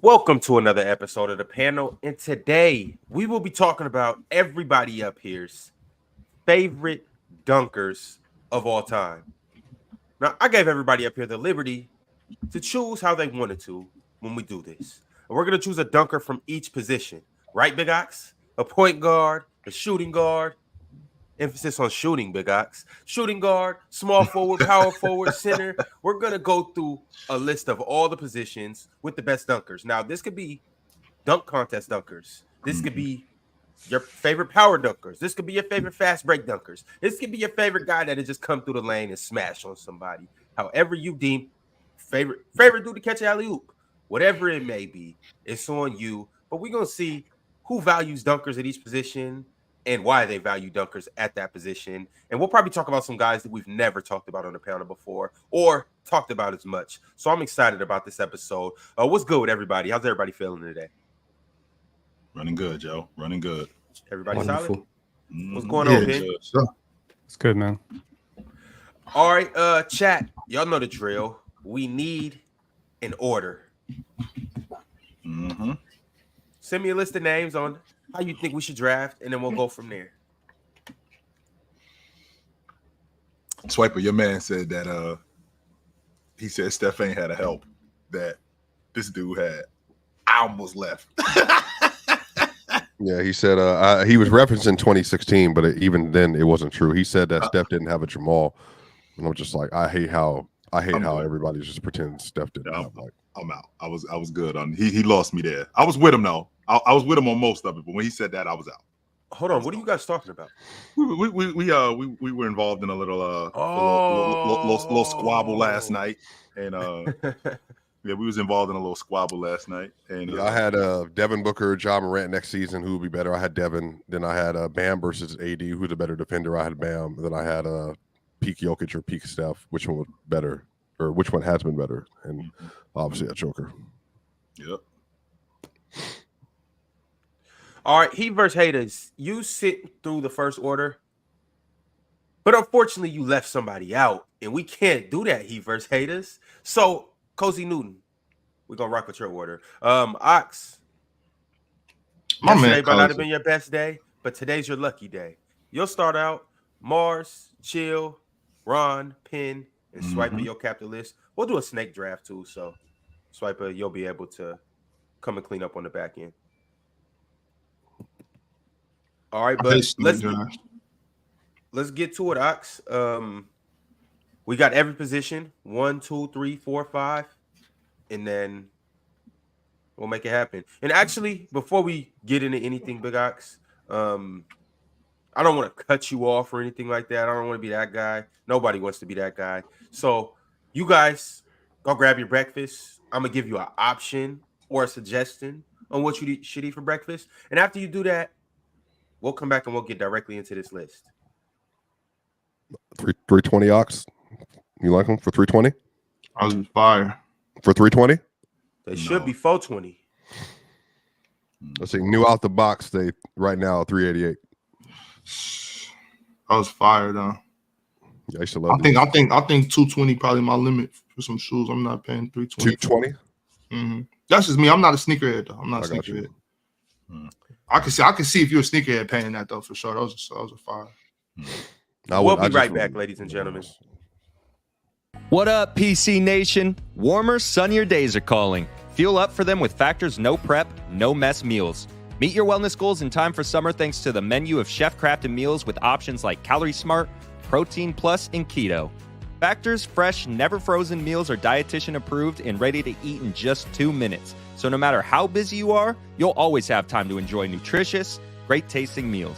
Welcome to another episode of the panel, and today we will be talking about everybody up here's favorite dunkers of all time. Now, I gave everybody up here the liberty to choose how they wanted to when we do this. And we're going to choose a dunker from each position, right, Big Ox? A point guard, a shooting guard, emphasis on shooting, Big Ox. Shooting guard, small forward, power forward, center. We're going to go through a list of all the positions with the best dunkers. Now, this could be dunk contest dunkers. This could be your favorite power dunkers. This could be your favorite fast break dunkers. This could be your favorite guy that has just come through the lane and smash on somebody. However you deem favorite dude to catch an alley-oop. Whatever it may be, it's on you. But we're going to see who values dunkers at each position and why they value dunkers at that position. And we'll probably talk about some guys that we've never talked about on the panel before or talked about as much. So I'm excited about this episode. What's good with everybody? How's everybody feeling today? Running good, Joe. Running good. Everybody Wonderful. solid? What's going on, Ben? It's good, man. All right, chat. Y'all know the drill. We need an order. Send me a list of names on how you think we should draft, and then we'll go from there. Swiper, your man said that he said Steph ain't had a help that this dude had. I almost left. Yeah, he said he was referencing 2016, but even then it wasn't true. He said that Steph didn't have a Jamal, and I'm just like, I hate how everybody just pretends Steph didn't have. Like, I'm out. I was good on. He lost me there. I was with him though. I was with him on most of it, but when he said that, I was out. Hold on, what are you guys talking about? We were involved in a little little squabble last night, and yeah, we was involved in a little squabble last night. And I had Devin Booker, Ja Morant next season. Who would be better? I had Devin. Then I had Bam versus AD. Who's a better defender? I had Bam. Then I had peak Jokic or peak Steph. Which one was better, or which one has been better? And obviously a Joker. Yep. All right, Heat versus haters. You sit through the first order, but unfortunately you left somebody out, and we can't do that, Heat versus haters. So, Cozy Newton, we're going to rock with your order. Ox, yesterday might not have been your best day, but today's your lucky day. You'll start out Mars, Chill, Ron, Penn, and Swiper. You'll cap the list. We'll do a snake draft too, so Swiper, you'll be able to come and clean up on the back end. All right, but let's get to it, Ox. We got every position 1, 2, 3, 4, 5, and then we'll make it happen. And actually, before we get into anything, Big Ox, I don't want to cut you off or anything like that. I don't want to be that guy. Nobody wants to be that guy. So you guys go grab your breakfast. I'm gonna give you an option or a suggestion on what you should eat for breakfast, and after you do that, we'll come back and we'll get directly into this list. 320 Ox. You like them for 320? I was fire. For 320? They should be 420. Let's see. New out the box. They right now 388. I was fire though. Yeah, I used to love. I think 220 probably my limit for some shoes. I'm not paying 320. 220. That's just me. I'm not a sneakerhead though. I'm not a sneakerhead. I can see if you're a sneakerhead paying that though for sure. Those are fire. We'll be right back, ladies and gentlemen. What up, PC Nation? Warmer, sunnier days are calling. Fuel up for them with Factor's no prep, no mess meals. Meet your wellness goals in time for summer thanks to the menu of chef-crafted meals with options like Calorie Smart, Protein Plus, and Keto. Factor's fresh, never frozen meals are dietitian approved and ready to eat in just 2 minutes. So no matter how busy you are, you'll always have time to enjoy nutritious, great tasting meals.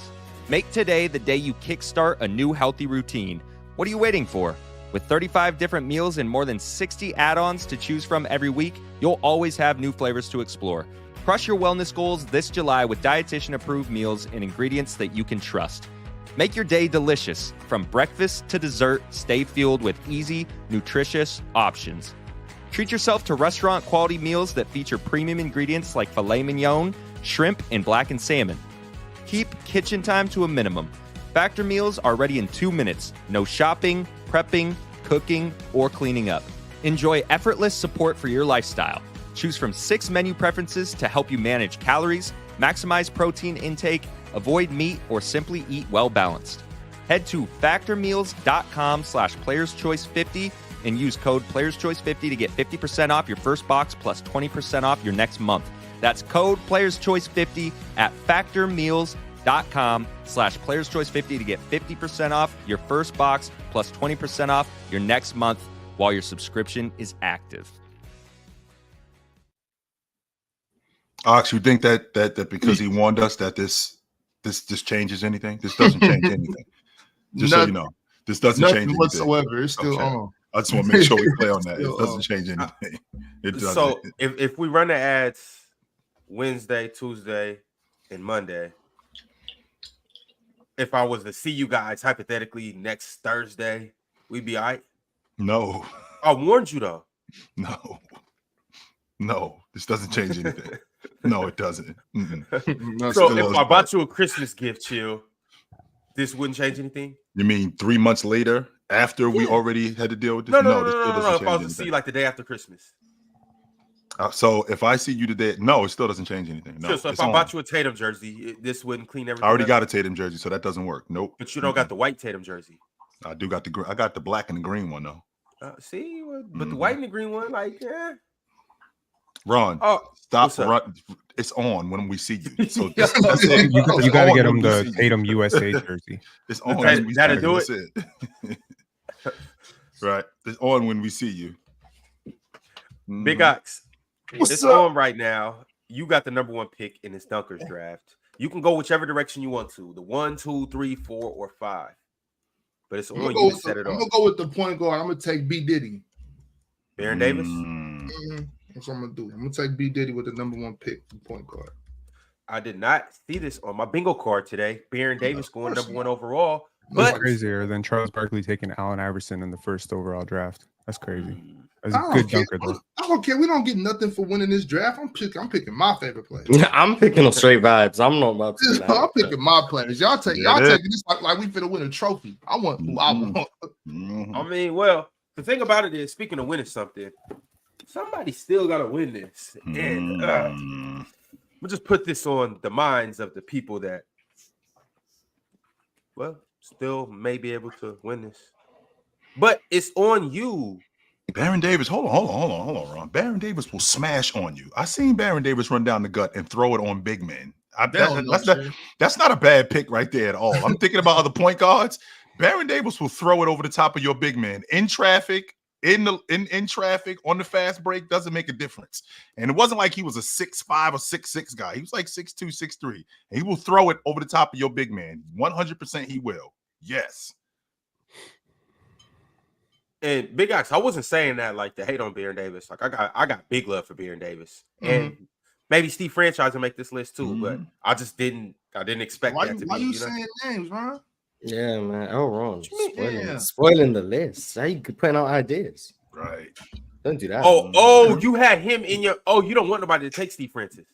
Make today the day you kickstart a new healthy routine. What are you waiting for? With 35 different meals and more than 60 add-ons to choose from every week, you'll always have new flavors to explore. Crush your wellness goals this July with dietitian-approved meals and ingredients that you can trust. Make your day delicious. From breakfast to dessert, stay fueled with easy, nutritious options. Treat yourself to restaurant-quality meals that feature premium ingredients like filet mignon, shrimp, and blackened salmon. Keep kitchen time to a minimum. Factor meals are ready in 2 minutes. No shopping, prepping, cooking, or cleaning up. Enjoy effortless support for your lifestyle. Choose from 6 menu preferences to help you manage calories, maximize protein intake, avoid meat, or simply eat well balanced. Head to factormeals.com/playerschoice50 and use code playerschoice50 to get 50% off your first box plus 20% off your next month. That's code playerschoice50 at factormeals.com/playerschoice50 to get 50% off your first box plus 20% off your next month while your subscription is active. Ox, you think that because he warned us that this changes anything? This doesn't change anything. Just so you know, this doesn't change anything whatsoever. It's still on. I just want to make sure we play on that. It doesn't change anything. It doesn't. So if we run the ads Wednesday, Tuesday, and Monday, if I was to see you guys hypothetically next Thursday, we'd be all right? No. I warned you though. No, this doesn't change anything. No, it doesn't. So if I bought you a Christmas gift, Chill, this wouldn't change anything? You mean 3 months later after we already had to deal with this? No. This still doesn't If I was change to see you like the day after Christmas. so if I see you today, no, it still doesn't change anything. No, Sure, so if I bought you a Tatum jersey, this wouldn't clean everything I already up? got a Tatum jersey, so that doesn't work. Nope. But you don't got the white Tatum jersey. I do got I got the black and the green one though. See, but the white and the green one, like, Ron, what's stop. Run. It's on when we see you. So You got to get him the Tatum USA jersey. It's on. Okay, that'll do it. Right. It's on when we see you. Big Ox, it's on right now. You got the number 1 pick in this Dunkers draft. You can go whichever direction you want to, the 1, 2, 3, 4, or 5. But it's on you to set it off. I'm gonna go with the point guard. I'm gonna take B Diddy. Baron Davis. That's what I'm gonna do. I'm gonna take B Diddy with the number 1 pick for point guard. I did not see this on my bingo card today. Baron Davis going number 1 overall. But That's crazier than Charles Barkley taking Allen Iverson in the first overall draft. That's crazy. That's a good dunker, though. I don't care. We don't get nothing for winning this draft. I'm picking my favorite players. Yeah, I'm picking on straight vibes. I'm not about to. I'm picking my players. Y'all taking this like we finna win a trophy. I want who I want. I mean, well, the thing about it is, speaking of winning something, somebody still got to win this. And we'll just put this on the minds of the people that, well, still may be able to win this. But it's on you. Baron Davis, hold on, Ron. Baron Davis will smash on you. I seen Baron Davis run down the gut and throw it on big men. That's not a bad pick right there at all. I'm thinking about other point guards. Baron Davis will throw it over the top of your big man in traffic, in traffic, on the fast break. Doesn't make a difference. And it wasn't like he was a 6'5" or 6'6" guy. He was like 6'2", 6'3". And he will throw it over the top of your big man. 100% he will. Yes. And Big Ox, I wasn't saying that like to hate on Baron Davis. Like I got big love for Baron Davis, and maybe Steve Franchise will make this list too. But I just didn't expect that to be. Why you saying names, Ron? Yeah, man. Oh, wrong. Spoiling the list. How you putting out ideas? Right. Don't do that. You had him in your. Oh, you don't want nobody to take Steve Francis.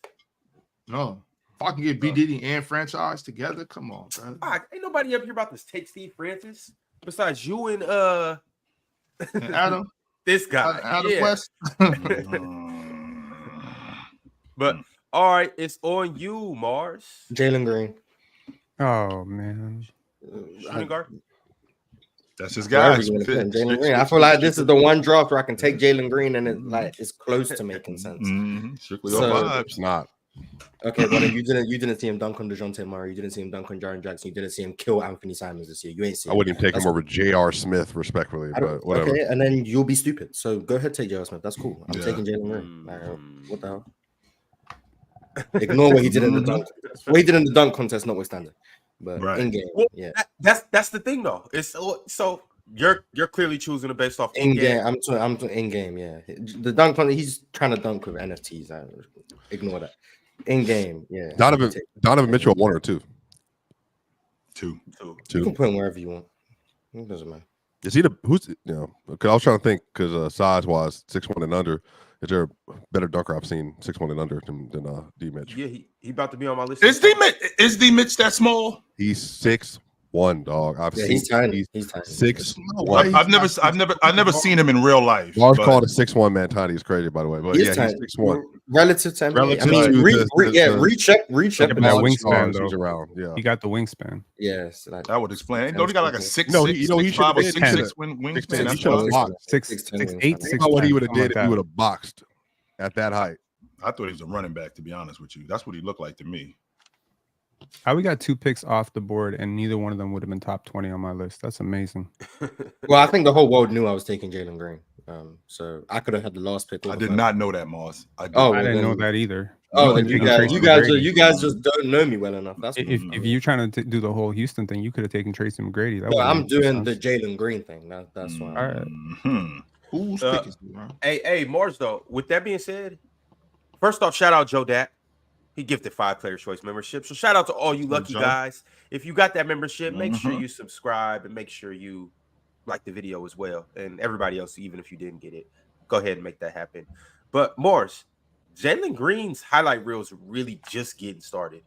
No. If I can get B Diddy and Franchise together, come on, bro. Ain't nobody up here about to take Steve Francis besides you and Adam. This guy, Adam West. But all right, it's on you, Mars. Jalen Green. Oh, man. Shooting guard. That's his guy. Jalen Green. I feel like this is the one draft where I can take Jalen Green and it's close to making sense. It's not. Okay, but you didn't see him dunk on DeJounte Murray. You didn't see him dunk on Jaren Jackson. You didn't see him kill Anthony Simons this year. You ain't seen. I wouldn't even take him over J.R. Smith, respectfully, but whatever. Okay, and then you'll be stupid. So go ahead, take J.R. Smith. That's cool. I'm taking Jalen Green. What the hell? Ignore what he did in the dunk. What he did in the dunk contest, notwithstanding. But in game, that's the thing though. It's so you're clearly choosing it based off in game. I'm in game. Yeah, the dunk contest. He's trying to dunk with NFTs. Ignore that. In game, yeah. Donovan Mitchell, 1 or 2. 2. You can put him wherever you want. It doesn't matter. Is he who's because I was trying to think because size wise 6'1" and under. Is there a better dunker I've seen 6'1" and under than D Mitch? Yeah, he about to be on my list. Is D Mitch that small? He's 6'4", 6'1", dog. I've seen he's tiny. He's tiny. 6'1". I've never seen him in real life. Mars called a 6'1" man tiny. It's crazy, by the way. But He's yeah, tiny. he's 6'1". Relative to Relative I mean, to recheck. That wingspan, though. He's around. Yeah, He got the wingspan. Yes, like, That would explain. Don't he got like a 6'6", No, he- you know, he 6'5", or should've 6'6" been wingspan? He That's should've what- boxed. 6'8", Think about what he would have did if he that. would have boxed at that height. I thought he was a running back, to be honest with you. That's what he looked like to me. How we got 2 picks off the board and neither one of them would have been top 20 on my list. That's amazing. well, I think the whole world knew I was taking Jalen Green. So I could have had the last pick. I did not know that, Mars. I did. Oh, I didn't then- know that either. Oh, then could've you taken guys, Tracy you McGrady. guys just don't know me well enough. That's If you're trying to do the whole Houston thing, you could have taken Tracy McGrady. That no, would've I'm made doing sense. the Jalen Green thing. That's why. All right. Mhm. Who's pick is it, bro? Hey, Mars, though, with that being said, first off, shout out Joe Dak. He gifted 5 Player Choice membership. So shout out to all you lucky Joe. guys. If you got that membership, make sure Mhm. you subscribe and make sure you like the video as well. And everybody else, even if you didn't get it, go ahead and make that happen. But Mars, Jalen Green's highlight reels really just getting started.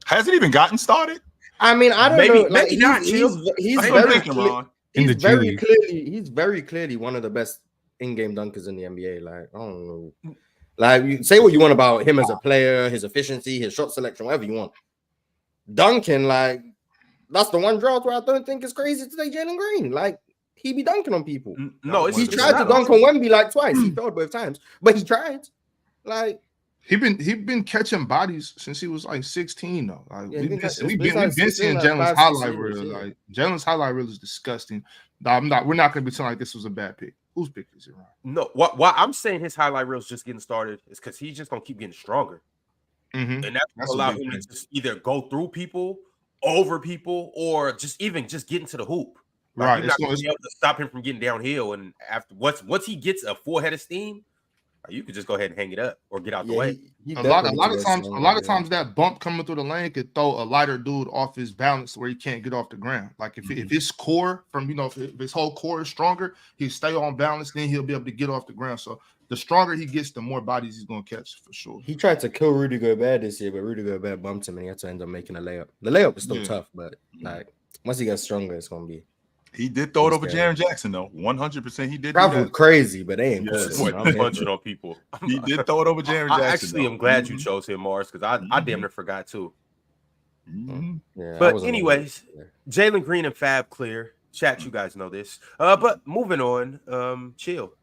Has it even gotten started? I mean, I don't Maybe- know. Like, maybe not, Chill. he's That's what I'm very thinking, Ron. In the he's G very League. clearly he's very clearly one of the best in-game dunkers in the NBA. Like, I don't know. Like, you say what you want about him as a player, his efficiency, his shot selection, whatever you want. Dunking, like, that's the one draft where I don't think it's crazy to take Jalen Green. Like, he be dunking on people. No, it's He it's tried to not. dunk on Wemby like twice. He failed both times, but he tried. Like, He been catching bodies since he was like 16 though. Like, Yeah, we've been it's been seeing like Jalen's 5, 6 highlight years, reel. yeah. Like Jalen's highlight reel is disgusting. We're not gonna be telling like this was a bad pick. Whose pick is it, Ron? No, why I'm saying his highlight reels just getting started is because he's just gonna keep getting stronger. Mm-hmm. And that's That's a allow big him to thing. just either go through people, over people, or just get into the hoop. Like, Right. you're It's not gonna gonna- be able to stop him from getting downhill. And after once he gets a full head of steam, you could just go ahead and hang it up or get out the way. A lot of times that bump coming through the lane could throw a lighter dude off his balance where he can't get off the ground. Like if his core if his whole core is stronger, he'll stay on balance, then he'll be able to get off the ground. So the stronger he gets, the more bodies he's gonna catch for sure. He tried to kill Rudy Gobert this year, but Rudy Gobert bumped him and he had to end up making a layup. The layup is still tough, but like once he gets stronger, it's gonna be. He did throw it over Jaren Jackson though. 100% he did. Traveled crazy, but they ain't Yes. good. I'm Punching on people. He did throw it over Jaren Jackson. I actually am glad you Mhm. chose him, Mars, because I damn near forgot too. Mhm. Yeah, I But wasn't anyways, there. Jalen Green and Fab clear. Chat, you guys know this. But moving on, chill.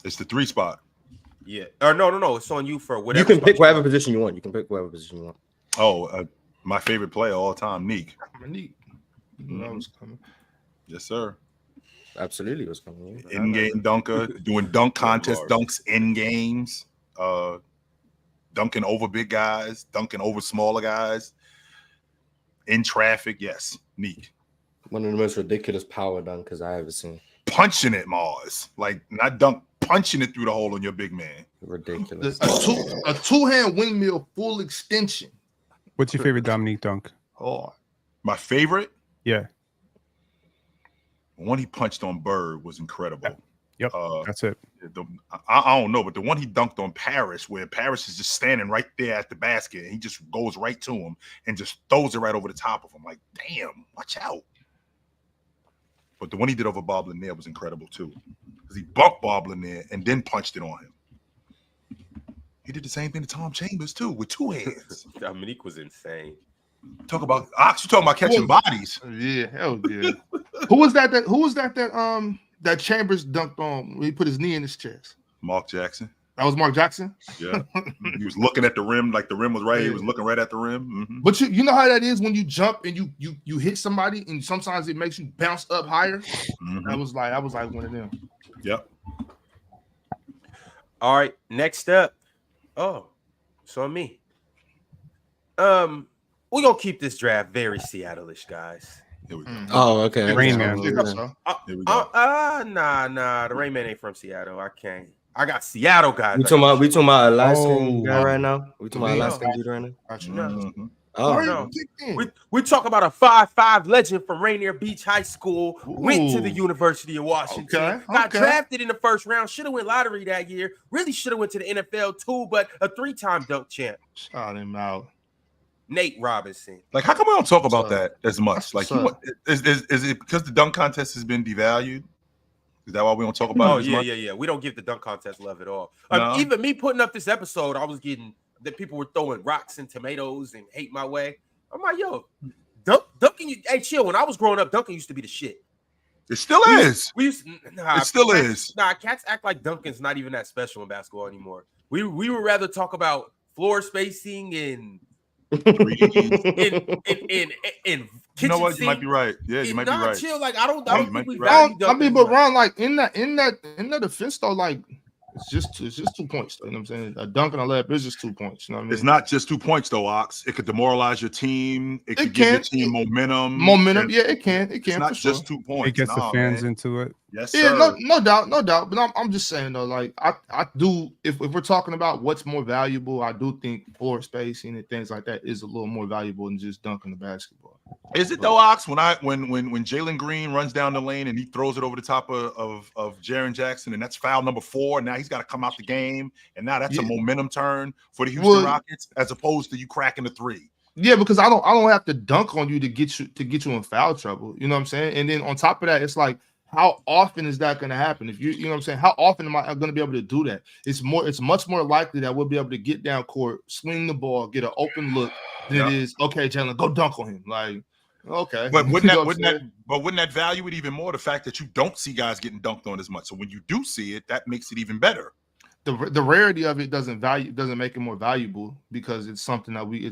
It's the 3 spot. Yeah. Or no. It's on you for whatever. You can spot pick you whatever want. position you want. You can pick whatever position you want. Oh, my favorite player all time, Neek. Neat. You know that was coming. Yes, sir. Absolutely, what's coming. In-game dunker, doing dunk contest dunks in games, dunking over big guys, dunking over smaller guys, in traffic. Yes, Neek. One of the most ridiculous power dunkers I ever seen. Punching it, Mars. Like not dunk, punching it through the hole on your big man. Ridiculous. A two-hand windmill full extension. What's your favorite Dominique dunk? Oh, My favorite, Yeah. the one he punched on Bird was incredible. Yep. That's it. I don't know, but the one he dunked on Paris, where Paris is just standing right there at the basket, and he just goes right to him and just throws it right over the top of him. Like, damn, watch out. But the one he did over Bob Lanier was incredible too, because he bumped Bob Lanier and then punched it on him. He did the same thing to Tom Chambers too, with 2 hands. Dominique was insane. Talk about Ox. You talking about catching bodies? yeah, hell yeah. Who was that? That Chambers dunked on when he put his knee in his chest? Mark Jackson. That was Mark Jackson. Yeah, he was looking at the rim like the rim was right. He was looking right at the rim. Mhm. But you know how that is when you jump and you hit somebody and sometimes it makes you bounce up higher. Mhm. That was like one of them. Yep. All right, next up. Oh, it's on me. We're gonna keep this draft very Seattle-ish, guys. Here we go. Oh, okay. Rain Man. Here we go. Nah, the Rain Man ain't from Seattle. I can't. I got Seattle guys. We talking about Alaskan guy Oh. right now? We talking about Yeah. Alaskan dude right now? Gotcha. Mhm. Oh, no. We talk about a 5'5" legend from Rainier Beach High School, went to the Ooh. University of Washington, Okay, got okay. drafted in the first round, should have went lottery that year, really should have went to the NFL too, but a 3-time dunk champ. Shout him out. Nate Robinson. Like, how come we don't talk about What's that as much? Like, is it because the dunk contest has been devalued? Is that why we don't talk about it as much? Yeah. We don't give the dunk contest love at all. No. Even me putting up this episode, I was getting that people were throwing rocks and tomatoes and hate my way. I'm like, yo, dunking. Hey, chill. When I was growing up, dunking used to be the shit. It still is. We used it still is. Nah, cats act like dunking's not even that special in basketball anymore. We would rather talk about floor spacing and in you know what? You might be right. Yeah, you might be right. Chill. Like I don't think we right. value. I mean, but Ron, like in that defense though, like it's just 2 points. You know what I'm saying? A dunk and a layup is just 2 points. You know what I mean? It's not just 2 points though, Ox. It could demoralize your team. It could give your team momentum. Yeah, it can. It can. It's not just 2 points. It gets the fans into it. Yes, yeah, sir. no doubt. But I'm just saying though, like I do. If we're talking about what's more valuable, I do think floor spacing and things like that is a little more valuable than just dunking the basketball. Is it though, Ox? When Jalen Green runs down the lane and he throws it over the top of Jaren Jackson, and that's foul number 4. Now he's got to come out the game, and now that's a momentum turn for the Houston Rockets, as opposed to you cracking the 3. Yeah, because I don't have to dunk on you to get you in foul trouble. You know what I'm saying? And then on top of that, it's like, how often is that going to happen? If you know what I'm saying? How often am I going to be able to do that? It's much more likely that we'll be able to get down court, swing the ball, get an open look than it is, okay, Jalen, go dunk on him. Like, okay. But wouldn't that value it even more? The fact that you don't see guys getting dunked on as much. So when you do see it, that makes it even better. The rarity of it doesn't make it more valuable, because it's something that we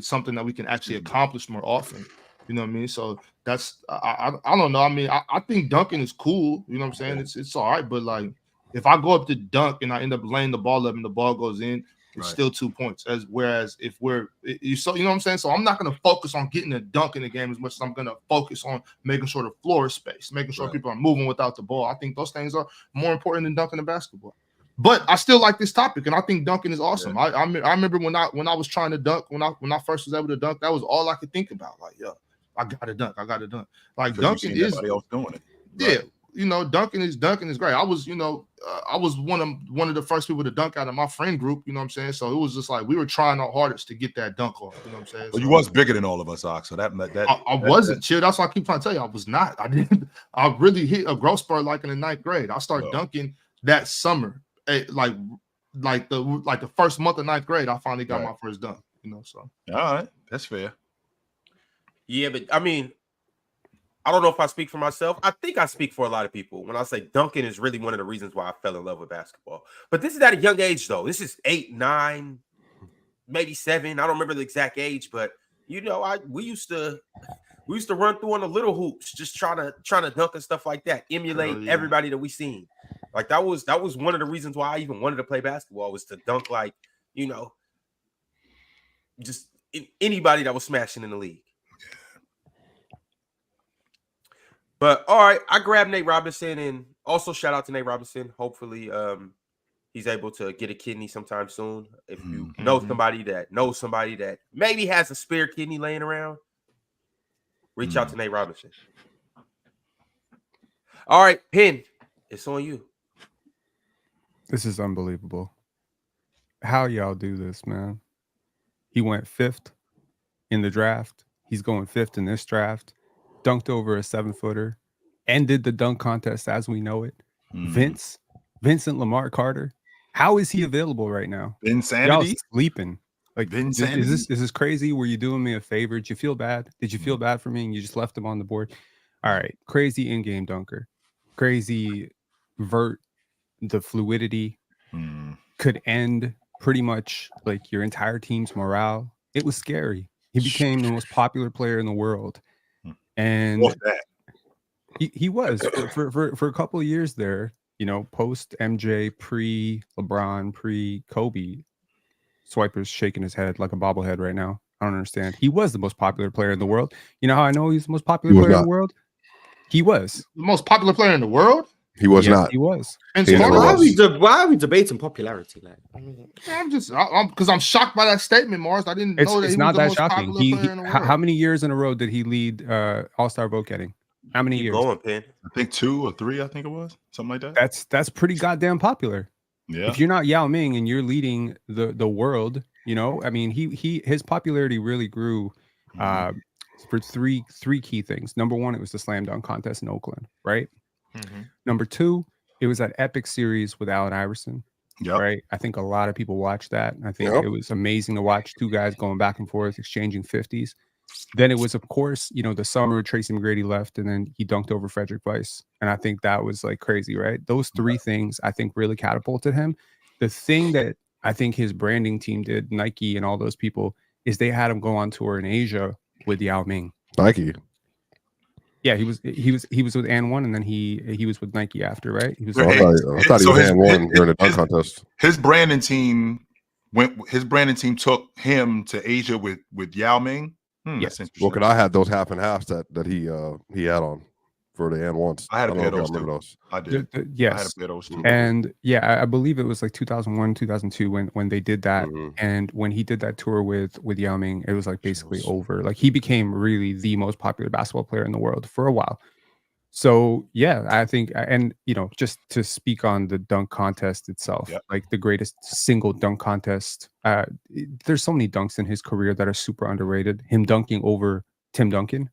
can actually accomplish more often. You know what I mean? So that's I don't know. I mean, I think dunking is cool. You know what I'm saying? It's all right, but like if I go up to dunk and I end up laying the ball up and the ball goes in, it's still 2 points. Whereas if you know what I'm saying? So I'm not gonna focus on getting a dunk in the game as much as I'm gonna focus on making sure the floor is space, making sure people are moving without the ball. I think those things are more important than dunking the basketball. But I still like this topic, and I think dunking is awesome. I remember when I was trying to dunk, when I first was able to dunk, that was all I could think about. Like, yo, I gotta dunk. Like dunking is everybody else doing it. Yeah, you know, dunking is great. I was one of the first people to dunk out of my friend group. You know what I'm saying? So it was just like we were trying our hardest to get that dunk off. You know what I'm saying? Well, you was bigger than all of us, Ox. So I wasn't. Chill. That's why I keep trying to tell you, I was not. I didn't. I really hit a growth spurt like in the 9th grade. I started dunking that summer. Like the first month of 9th grade, I finally got my first dunk. You know, so all right, that's fair. Yeah, but I mean, I don't know if I speak for myself. I think I speak for a lot of people when I say dunking is really one of the reasons why I fell in love with basketball. But this is at a young age, though. This is 8, 9, maybe 7. I don't remember the exact age, but you know, we used to run through on the little hoops, just trying to dunk and stuff like that, emulate everybody that we seen. Like that was one of the reasons why I even wanted to play basketball, was to dunk like, you know, just anybody that was smashing in the league. But all right, I grabbed Nate Robinson, and also shout out to Nate Robinson. Hopefully, he's able to get a kidney sometime soon. If you know somebody that maybe has a spare kidney laying around, reach out to Nate Robinson. All right, Penn, it's on you. This is unbelievable. How y'all do this, man? He went 5th in the draft. He's going 5th in this draft. Dunked over a 7-footer. Ended the dunk contest as we know it. Vincent Lamar Carter. How is he available right now? Insanity. Y'all sleeping. Like, Vinsanity. is this crazy? Were you doing me a favor? Did you feel bad? Did you feel bad for me and you just left him on the board? All right. Crazy in-game dunker. Crazy vert. The fluidity could end pretty much like your entire team's morale. It was scary. He became the most popular player in the world. And he was for a couple of years there, you know, post MJ, pre LeBron, pre Kobe. Swiper's shaking his head like a bobblehead right now. I don't understand. He was the most popular player in the world. You know how I know he's the most popular player in the world? He was the most popular player in the world. He was not. He was. And why are we debating popularity? Like, because I'm shocked by that statement, Mars. I didn't know that it's he not was the that most shocking. popular player in the world. How many years in a row did he lead All-Star vote getting? How many years? Going, Penn. I think 2 or 3. I think it was something like that. That's pretty goddamn popular. Yeah. If you're not Yao Ming and you're leading the world, you know, I mean, his popularity really grew for three key things. Number one, it was the slam dunk contest in Oakland, right? Mm-hmm. Number two, it was that epic series with Allen Iverson. Yep. Right. I think a lot of people watched that. I think it was amazing to watch two guys going back and forth, exchanging 50s. Then it was, of course, the summer Tracy McGrady left, and then he dunked over Frederick Weiss. And I think that was like crazy, right? Those three things I think really catapulted him. The thing that I think his branding team did, Nike and all those people, is they had him go on tour in Asia with Yao Ming. Nike. Yeah, he was with And One, and then he was with Nike after, right? He was. I thought he was And One during the dunk contest. His branding team took him to Asia with Yao Ming. Yes. That's interesting. Well, because I had those half and halves that he had on for the And Ones. I had a pair of those too. Those. I did. Yes. I had a pair of those too. And yeah, I believe it was like 2001, 2002 when they did that. Mm-hmm. And when he did that tour with Yao Ming, it was like basically over. Like he became really the most popular basketball player in the world for a while. So yeah, I think, and just to speak on the dunk contest itself, like the greatest single dunk contest. There's so many dunks in his career that are super underrated. Him dunking over Tim Duncan.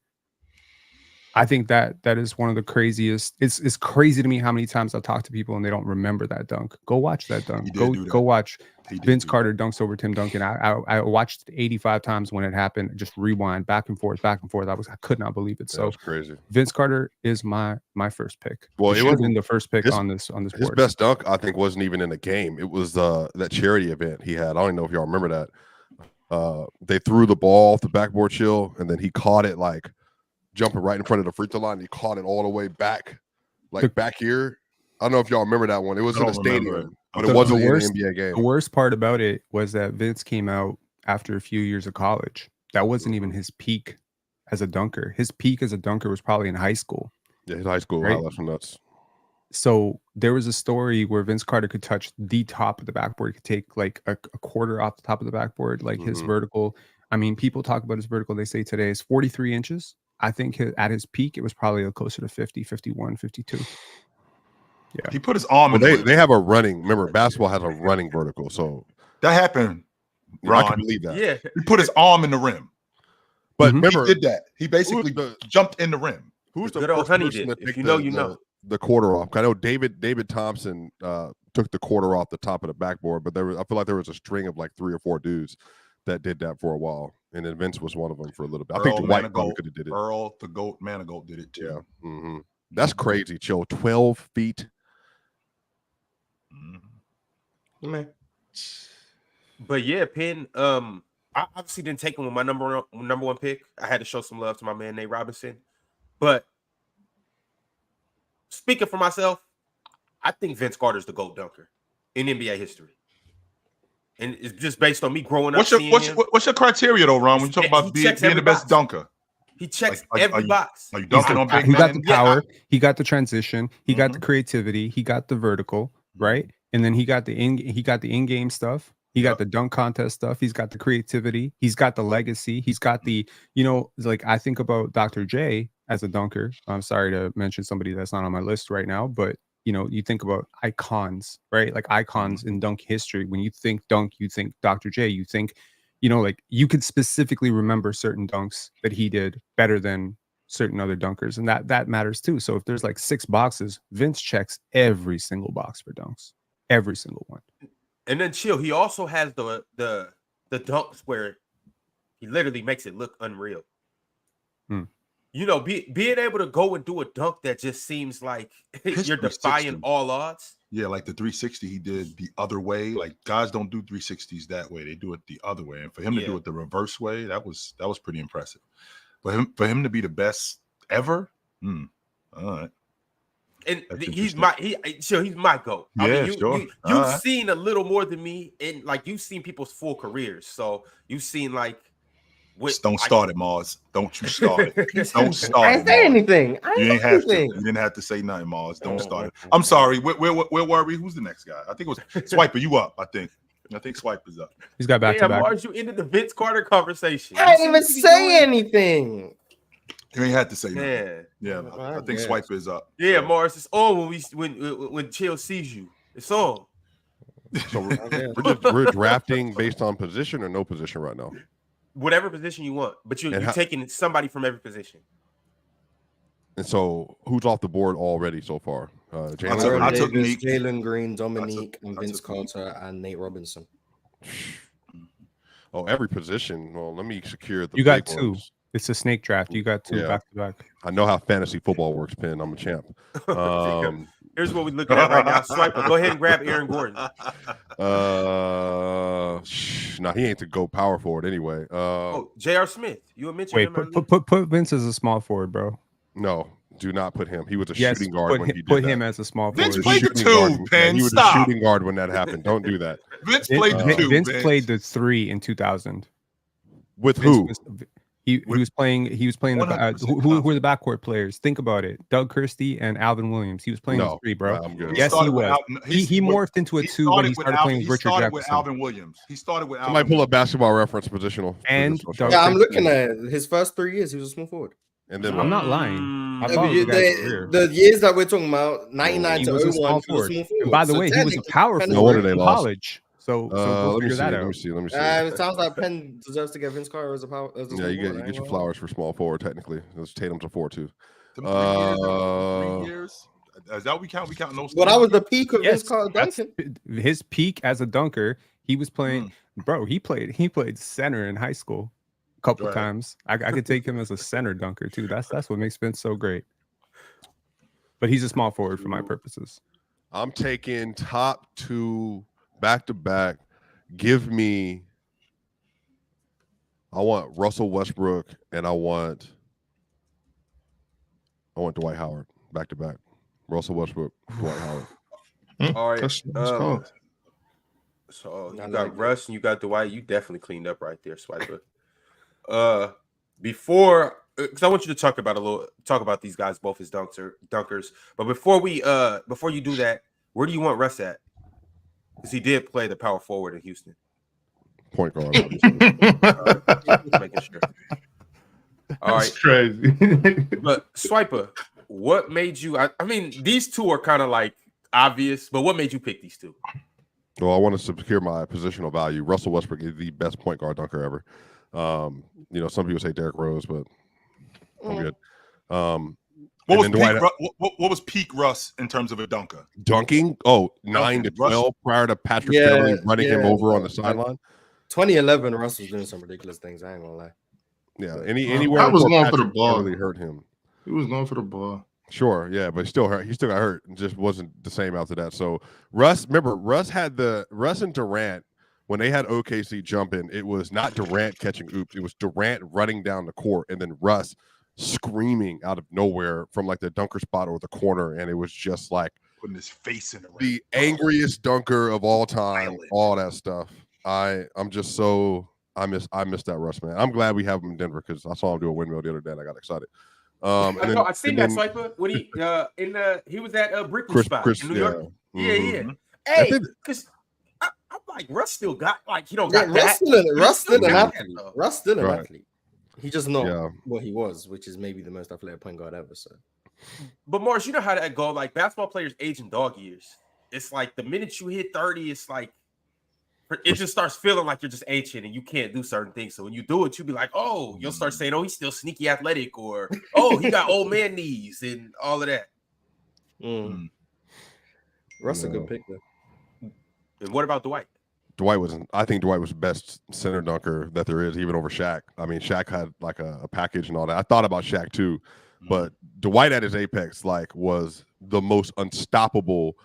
I think that is one of the craziest. It's crazy to me how many times I've talked to people and they don't remember that dunk. Go watch that dunk. Go watch Vince Carter dunks over Tim Duncan. I watched it 85 times when it happened. Just rewind back and forth. I could not believe it. So crazy. Vince Carter is my first pick. Well, it wasn't the first pick on this board. His best dunk, I think, wasn't even in the game. It was that charity event he had. I don't even know if y'all remember that. They threw the ball off the backboard chill, and then he caught it like jumping right in front of the free throw line. He caught it all the way back, back here. I don't know if y'all remember that one. It was in the stadium, but it wasn't in an NBA game. The worst part about it was that Vince came out after a few years of college. That wasn't even his peak as a dunker. His peak as a dunker was probably in high school. Yeah, his high school highlights were nuts. So there was a story where Vince Carter could touch the top of the backboard. He could take like a quarter off the top of the backboard, like his vertical. I mean, people talk about his vertical. They say today is 43 inches. I think at his peak, it was probably closer to 50, 51, 52. Yeah. He put his arm in they have a running. Remember, basketball has a running vertical. So that happened. Ron, I can believe that. Yeah. He put his arm in the rim. But remember, he did that. He basically jumped in the rim. Who's the good old first honey person did. to take The quarter off? I know David Thompson took the quarter off the top of the backboard, but I feel like there was a string of like 3 or 4 dudes that did that for a while, and then Vince was one of them for a little bit. I think the White Goat could have did it. Earl, the Goat, Manigault did it too. Yeah, mm-hmm. That's crazy. Chill, 12 feet. Man. But yeah, Penn. I obviously didn't take him with my number one pick. I had to show some love to my man Nate Robinson. But speaking for myself, I think Vince Carter's the GOAT dunker in NBA history. And it's just based on me growing up. What's your criteria though, Ron? When you talk about being the best dunker, he checks every box. Are you dunking on big He man? got the power. He got the transition. He got the creativity. He got the vertical, right? And then he got the in-game stuff. He got the dunk contest stuff. He's got the creativity. He's got the legacy. He's got the, like I think about Dr. J as a dunker. I'm sorry to mention somebody that's not on my list right now, but you think about icons, right? Like icons in dunk history. When you think dunk, you think Dr. J. You think, like you could specifically remember certain dunks that he did better than certain other dunkers, and that matters too. So if there's like 6 boxes, Vince checks every single box for dunks, every single one. And then chill. He also has the dunks where he literally makes it look unreal. Being able to go and do a dunk that just seems like you're defying all odds. Yeah, like the 360 he did the other way. Like guys don't do 360s that way; they do it the other way. And for him to do it the reverse way, that was pretty impressive. But for him to be the best ever, all right. And he's my GOAT. You've seen a little more than me, and like you've seen people's full careers. So you've seen like. Don't start it, Mars. Don't you start it. Don't start it. I didn't say anything. You didn't have to say nothing, Mars. Don't start it. I'm sorry. Where were we? Who's the next guy? I think it was Swiper. You up? I think Swiper's up. He's got back to back. Mars, you ended the Vince Carter conversation. I didn't even say anything. You ain't had to say nothing. Yeah. I think Swiper is up. Yeah, Mars, it's on when Chill sees you. It's on. So we're drafting based on position or no position right now. whatever position you want, but you're taking somebody from every position. And so, who's off the board already so far? Jalen Green, Dominique, and Vince Carter, and Nate Robinson. Oh, every position. Well, let me secure the. You got two. Ones. It's a snake draft. You got two back to back. I know how fantasy football works, Penn. I'm a champ. Here's what we're looking at right now. Swiper, go ahead and grab Aaron Gordon. He ain't to go power forward anyway. J.R. Smith. You were mentioning him. Put Vince as a small forward, bro. No, do not put him. He was a shooting guard when he did put him as a small forward. Vince played the two, Penn. He was a shooting guard when that happened. Don't do that. Vince played the two. Vince played the 3 in 2000. With who? He was playing the who were the backcourt players? Think about it. Doug Christie and Alvin Williams. He was playing the 3, bro. I'm good. Yes, he was. He morphed into a 2 when he started playing with Richard Jefferson. With Alvin Williams. He started with Somebody pull up Basketball Reference positional. And I'm looking at his first 3 years. He was a small forward. And then I'm not lying. The years that we're talking about, 99 to 01, he was a small forward. By the way, he was a power forward in college. So figure that out. Let me see. It sounds like Penn deserves to get Vince Carter as a power. You get your flowers for small forward. Technically, it's Tatum's a 4-2. 3 years. Is that what we count? We count those. Well, that was the peak of Vince Carter dunking. His peak as a dunker. He was playing, bro. He played center in high school a couple times. I could take him as a center dunker too. That's what makes Vince so great. But he's a small forward for my purposes. I'm taking top 2. Back to back, give me. I want Russell Westbrook and I want Dwight Howard back to back. Russell Westbrook, Dwight Howard. All right. So you got Russ and you got Dwight. You definitely cleaned up right there, Swiper. Before, because I want you to talk about these guys both as dunkers. But before you do that, where do you want Russ at? Because he did play the power forward in Houston. Point guard. Making sure. All right. That's crazy. But Swiper, what made you? I mean, these two are kind of like obvious, but what made you pick these two? Well, I want to secure my positional value. Russell Westbrook is the best point guard dunker ever. Some people say Derrick Rose, but I'm good. What was peak Russ in terms of a dunker? Dunking? 9 to 12 prior to Patrick Beverley running him over on the sideline. 2011, Russ was doing some ridiculous things. I ain't gonna lie. Yeah, anywhere I was going Patrick for the ball. Beverley hurt him. He was going for the ball. Sure, yeah, but still hurt. He still got hurt. It just wasn't the same after that. So Russ and Durant, when they had OKC jumping, it was not Durant catching oops. It was Durant running down the court and then Russ screaming out of nowhere from like the dunker spot or the corner, and it was just like putting his face in the angriest dunker of all time. All that stuff. I'm just so I miss that Russ, man. I'm glad we have him in Denver because I saw him do a windmill the other day and I got excited. I seen that Swiper when he was at Brickley spot in New York. Mm-hmm. Hey, because I'm like Russ still got he don't got Russ still an athlete. He just not what he was, which is maybe the most athletic point guard ever. So, but Morris, you know how that go. Like basketball players age in dog years. It's like the minute you hit 30, it's like it just starts feeling like you're just ancient and you can't do certain things. So when you do it, you'll be like, oh, you'll start saying, oh, he's still sneaky athletic, or oh, he got old man knees and all of that. Russ a good pick though. And what about Dwight? I think Dwight was the best center dunker that there is, even over Shaq. I mean, Shaq had like a package and all that. I thought about Shaq too, but Dwight at his apex was the most unstoppable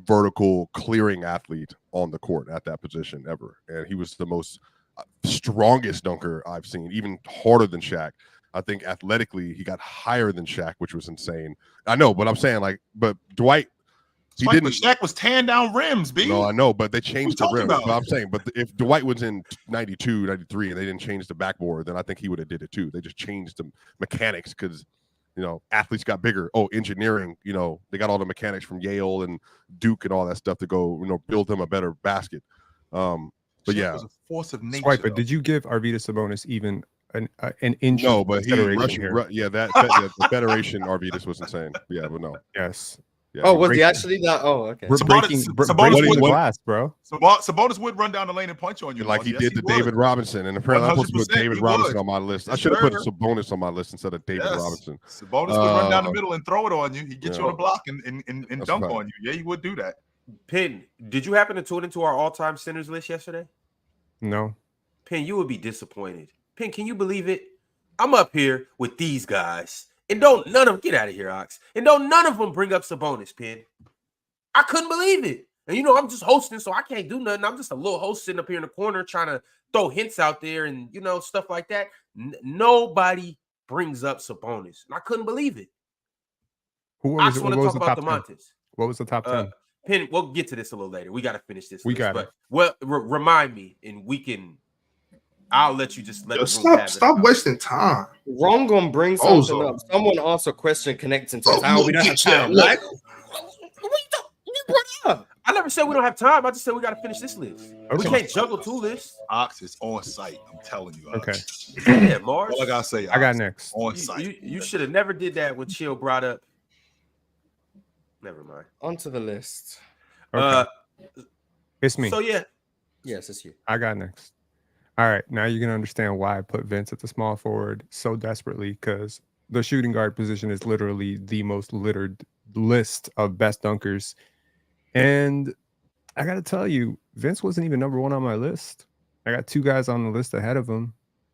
vertical clearing athlete on the court at that position ever. And he was the most strongest dunker I've seen, even harder than Shaq. I think athletically he got higher than Shaq, which was insane. I know, but I'm saying but Dwight, Shaq was tearing down rims, B. No, I know, but they changed the rims. But I'm saying, if Dwight was in 92, 93, and they didn't change the backboard, then I think he would have did it too. They just changed the mechanics because, athletes got bigger. Oh, engineering, they got all the mechanics from Yale and Duke and all that stuff to go, build them a better basket. But Shaq was a force of nature. Right, but did you give Arvydas Sabonis even an inch? No, but he the Federation Arvydas was insane. Yeah, but no. Yes. Yeah, Oh, was he actually that? Oh, okay. Breaking the glass, bro. Sabonis would run down the lane and punch on you, like he yes, did to David Robinson, and apparently I'm supposed to put 100% David he Robinson would. on my list. I Yes, should have put sir. Sabonis on my list instead of David Yes. Robinson. Sabonis would run down the middle and throw it on you. He'd get you on the block and dunk on you. Yeah, he would do that. Pin, did you happen to tune into our all-time centers list yesterday? No. Pin, you would be disappointed. Pin, can you believe it? I'm up here with these guys, and don't none of them get out of here, Ox, and don't none of them bring up Sabonis, Pin. I couldn't believe it. And I'm just hosting, so I can't do nothing. I'm just a little host sitting up here in the corner trying to throw hints out there and stuff like that. Nobody brings up Sabonis, and I couldn't believe it. I just want to talk about the Montes. What was the top 10? Penny, we'll get to this a little later. We got to finish this. Remind me, and I'll let you just let stop wasting time. Wrong gonna bring something up. Someone asked a question connecting to how we don't have time. Like, I never said we don't have time. I just said we got to finish this list. Okay. We can't juggle 2 lists. Ox is on site. I'm telling you. Ox. Okay. Yeah, Mars. All I gotta say, I got next. On site. You should have never did that when Chill brought up. Never mind. Onto the list. Okay. It's me. So yeah. Yes, it's you. I got next. All right. Now you're gonna understand why I put Vince at the small forward so desperately, because the shooting guard position is literally the most littered list of best dunkers. And I got to tell you, Vince wasn't even number 1 on my list. I got 2 guys on the list ahead of him,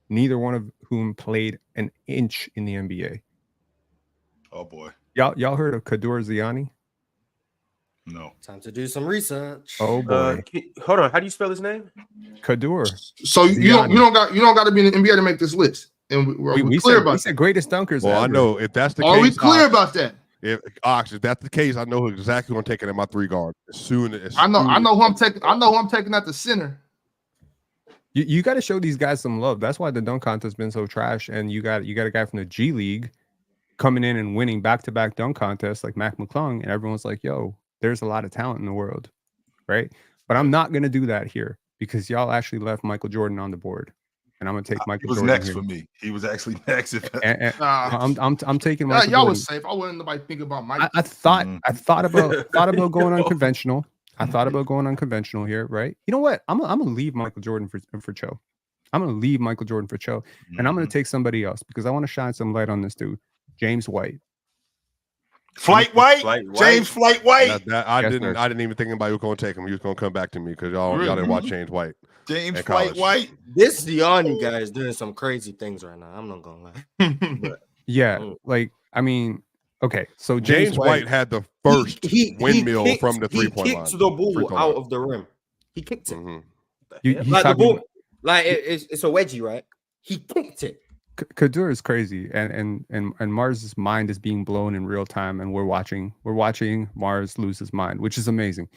neither one of whom played an inch in the NBA. Oh, boy. Y'all heard of Kador Ziani? No. Time to do some research. Oh, boy. Hold on. How do you spell his name? Kador. So you don't got to be in the NBA to make this list. And we clear about that. We said greatest dunkers. Well, ever. I know if that's the case. Are we clear about that? If that's the case, I know exactly who I'm taking in my 3 guard. I know who I'm taking. I know who I'm taking at the center. You got to show these guys some love. That's why the dunk contest has been so trash. And you got a guy from the G League coming in and winning back-to-back dunk contests like Mac McClung, and everyone's like, "Yo, there's a lot of talent in the world," right? But I'm not gonna do that here because y'all actually left Michael Jordan on the board. And I'm gonna take Michael Jordan. He was next here. for me. He was actually next. I'm taking Michael y'all Jordan. was safe. I wasn't nobody thinking about Mike. I thought about going unconventional. I thought about going unconventional here, right? You know what? I'm gonna leave Michael Jordan for Cho. I'm gonna leave Michael Jordan for Cho, and I'm gonna take somebody else because I want to shine some light on this dude, James White. Flight White, James Flight White. I didn't even think anybody was going to take him. He was going to come back to me because y'all didn't watch James White. James Flight White. This Gianni guy is doing some crazy things right now. I'm not gonna lie. But, I mean, okay. So James White had the first windmill from the 3-point line. He kicked the ball out of the rim. He kicked it. Mm-hmm. The ball, it's a wedgie, right? He kicked it. Kador is crazy, and Mars's mind is being blown in real time, and we're watching Mars lose his mind, which is amazing.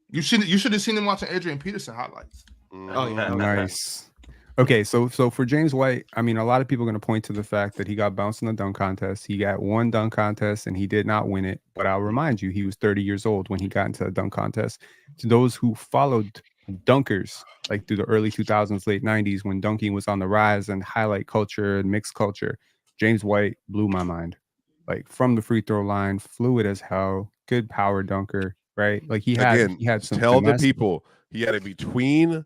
You should have seen him watching Adrian Peterson highlights. Oh yeah, nice. Okay, so for James White, I mean, a lot of people are going to point to the fact that he got bounced in the dunk contest. He got 1 dunk contest, and he did not win it. But I'll remind you, he was 30 years old when he got into the dunk contest. To those who followed dunkers like through the early 2000s, late 90s, when dunking was on the rise and highlight culture and mixed culture, James White blew my mind. Like from the free throw line, fluid as hell, good power dunker, right? Like he had some. Tell the people he had it between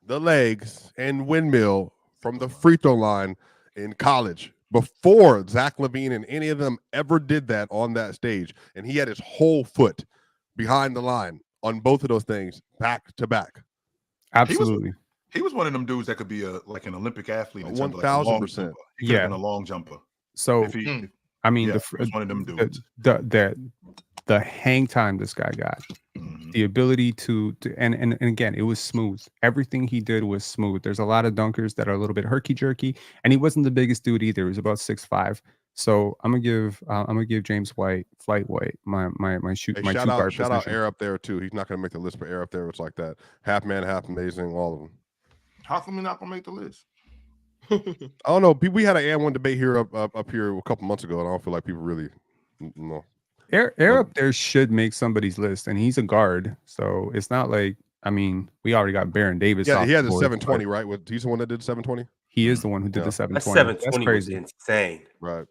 the legs and windmill from the free throw line in college before Zach LaVine and any of them ever did that on that stage, and he had his whole foot behind the line on both of those things back to back. Absolutely. He was one of them dudes that could be like an Olympic athlete. 1,000%. Yeah, a long jumper. So I mean, he was one of them dudes. The hang time this guy got, the ability to and again, it was smooth. Everything he did was smooth. There's a lot of dunkers that are a little bit herky jerky, and he wasn't the biggest dude either. He was about 6'5". So I'm gonna give James White, Flight White, my shoot my shout two out, guard shout position. out Air up there too. He's not gonna make the list, but Air up there was like that. Half man, half amazing, all of them. How come you're not gonna make the list? I don't know. We had an and one debate here up here a couple months ago, and I don't feel like people really know. Air up there should make somebody's list, and he's a guard, so it's not like, I mean, we already got Baron Davis. Yeah, he had the 720, right? He's the one that did 720. He is the one who did the 720. 720 That's crazy. was insane, right?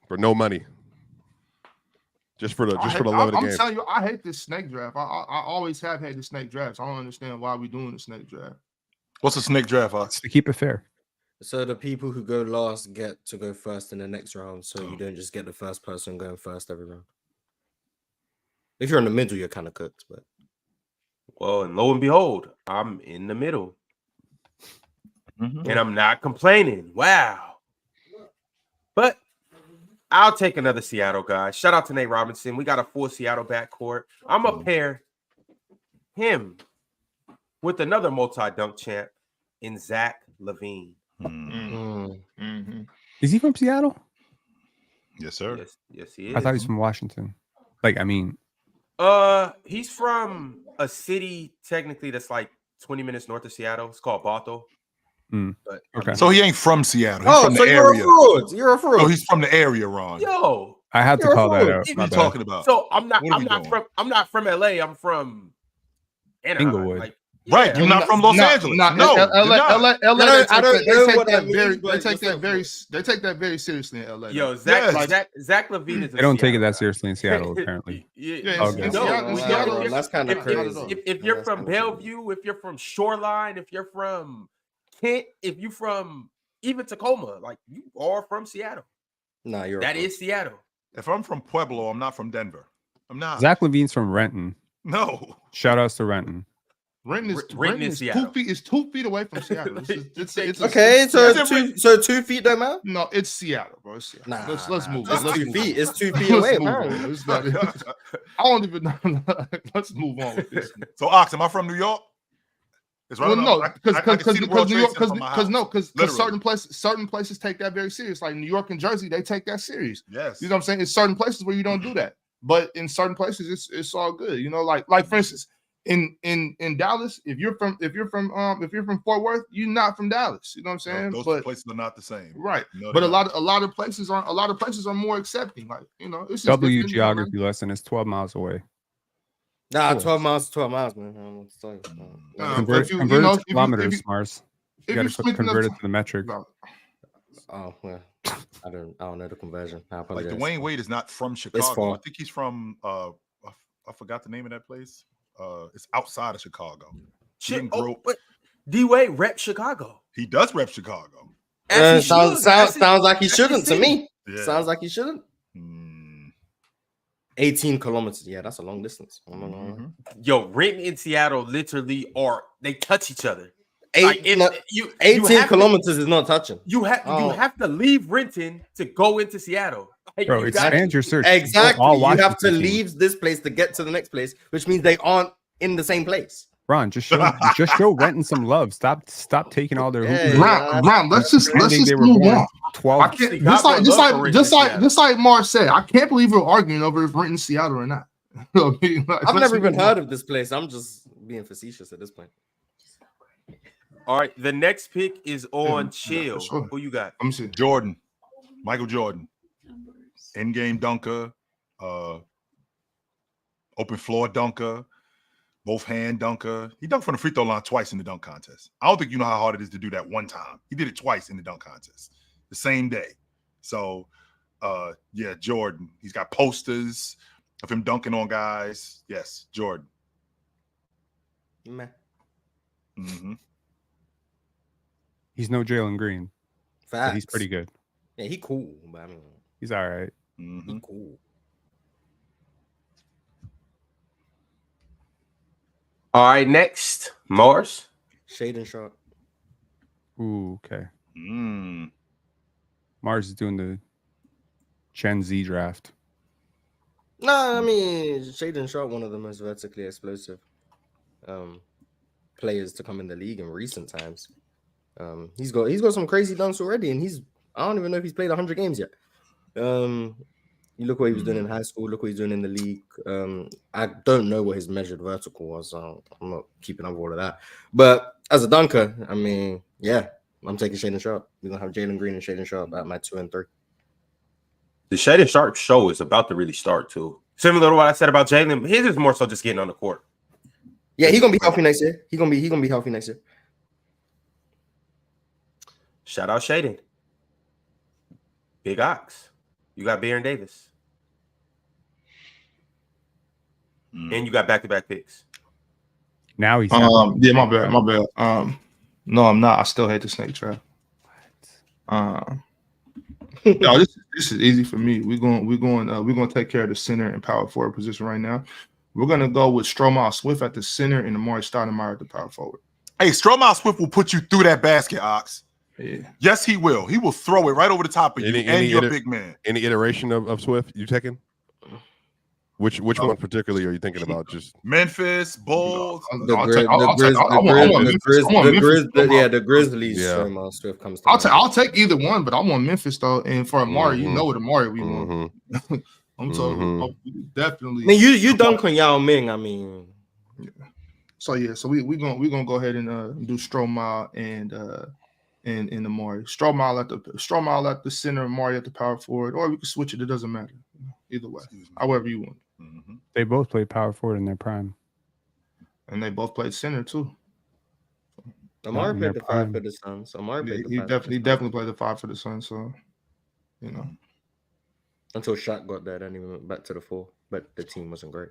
For no money. Just for the love of the game. I'm telling you, I hate this snake draft. I always have hated snake drafts. I don't understand why we doing the snake draft. What's a snake draft? It's to keep it fair. So the people who go last get to go first in the next round. So you don't just get the first person going first every round. If you're in the middle, you're kind of cooked. But well, and lo and behold, I'm in the middle, and I'm not complaining. Wow, but I'll take another Seattle guy. Shout out to Nate Robinson. We got a full Seattle backcourt. I'm gonna pair him with another multi-dunk champ in Zach LaVine. Is he from Seattle? Yes, sir. Yes, he is. I thought he's from Washington. He's from a city technically that's like 20 minutes north of Seattle. It's called Bothell. But Okay. So he ain't from Seattle. He's from the you're area. a fraud. You're a fraud. Oh, he's from the area, Ron. Yo, I had to call that out. What My are you bad. talking about? so I'm not from LA. I'm from Anaheim. Inglewood. Like, Right, you're not from Los Angeles. No, LA. I don't know what that means, but They take that very seriously in LA. Yo, Yes. Zach LaVine is. They don't take it that seriously in Seattle, apparently. Okay. Seattle, that's kind of crazy. If you're from Bellevue, if you're from Shoreline, if you're from Kent, if you're from even Tacoma, like you are from Seattle. Nah, that is Seattle. If I'm from Pueblo, I'm not from Denver. I'm not. Zach LaVine's from Renton. No. Shout outs to Renton. Renton is 2 feet. It's 2 feet away from Seattle. It's okay. So 2 feet don't matter. No, it's Seattle, bro. It's Seattle. Nah, let's move. It's Let's 2 move feet. on. It's 2 feet away. I don't even know. Let's move on with this. So, Ox, am I from New York? It's right. Well, no, because New York, because certain places take that very serious. Like New York and Jersey, they take that serious. Yes, you know what I'm saying. It's certain places where you don't do that, but in certain places, it's all good. You know, like for instance, in Dallas, if you're from Fort Worth, you're not from Dallas. You know what I'm saying? No, those but places are not the same, right? No, but a lot of places are more accepting. Like it's just W geography lesson is 12 miles away. Nah, 12 miles, man. Convert to kilometers, Mars. You got to convert it to the metric. Oh well, I don't know the conversion. Like Dwayne Wade is not from Chicago. I think he's from I forgot the name of that place. It's outside of Chicago. D Wade rep Chicago. He does rep Chicago. Sounds like he shouldn't to me. Yeah. Sounds like he shouldn't. 18 kilometers. Yeah, that's a long distance. Yo, Renton and Seattle literally they touch each other. 18 kilometers is not touching. You have to leave Renton to go into Seattle. Like, bro, expand your search. Exactly. You have to leave this place to get to the next place, which means they aren't in the same place. Ron, just show Renton some love. Stop taking all their hoops. Ron, let's just move on. 12. Just like Mars said, I can't believe we're arguing over if Renton's Seattle or not. I've never even heard of this place. I'm just being facetious at this point. All right, the next pick is on Chill. Sure. Who you got? I'm saying Jordan, Michael Jordan, in-game dunker, open floor dunker, both hand dunker. He dunked from the free throw line twice in the dunk contest. I don't think you know how hard it is to do that one time. He did it twice in the dunk contest, the same day. So, yeah, Jordan. He's got posters of him dunking on guys. Yes, Jordan. Meh. Mm-hmm. He's no Jalen Green. Facts. But he's pretty good. Yeah, he cool, but I mean, he's all right. He cool. All right, next, Mars. Shaden Sharp. Ooh, okay. Mars is doing the Gen Z draft. No, I mean Shaden Sharp, one of the most vertically explosive players to come in the league in recent times. He's got some crazy dunks already, and I don't even know if he's played 100 games yet. You look what he was doing in high school. Look what he's doing in the league. I don't know what his measured vertical was. So I'm not keeping up with all of that. But as a dunker, I mean, yeah, I'm taking Shaden Sharp. We're gonna have Jalen Green and Shaden Sharp at my 2 and 3. The Shaden Sharp show is about to really start too. Similar to what I said about Jalen, his is more so just getting on the court. Yeah, he's gonna be healthy next year. He's gonna be healthy next year. Shout out Shaden. Big Ox. You got Baron Davis. and you got back-to-back picks. Now he's yeah, my bad. No, I'm not. I still hate the snake trap. No, this is easy for me. We're going to take care of the center and power forward position right now. We're going to go with Stromile Swift at the center and Amari Stoudemire at the power forward. Hey, Stromile Swift will put you through that basket, Ox. Yeah. Yes, he will. He will throw it right over the top of you and your big man. Any iteration of Swift you taking? Which one particularly are you thinking about? Just Memphis, Bulls. The Grizzlies. Yeah. Swift comes to I'll take either one, but I want Memphis though. And for Amari, you know what Amari we want. I'm talking definitely. I mean, you dunk on Yao Ming. I mean, yeah. So we're gonna go ahead and do Stromile and Amari. Stromile at the center, Amari at the power forward, or we can switch it. It doesn't matter. Either way, however you want. They both played power forward in their prime, and they both played center too. Amari played the 5 for the Suns. He definitely played the 5 for the Suns. So, you know, until Shaq got there, then he went back to the 4, but the team wasn't great.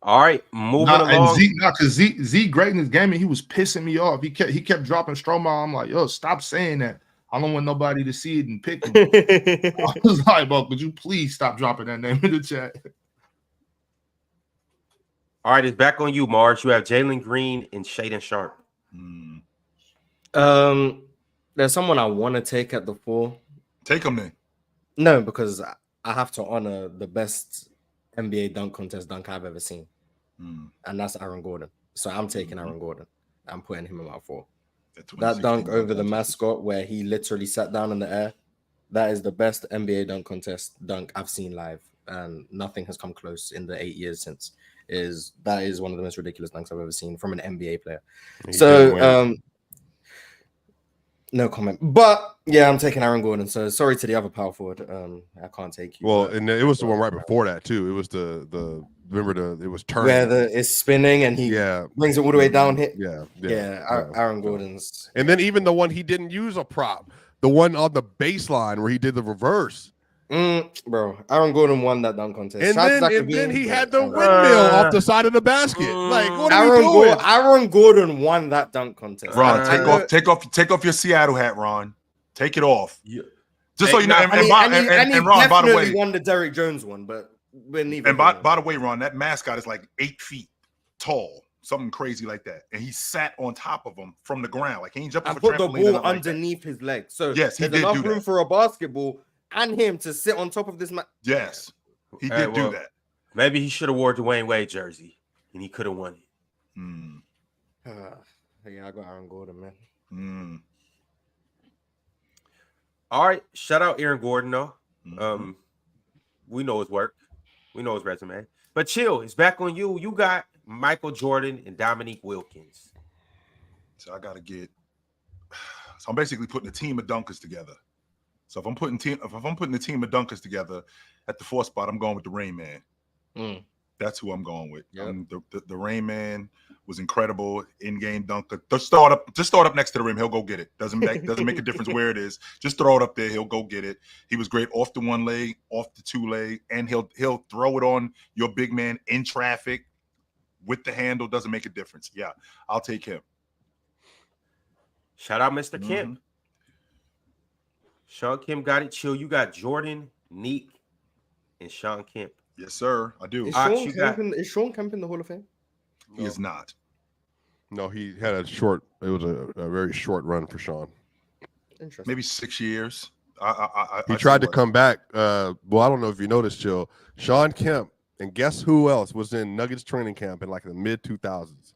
All right, moving along. Because Zeke great in his game, and he was pissing me off. He kept dropping Stromile. I'm like, yo, stop saying that. I don't want nobody to see it and pick him. I was like, bro, could you please stop dropping that name in the chat? All right, it's back on you, Marge. You have Jalen Green and Shaedon Sharpe. There's someone I want to take at the 4. Take him then. No, because I have to honor the best NBA dunk contest dunk I've ever seen. And that's Aaron Gordon. So I'm taking Aaron Gordon. I'm putting him in my 4. That dunk over the mascot where he literally sat down in the air, that is the best NBA dunk contest dunk I've seen live. And nothing has come close in the 8 years since. That is one of the most ridiculous dunks I've ever seen from an NBA player. So no comment. But yeah, I'm taking Aaron Gordon. So sorry to the other power forward. I can't take you. Well, and it was the one right before that too. It was the it was turning where it's spinning and he brings it all the way down here. Aaron Gordon's. And then even the one he didn't use a prop, the one on the baseline where he did the reverse. Bro, Aaron Gordon won that dunk contest. And then he had the windmill off the side of the basket. Like, what are we doing? Aaron Gordon won that dunk contest. Ron, take off your Seattle hat, Ron. Take it off. Yeah. Just so you know. And Ron, by the way, won the Derrick Jones one, but neither. And by the way, Ron, that mascot is like 8 feet tall, something crazy like that, and he sat on top of him from the ground, like he ain't jumping. And put the ball underneath his legs, so yes, he there's did enough room for a basketball and him to sit on top of this man. Yes, he did do that. Maybe he should have wore Dwayne Wade jersey, and he could have won it. Yeah, I got Aaron Gordon, man. All right, shout out Aaron Gordon though. We know his work, we know his resume. But chill, it's back on you. You got Michael Jordan and Dominique Wilkins. So I'm basically putting a team of dunkers together. So if I'm putting the team of dunkers together at the 4th spot, I'm going with the Rain Man. That's who I'm going with. Yep. The Rain Man was incredible, in-game dunker. Just throw it up next to the rim. He'll go get it. Doesn't make a difference where it is. Just throw it up there. He'll go get it. He was great off the 1 leg, off the 2 leg, and he'll throw it on your big man in traffic with the handle. Doesn't make a difference. Yeah, I'll take him. Shout out Mr. Kemp. Sean Kemp got it. Chill. You got Jordan, Neek, and Sean Kemp. Yes, sir. I do. Is Sean Kemp in the Hall of Fame? He is not. No, he had it was a very short run for Sean. Interesting. Maybe 6 years. He tried to come back. Well, I don't know if you noticed, Jill. Sean Kemp, and guess who else was in Nuggets training camp in like the mid 2000s?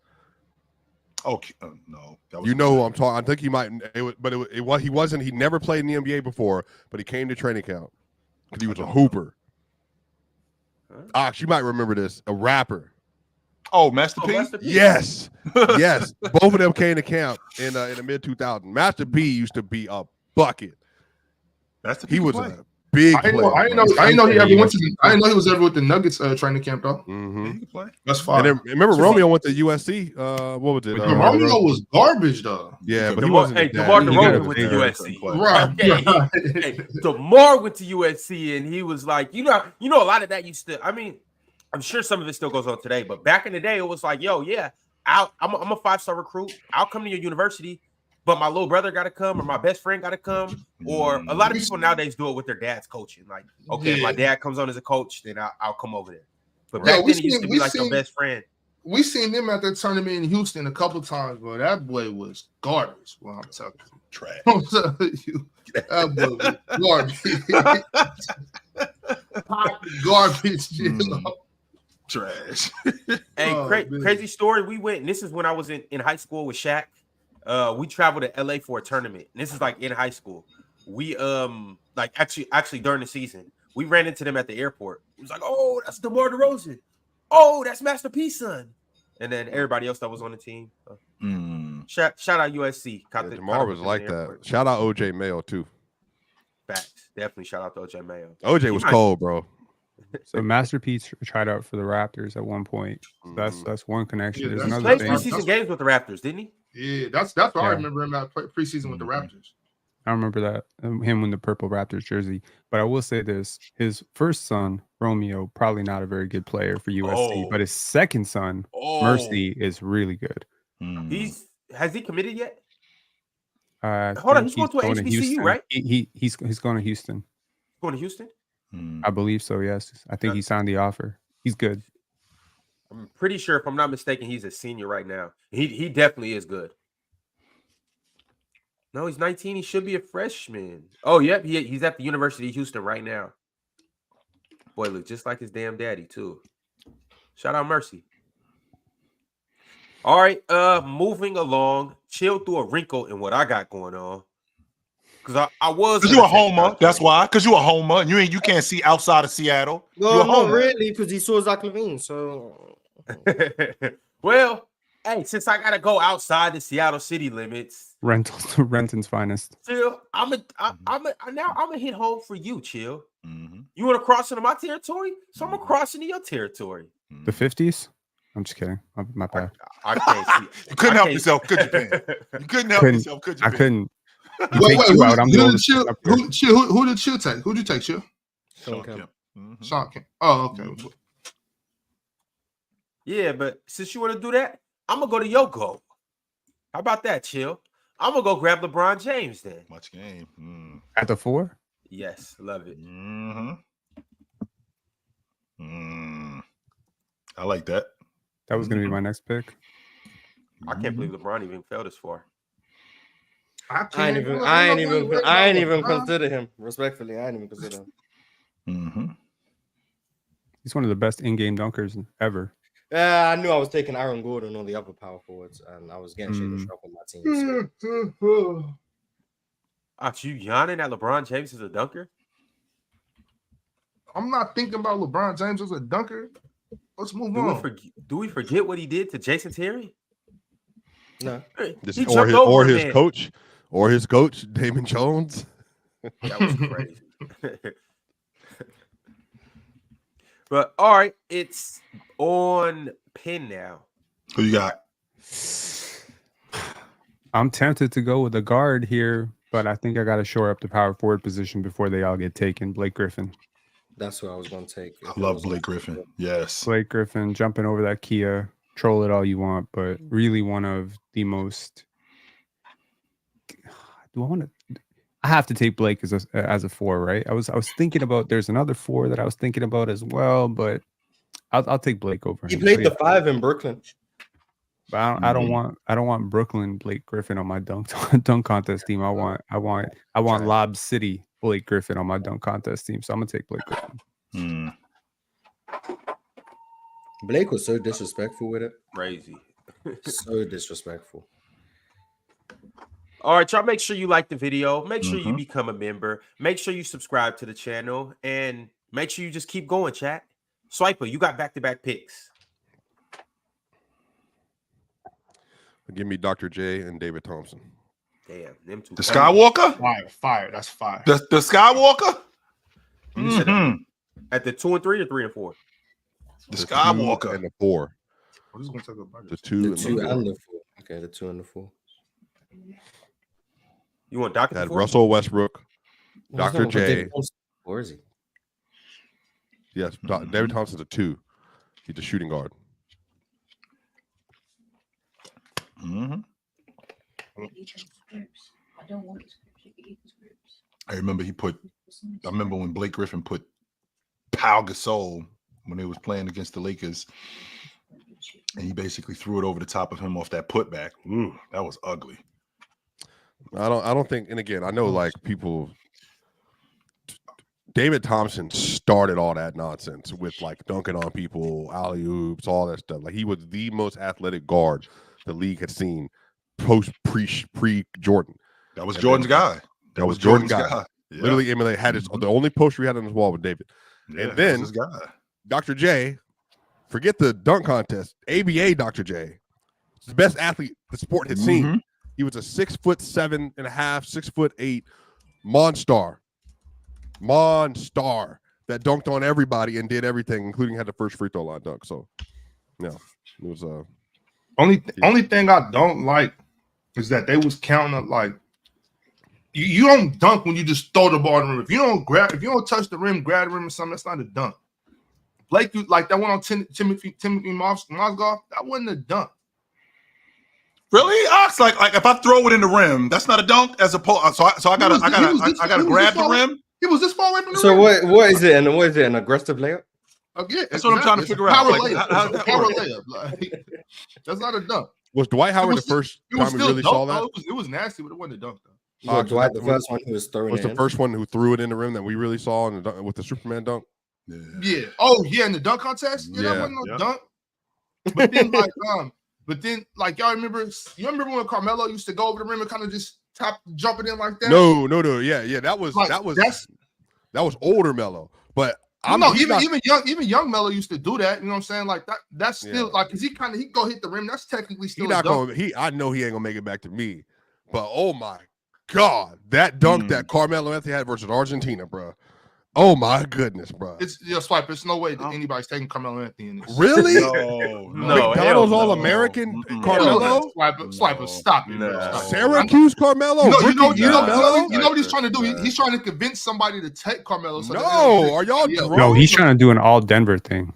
Okay, no. You know who I'm talking. I think he might. He wasn't. He never played in the NBA before, but he came to training camp because he was a hooper. Ox, you might remember this. A rapper. Oh, Master P? Yes. Yes. Both of them came to camp in the mid 2000s. Master P used to be a bucket. Master P he was play. Big I didn't player. know he ever went to. I didn't know he was ever with the Nuggets training camp though. Mm-hmm. That's fine. And then, remember Romeo went to USC. What was it? Romeo was garbage though. Yeah, but DeMar DeRozan went to USC. Right. Hey, DeMar went to USC, and he was like, you know, a lot of that used to. I mean, I'm sure some of it still goes on today, but back in the day, it was like, yo, yeah, I'm a 5-star recruit. I'll come to your university, but my little brother got to come, or my best friend got to come, or a lot of people nowadays do it with their dad's coaching. Like, okay, if my dad comes on as a coach, then I'll come over there. But back then, it used to be like your best friend. We seen them at that tournament in Houston a couple times, bro. That boy was garbage. Well, I'm telling you, trash. I'm telling you, that boy was garbage. Garbage. Trash. Hey, crazy story. We went, and this is when I was in high school with Shaq. We traveled to LA for a tournament. And this is like in high school. We like actually during the season, we ran into them at the airport. It was like, oh, that's DeMar DeRozan. Oh, that's Master P's son. And then everybody else that was on the team. Shout out USC. DeMar was like that. Shout out OJ Mayo too. Facts. Definitely shout out to OJ Mayo. OJ was cold, bro. So Master P tried out for the Raptors at one point. So that's one connection. Yeah, There's that's another Played thing. preseason games with the Raptors, didn't he? Yeah, that's what I remember him at preseason with the Raptors. I remember that him in the purple Raptors jersey. But I will say this: his first son, Romeo, probably not a very good player for USC, but his second son, Mercy, is really good. Has he committed yet? Hold on, he's going to HBCU, Houston. right? He's going to Houston. Going to Houston? I believe so. Yes, I think he signed the offer. He's good. I'm pretty sure, if I'm not mistaken, he's a senior right now. He definitely is good. No, he's 19. He should be a freshman. Oh, yep. He's at the University of Houston right now. Boy, look just like his damn daddy, too. Shout out Mercy. All right, moving along. Chill through a wrinkle in what I got going on. Because I was. Because you a homer. That's why. Because you a homer. And you can't see outside of Seattle. No, not really, because he saw Zach LaVine. So, well, hey, since I gotta go outside the Seattle city limits, Renton's finest. Chill, I'm a hit home for you, Chill. You want to cross into my territory, so I'm gonna cross into your territory. The 50s. I'm just kidding. My bad. I can't see. You couldn't help yourself, could you, Ben? You couldn't help yourself, could you? I couldn't. Who did Chill take? Who did you take, Chill? Sean Kemp. Sean Kemp. Oh, okay. Yeah, but since you want to do that, I'm gonna go to your goal. How about that, Chill? I'm gonna go grab LeBron James then. Much game. At the 4? Yes, love it. I like that. That was gonna be my next pick. I can't believe LeBron even fell this far. I ain't even consider him. Respectfully, I ain't even consider him. He's one of the best in-game dunkers ever. I knew I was taking Aaron Gordon on the upper power forwards, and I was getting Shaden Sharp on my team. So. You yawning at LeBron James as a dunker? I'm not thinking about LeBron James as a dunker. Let's move on. Do we forget what he did to Jason Terry? No. Or his coach, Damon Jones. That was crazy. But all right, it's on pin now. Who you got? I'm tempted to go with a guard here, but I think I got to shore up the power forward position before they all get taken. Blake Griffin. That's what I was going to take. I love Blake Griffin. Yes. Blake Griffin jumping over that Kia. Troll it all you want, but really one of the most. I have to take Blake as a 4, right? I was thinking about. There's another 4 that I was thinking about as well, but I'll take Blake over him. He played the 5 in Brooklyn. But I don't want Brooklyn Blake Griffin on my dunk contest team. I want Lob City Blake Griffin on my dunk contest team. So I'm gonna take Blake Griffin. Blake was so disrespectful with it. Crazy. So disrespectful. All right, y'all, make sure you like the video. Make sure you become a member. Make sure you subscribe to the channel. And make sure you just keep going, chat. Swiper, you got back-to-back picks. Give me Dr. J and David Thompson. Damn, them two. The Skywalker? Fire. That's fire. The Skywalker? At the 2 and 3 or 3 and 4? The Skywalker and the 4. I'm just gonna take a The 2 and the 4. Okay, the 2 and the 4. You want Dr. Had 4? Russell Westbrook, Dr. J. Where is he? Yes, David Thompson's a 2. He's a shooting guard. I remember I remember when Blake Griffin put Pau Gasol when they was playing against the Lakers, and he basically threw it over the top of him off that putback. Ooh, that was ugly. I don't think, and again, I know like people. David Thompson started all that nonsense with like dunking on people, alley oops, all that stuff. Like he was the most athletic guard the league had seen pre Jordan. That was Jordan's guy. That was Jordan's guy. Yeah. Literally, emulated had the only poster he had on his wall with David. Yeah, and then his guy. Dr. J, forget the dunk contest. ABA Dr. J, the best athlete the sport had seen. He was a 6'7.5", 6'8" monster that dunked on everybody and did everything, including had the first free throw line dunk. So, yeah, it was only thing I don't like is that they was counting up like you don't dunk when you just throw the ball in the rim. If you don't touch the rim, grab the rim or something, that's not a dunk. Blake, like that one on Timothy Mozgov, that wasn't a dunk. Really, Ox? Like if I throw it in the rim, that's not a dunk. As opposed, so I gotta grab the rim. He was this far away from the rim. So what is it? And what is it? An aggressive layup? Again, that's what I'm trying to figure out. Power like, layup. Power layup. Like, that's not a dunk. Was Dwight Howard the first time we really saw that? It was nasty, but it wasn't a dunk though. Dwight, the first one who was throwing was the first one who threw it in the rim that we really saw with the Superman dunk. Yeah. Oh yeah, in the dunk contest. Yeah, that wasn't no dunk. But then like y'all remember? You remember when Carmelo used to go over the rim and kind of just jump it in like that? No. Yeah. That was older Melo, but even young Melo used to do that. You know what I'm saying? Like that. That's still like because he go hit the rim. That's technically still. I know he ain't gonna make it back to me, but oh my God, that dunk that Carmelo Anthony had versus Argentina, bro. Oh my goodness, bro. It's Swipe. There's no way that anybody's taking Carmelo Anthony in this. Really? No. McDonald's All-American Carmelo? Swiper, stop it. Stop. Syracuse Carmelo? You know what he's trying to do? He's trying to convince somebody to take Carmelo. So are y'all drunk? No, he's trying to do an all Denver thing.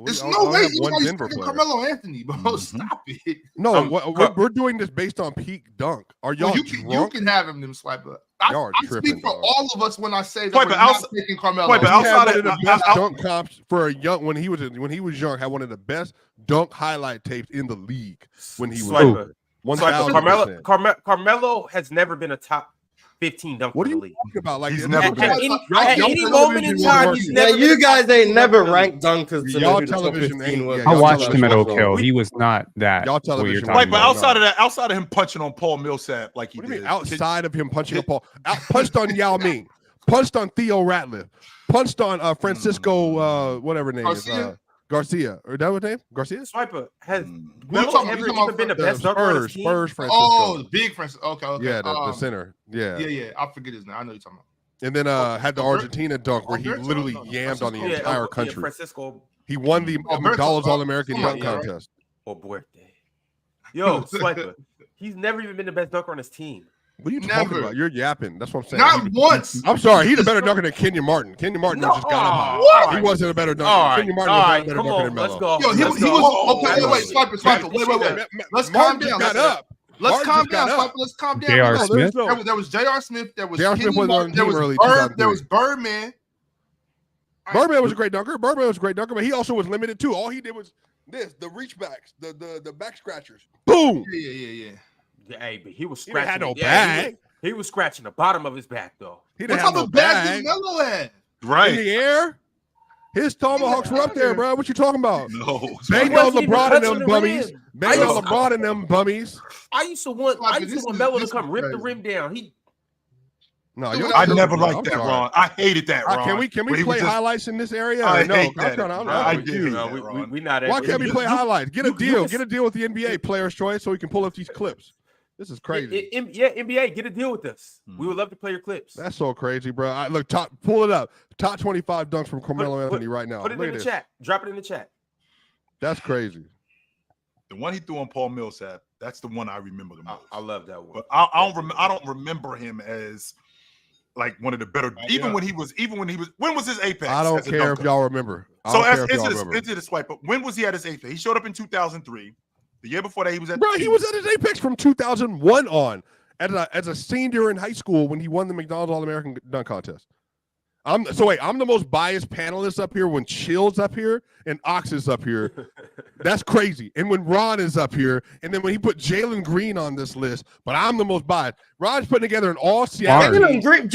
There's no way anybody's taking Carmelo Anthony, bro. Stop it. No, we're doing this based on peak dunk. Are y'all drunk? You can have him, them Swiper. I speak for all of us when I say that we're not taking Carmelo. Outside of the best dunk comps for a young when he was young, had one of the best dunk highlight tapes in the league when he was 1,000%. Carmelo has never been a top 15 dunker. What are you in the league. talking about? Like he's never been. At any moment in time, you guys ain't never ranked dunkers. Y'all television. I watched him at Oak Hill. He was not that. Y'all television. But outside of him punching on Paul Millsap, like he did. Outside of him punching on Paul, punched on Yao Ming, punched on Theo Ratliff, punched on Francisco, whatever name is. Garcia, or that what name? Garcia? Swiper has Melo ever even been the best dunker on his team? Spurs, Francisco. Oh, the big Francisco. Okay. Yeah, the center. Yeah. I forget his name. I know you're talking about. And then had the Argentina dunk where he literally yammed on the entire country. Francisco. He won the McDonald's All-American dunk contest. Or birthday. Yo, Swiper. He's never even been the best dunker on his team. What are you talking about? You're yapping. That's what I'm saying. Not once. I'm sorry. He's a better dunker than Kenyon Martin. Kenyon Martin just got him high. He wasn't a better dunker. Kenyon Martin was a better dunker than Melo. Let's go. Yo, he was. Wait, Swiper. Wait. Let's calm down. Let's calm down. Swiper. Let's calm down. J.R. Smith. There was J.R. Smith. There was J.R. Smith was on team early. There was Birdman. Birdman was a great dunker. But he also was limited too. All he did was the reach backs, the back scratchers. Boom. Yeah. Hey, but he was scratching. He had no bag. He was scratching the bottom of his back, though. He didn't have no bag. Melo had? Right. In the air? His tomahawks were up there, bro. What you talking about? No. Banged on LeBron and them bummies. Banged on LeBron and them bummies. I used to want Melo to come rip the rim down. No, I never liked that, Ron. I hated that, Ron. Can we play highlights in this area? I hate that. We not. Why can't we play highlights? Get a deal. Get a deal with the NBA Players' Choice so we can pull up these clips. This is crazy. NBA, get a deal with us. We would love to play your clips. That's so crazy, bro. Look, pull it up. Top 25 dunks from Carmelo Anthony right now. Put it in the chat. Drop it in the chat. That's crazy. The one he threw on Paul Millsap, that's the one I remember the most. I love that one. But I don't remember him as like one of the better. When was his apex? I don't care if y'all remember. Into the swipe. But when was he at his apex? He showed up in 2003. The year before that, he was at. Bro, he was at his apex from 2001 on as a senior in high school when he won the McDonald's All-American Dunk Contest. I'm the most biased panelist up here when Chill's up here and Ox is up here. That's crazy. And when Ron is up here, and then when he put Jalen Green on this list, but I'm the most biased. Ron's putting together an all-Seattle. Jalen Green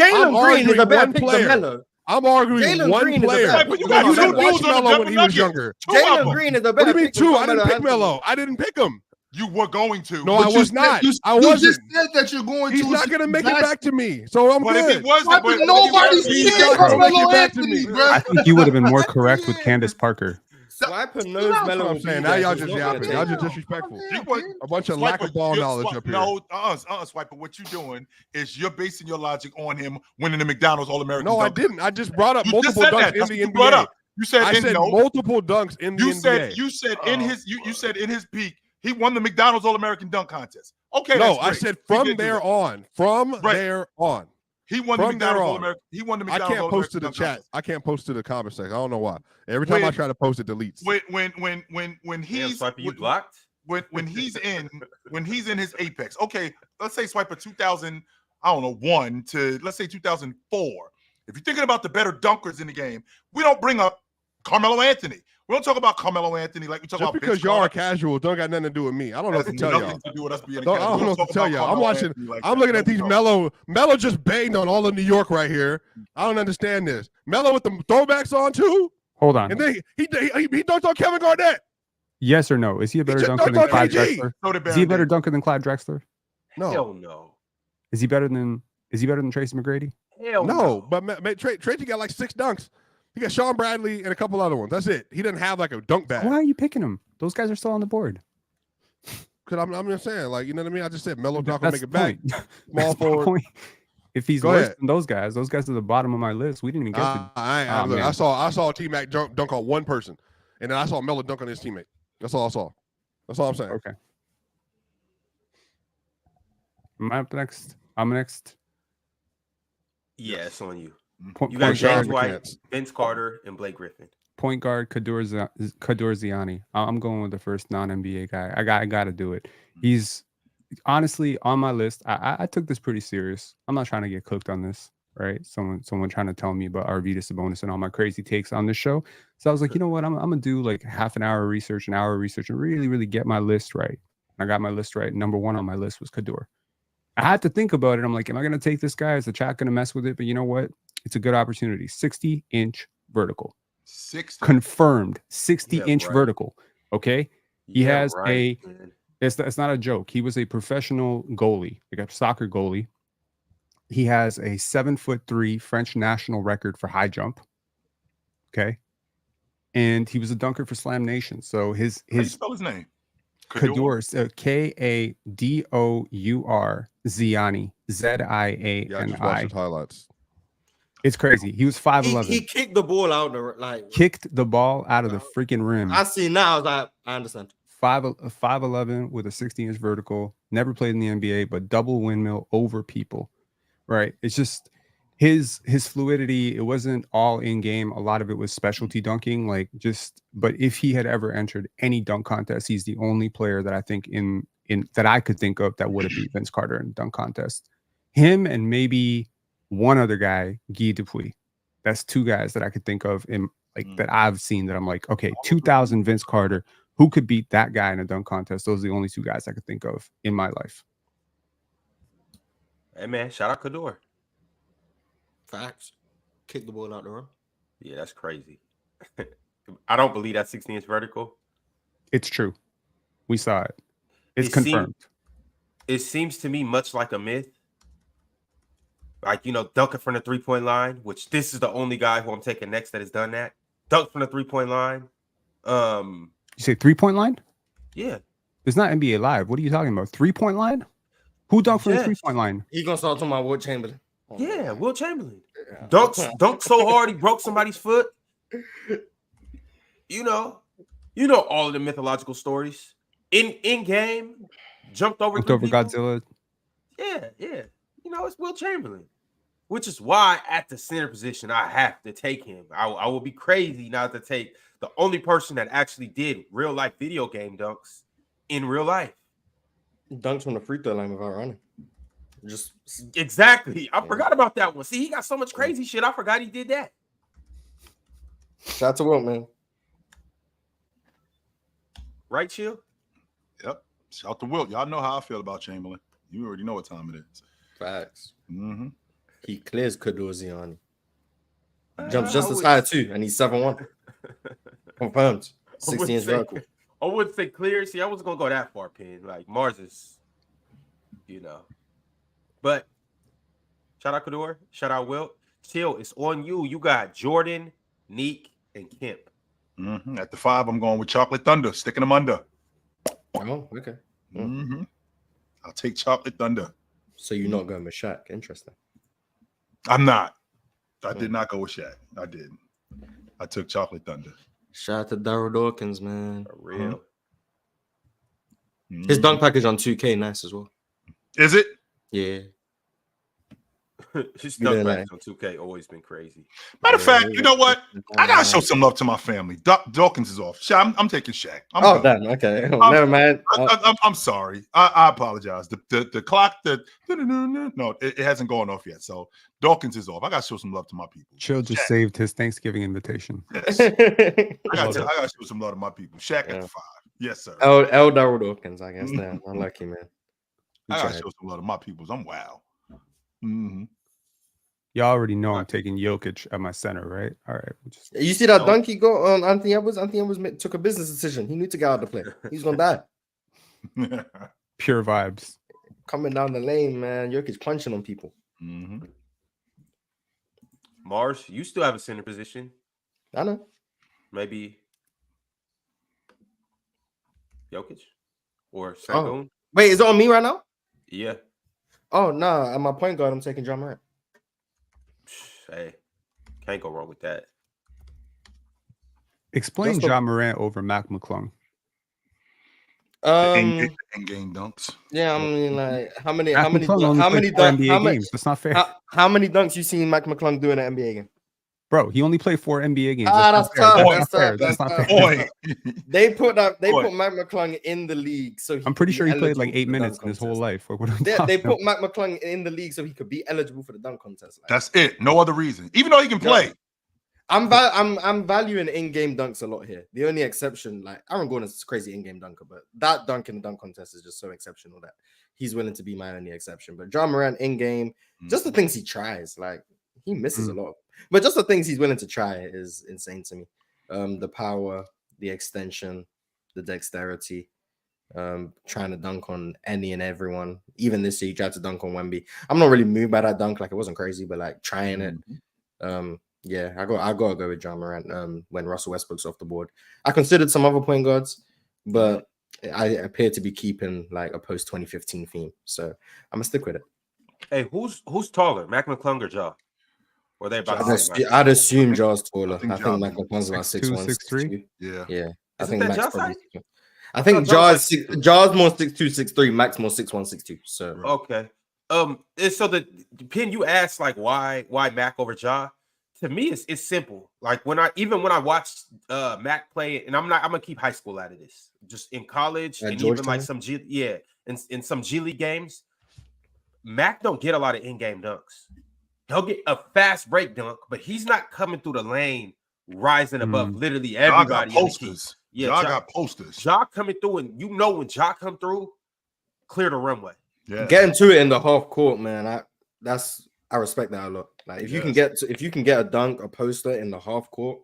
is a better pick than Melo. I'm arguing Jalen one Green player. But you didn't watch Melo when he was younger. Jalen Green is a better. What do you mean two? I didn't pick Melo. I didn't pick him. You were going to. No, I was not. I wasn't. You just said that you're going to. He's not going to make it back to me. So I'm good. If he was, nobody's saying Carmelo Anthony, bro. I think you would have been more correct with Candace Parker. Swiper knows Melo. I'm saying now y'all just yapping. Y'all just disrespectful. A bunch of lack of ball knowledge up here. No, Swiper. What you're doing is you're basing your logic on him winning the McDonald's All-American. No, I didn't. I just brought up multiple dunks in the NBA. You said I said multiple dunks in the NBA. You said in his peak he won the McDonald's All-American Dunk Contest. Okay, no, I said from there on. From there on. He won the McDonald's All-American. He won the McDonald's All-American. I can't post to the chat. I can't post to the comment section. I don't know why. Every time I try to post, it deletes. When he's you blocked. When he's in his apex. Okay, let's say Swiper 2001 to let's say 2004. If you're thinking about the better dunkers in the game, we don't bring up Carmelo Anthony. We don't talk about Carmelo Anthony like we talk about. Just because y'all are casual, don't got nothing to do with me. I don't know what to tell y'all. To do with us being I don't know what to tell y'all. I'm watching. I'm looking at these Melo just banged on all of New York right here. I don't understand this. Melo with the throwbacks on too. Hold on. And then he dunked on Kevin Garnett. Yes or no? Is he a better dunker than Clyde Drexler? Is he a better dunker than Clyde Drexler? No. Hell no. Is he better than Tracy McGrady? Hell no. But Tracy got like 6 dunks. He got Sean Bradley and a couple other ones. That's it. He doesn't have like a dunk bag. Why are you picking him? Those guys are still on the board. Because I'm just saying, like, you know what I mean? I just said Melo's not going to make it back. Small forward. Point. If he's worse than those guys are the bottom of my list. We didn't even get to. I saw T-Mac dunk on one person, and then I saw Melo dunk on his teammate. That's all I saw. That's all I'm saying. Okay. I'm next. Yeah, it's on you. You got James White, Vince Carter, and Blake Griffin. Point guard Kador Ziani. I'm going with the first non-NBA guy. I got to do it. He's honestly on my list. I took this pretty serious. I'm not trying to get cooked on this, right? Someone trying to tell me about Arvydas Sabonis and all my crazy takes on this show. So I was like, you know what? I'm gonna do like half an hour of research, and really get my list right. I got my list right. Number 1 on my list was Kador. I had to think about it. I'm like, am I gonna take this guy? Is the chat gonna mess with it? But you know what? It's a good opportunity. 60-inch vertical. 60 confirmed 60-inch vertical. Okay. He has man. It's not a joke. He was a professional goalie, like a soccer goalie. He has a 7'3" French national record for high jump. Okay. And he was a dunker for Slam Nation. So his How do you spell his name? Kador, Kadour Ziani, Ziani. Yeah, I just watched his highlights. It's crazy. He was 5'11". He kicked the ball out kicked the ball out of the freaking rim. I see now. I was like, I understand. 5'11" with a 60-inch vertical. Never played in the NBA, but double windmill over people. Right? It's just his fluidity. It wasn't all in game. A lot of it was specialty dunking. But if he had ever entered any dunk contest, he's the only player that I think in that I could think of that would have beat Vince Carter in the dunk contest. Him and maybe one other guy, Guy Dupuis. That's 2 guys that I could think of in that I've seen that I'm like, okay, 2000 Vince Carter. Who could beat that guy in a dunk contest? Those are the only 2 guys I could think of in my life. Hey man, shout out Kador. Facts. Kick the ball out the rim. Yeah, that's crazy. I don't believe that 60-inch vertical. It's true. We saw it. It's confirmed. It seems to me much like a myth. Like, dunking from the 3-point line, which this is the only guy who I'm taking next that has done that. Dunk from the 3-point line. You say 3-point line? Yeah. It's not NBA Live. What are you talking about? 3-point line? Who dunked from the 3-point line? He gonna start talking about Wilt Chamberlain. Yeah, Wilt Chamberlain. Dunked so hard he broke somebody's foot. You know all of the mythological stories. In game, jumped over people. Godzilla. Yeah. It's Wilt Chamberlain. Which is why at the center position, I have to take him. I will be crazy not to take the only person that actually did real life video game dunks in real life. Dunks from the free throw line without running. Just exactly. I forgot about that one. See, he got so much crazy shit. I forgot he did that. Shout out to Wilt, man. Right, Chill? Yep. Shout out to Wilt. Y'all know how I feel about Chamberlain. You already know what time it is. Facts. Mm-hmm. He clears Kadoziani. Jumps just as high too, and he's 7'1". Confirmed. 16-inch vertical. I wouldn't say clear. See, I wasn't gonna go that far, Pin. Like Mars is, But shout out Kador, shout out Wilt. Chill, it's on you. You got Jordan, Neek, and Kemp. Mm-hmm. At the 5, I'm going with Chocolate Thunder, sticking them under. Oh, okay. Mm-hmm. I'll take Chocolate Thunder. So you're not going with Shaq. Interesting. I'm not. I did not go with Shaq. I didn't. I took Chocolate Thunder. Shout out to Daryl Dawkins, man. For real. His dunk package on 2K, nice as well. Is it? Yeah. His dunk package on 2K always been crazy. Matter of fact, you know what? I gotta show some love to my family. Dawkins is off. I'm taking Shaq. Damn. Okay. Never mind. I'm sorry. I apologize. The clock it hasn't gone off yet. So Dawkins is off. I gotta show some love to my people. Chill just saved his Thanksgiving invitation. Yes. I gotta show some love to my people. Shaq at the 5. Yes, sir. L. Daryl Dawkins, I guess. Damn. Unlucky, man. I gotta show some love to my peoples. I'm wow. Mm-hmm. Y'all already know I'm taking Jokic at my center, right? All right. You see that dunk he got on Anthony Edwards? Anthony Edwards took a business decision. He knew to get out of the play. He's gonna die. Pure vibes. Coming down the lane, man. Jokic punching on people. Mm-hmm. Mars, you still have a center position. I know. Maybe Jokic or Sengun. Wait, is it on me right now? Yeah. Oh, no. At my point guard, I'm taking John Morant. Hey, can't go wrong with that. Explain John Morant over Mac McClung. In-game dunks. Yeah, I mean, like, how many games? That's not fair. How many dunks you seen Mac McClung do in an NBA game? Bro, he only played 4 NBA games. That's tough. That's not fair. They put Mac McClung in the league, so I'm pretty sure he played like 8 minutes in his whole life. They put Mac McClung in the league so he could be eligible for the dunk contest. Like, that's it. No other reason. Even though he can play. I'm valuing in-game dunks a lot here. The only exception, like Aaron Gordon's a crazy in-game dunker, but that dunk in the dunk contest is just so exceptional that he's willing to be my only exception. But John Morant in-game, just the things he tries, like he misses a lot. But just the things he's willing to try is insane to me. The power, the extension, the dexterity, trying to dunk on any and everyone. Even this year, he tried to dunk on Wemby. I'm not really moved by that dunk. Like, it wasn't crazy, but like trying it. Yeah, I gotta go with John Morant when Russell Westbrook's off the board. I considered some other point guards, but I appear to be keeping like a post 2015 theme. So I'm gonna stick with it. Hey, who's taller, Mac McClung or Ja? Or they about I'd assume Ja's taller. I think Mac McClung's about 6'1", 6'3". Yeah. I think Mac's probably. I think Ja's more 6'2", 6'3". Mac's more 6'1", 6'2". So okay. So the Pin you asked like why Mac over Ja? To me, it's simple. Like when I watched Mac play, and I'm gonna keep high school out of this. Just in college and even like some in some G League games, Mac don't get a lot of in-game dunks. He'll get a fast break dunk, but he's not coming through the lane, rising above literally everybody. Ja got posters. Ja coming through, and when Ja come through, clear the runway. Yeah, getting to it in the half court, man. I respect that a lot. Like if you can get a dunk, a poster in the half court,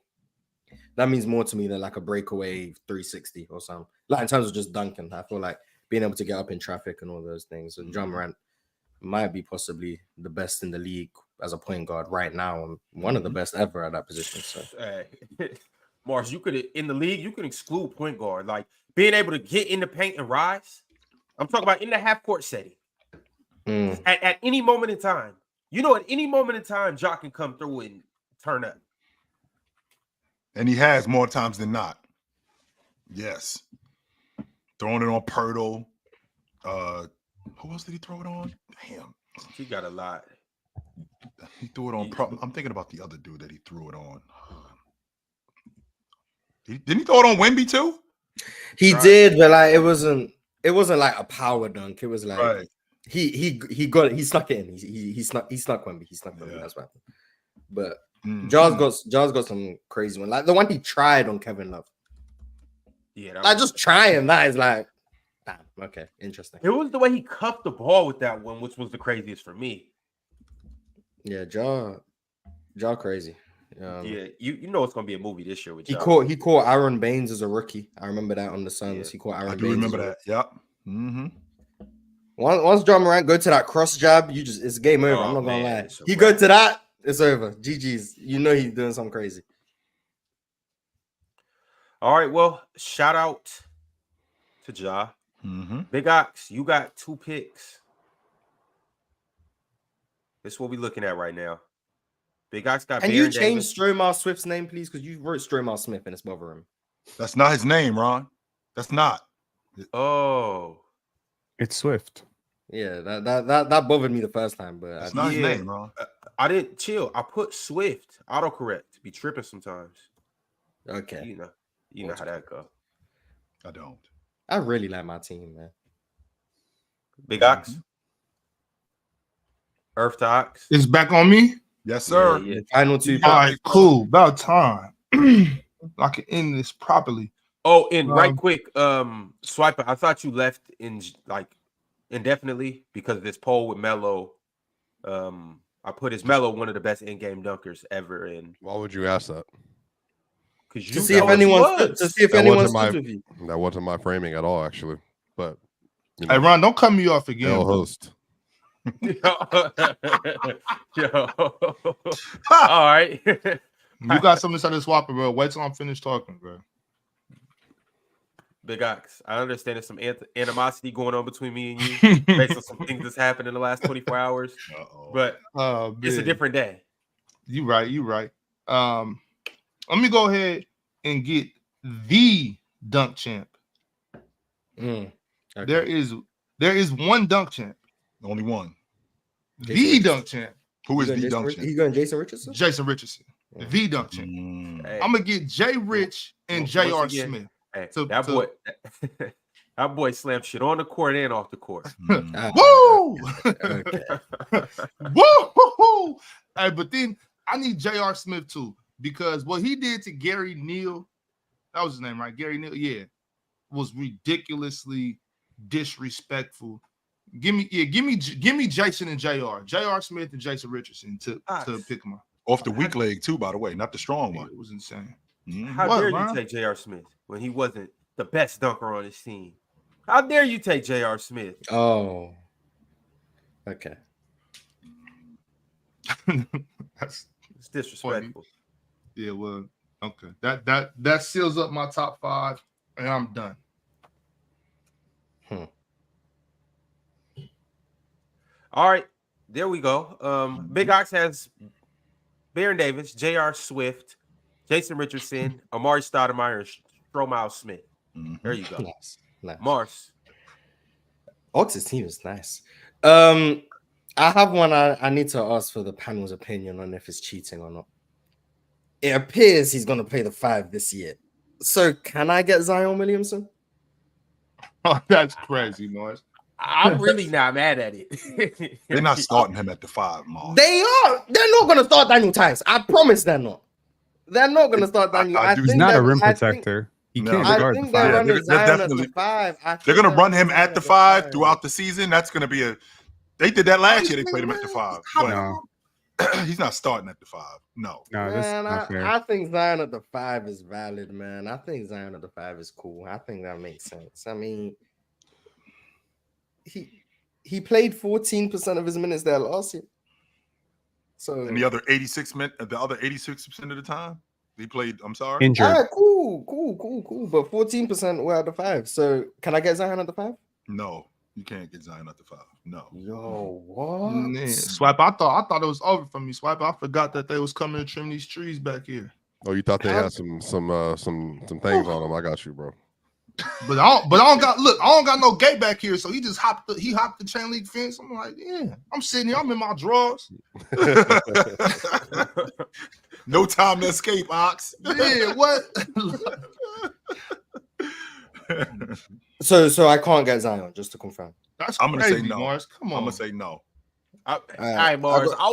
that means more to me than like a breakaway 360 or something. Like in terms of just dunking, I feel like being able to get up in traffic and all those things. And John Morant might be possibly the best in the league as a point guard right now, and one of the best ever at that position. So, Mars, you could exclude point guard, like being able to get in the paint and rise. I'm talking about in the half court setting. At any moment in time. You know, at any moment in time, Ja can come through and turn up. And he has more times than not. Yes. Throwing it on Pirtle. Who else did he throw it on? Damn. He got a lot. He threw it on. I'm thinking about the other dude that he threw it on. Didn't he throw it on Wemby too? He did, but like it wasn't like a power dunk. It was like he snuck it in. He snuck Wemby. He snuck Wemby. That's what happened. But Jaws got some crazy one. Like the one he tried on Kevin Love. Yeah, like just trying that is like, damn, okay, interesting. It was the way he cuffed the ball with that one, which was the craziest for me. Yeah, Jaw crazy. Yeah, you know it's gonna be a movie this year with Jaw. He caught Aaron Baines as a rookie. I remember that on the Suns. Yeah. He caught Aaron Baines. I do remember that. Yep. Mm-hmm. Once John Morant go to that cross jab, it's game over. I'm not gonna lie. He go to that, it's over. GG's. You know he's doing something crazy. All right, well, shout out to Ja. Mm-hmm. Big Ox, you got 2 picks. This is what we're looking at right now. Big Ox got. Can you change Stromar Swift's name, please? Because you wrote Stromar Smith and it's bothering him. That's not his name, Ron. That's not. Oh, it's Swift. Yeah, that bothered me the first time, but that's not his name, Ron. I didn't chill. I put Swift autocorrect. Be tripping sometimes. Okay, you know how that go. I don't. I really like my team, man. Big Ox. Earth to Ox. It's back on me. Yes, sir. Yeah. Final 2. All right, cool. About time. I can end this properly. Oh, and right quick, Swiper, I thought you left in like indefinitely because this poll with Melo. I put his Melo one of the best in-game dunkers ever. And why would you ask that? Because to see if anyone's with you. That wasn't my framing at all, actually. But hey, Ron, don't cut me off again. Host. Yo. All right. You got something to say to Swapper, bro. Wait till I'm finished talking, bro. Big Ox, I understand there's some animosity going on between me and you based on some things that's happened in the last 24 hours. But it's a different day. You right. Let me go ahead and get the dunk champ. Okay. There is one dunk champ. Only one. The dunk champ. Who is the dunk champ? You going Jason Richardson? Jason Richardson. The dunk champ. Hey. I'm gonna get Jay Rich and J.R. Smith. Hey, that boy slammed shit on the court and off the court. Woo! Woo! Hey, but then I need J.R. Smith too, because what he did to Gary Neal, that was his name, right? Gary Neal, yeah, was ridiculously disrespectful. Give me Jason and J.R. Smith and Jason Richardson to pick them up. Off the weak leg too, by the way, not the strong one. It was insane. How dare you take J.R. Smith when he wasn't the best dunker on his team? How dare you take J.R. Smith? Oh, okay. That's it's disrespectful. Funny. Yeah, well, okay. That seals up my top 5, and I'm done. All right, there we go. Big Ox has Baron Davis, J.R. Swift, Jason Richardson, Amari Stoudemire, and Stromile Smith. There you go. Nice. Mars. Ox's team is nice. I have one I need to ask for the panel's opinion on if it's cheating or not. It appears he's going to play the 5 this year. So can I get Zion Williamson? Oh, that's crazy, Mars. I'm really not mad at it. They're not starting him at the 5, Mars. They are. They're not going to start Daniel Tice. I promise they're not. They're not going to start Daniel. He's not a rim protector. He can't guard the 5. They're going to run him at the 5 throughout the season. That's going to be they did that last year. They played him at the 5. No. He's not starting at the 5. No. Man, I think Zion at the 5 is valid, man. I think Zion at the 5 is cool. I think that makes sense. I mean, he played 14% of his minutes there last year. So and the other 86% of the time he played. I'm sorry. Injured. All right, cool. But 14% were at the 5. So can I get Zion at the 5? No. You can't get Zion at the 5. No. Yo, what? Man, Swipe, I thought it was over for me. Swipe, I forgot that they was coming to trim these trees back here. Oh, you thought they had some things on them? I got you, bro. But I don't got no gate back here, so he just hopped the chain link fence. I'm like, yeah, I'm sitting here, I'm in my drawers. No time to escape, Ox. Yeah, what? So I can't get Zion, just to confirm. That's I'm gonna crazy, say no. Mars. Come on. I'm gonna say no. All right, Mars. I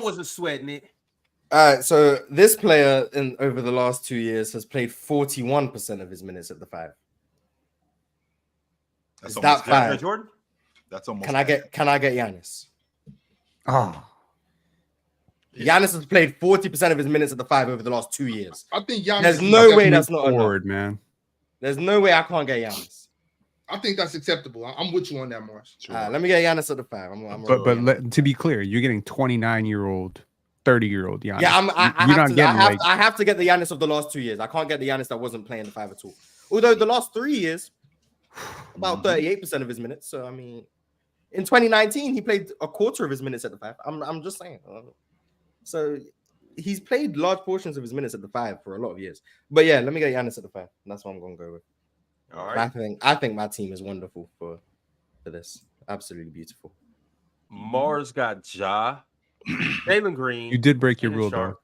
wasn't sweating it. All right, so this player over the last 2 years has played 41% of his minutes at the 5. That's Is almost that fair? DeAndre Jordan? That's almost. Can I get Giannis? Oh, Giannis has played 40% of his minutes at the 5 over the last 2 years. I think Giannis. There's no way that's not forward, enough. man. There's no way I can't get Giannis. I think that's acceptable. I'm with you on that, Mars. All right, let me get Giannis at the 5. To be clear, you're getting 29-year-old, 30-year-old Giannis. Yeah, I I have to get the Giannis of the last 2 years. I can't get the Giannis that wasn't playing the 5 at all. Although the last 3 years, about 38% of his minutes. So I mean, in 2019, he played a quarter of his minutes at the 5. I'm just saying. So he's played large portions of his minutes at the 5 for a lot of years. But yeah, let me get Giannis at the 5. That's what I'm gonna go with. All right. I think my team is wonderful for this. Absolutely beautiful. Mars got Ja, Jalen Green. You did break your Shannon rule, Sharp,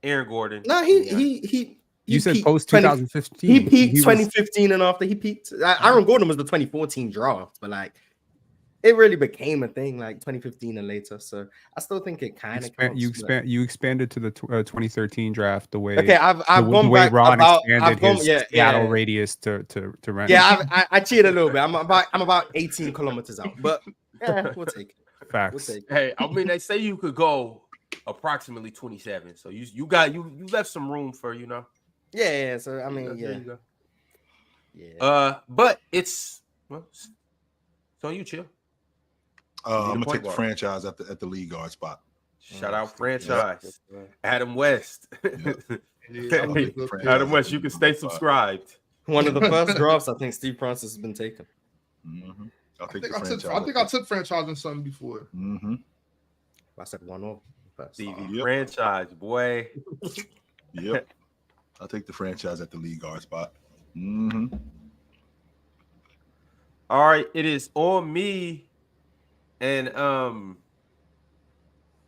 though. Aaron Gordon. No, he You said peaked post 2015. He peaked 2015 and after he peaked. Aaron Gordon was the 2014 draft, but like it really became a thing like 2015 and later. So I still think it kind of you expanded to the 2013 draft the way. Okay, I've gone the way back Ron about expanded his Seattle radius to rent. Yeah, I cheated a little bit. I'm about 18 kilometers out, but yeah, we'll take it. Facts. We'll take it. Hey, I mean, they say you could go approximately 27. So you left some room for, you know. Yeah. So I mean, There you go. yeah. But it's on you, chill. I'm gonna take the franchise at the lead guard spot. Shout out franchise. Adam West. Yeah, Adam West, you can stay subscribed. One of the first drafts I think Steve Francis has been taken. Mm-hmm. I think I took franchise in something before. Mm-hmm. I said one over. Stevie franchise, boy. Yep. I'll take the franchise at the lead guard spot. Mm-hmm. All right, it is on me. And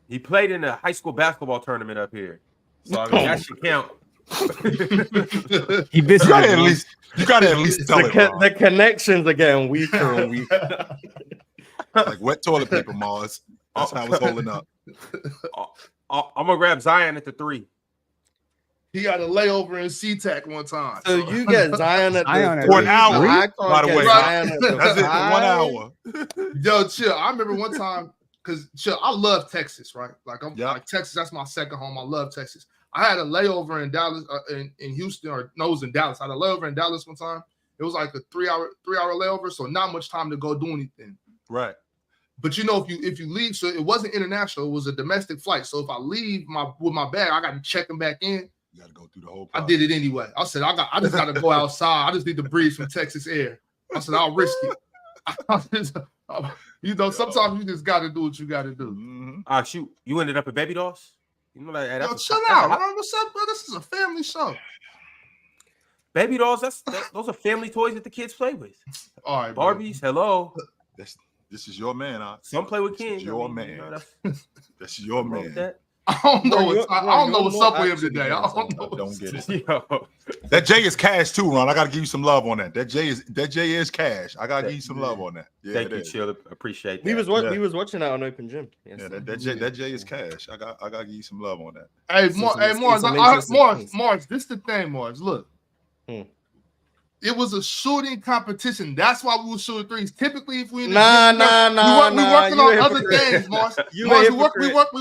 he played in a high school basketball tournament up here. So I mean that should count. He visited. You gotta at least tell it. The connections are getting weaker and weaker. Like wet toilet paper, Mars. That's how it's holding up. I'm gonna grab Zion at the 3. He got a layover in SeaTac one time. So you get Zion at for an hour. I can't By the way, Zion at the that's it. 5. 1 hour. Yo, chill. I remember one time because chill. I love Texas, right? Like I'm like Texas. That's my second home. I love Texas. I had a layover in Dallas, in Houston, or no, it was in Dallas. I had a layover in Dallas one time. It was like a 3 hour layover, so not much time to go do anything. Right. But you know, if you leave, so it wasn't international. It was a domestic flight. So if I leave with my bag, I got to check them back in. You got to go through the whole process. I did it anyway. I said I just got to go outside. I just need to breathe some Texas air. I said I'll risk it. You know, sometimes you just got to do what you got to do. Mm-hmm. Shoot, you ended up at Baby Dolls. You know, like yo, chill out, man. What's up, bro? This is a family show. Baby Dolls. Those are family toys that the kids play with. All right, Barbies. Hello. This is your man. Some play with King. Your man. This is your man. I don't know what's up with him today. I don't get it. Yo. That J is cash too, Ron. I gotta give you some love on that. That J is cash. I gotta give you some love on that. Yeah, thank you, Chill. Appreciate that. We was watching that on Open Gym. Yes. Yeah, that J is cash. I gotta give you some love on that. Hey, Mars. This is the thing, Mars. Look. It was a shooting competition. That's why we were shooting threes. Typically, if we we working on other things, Mars. We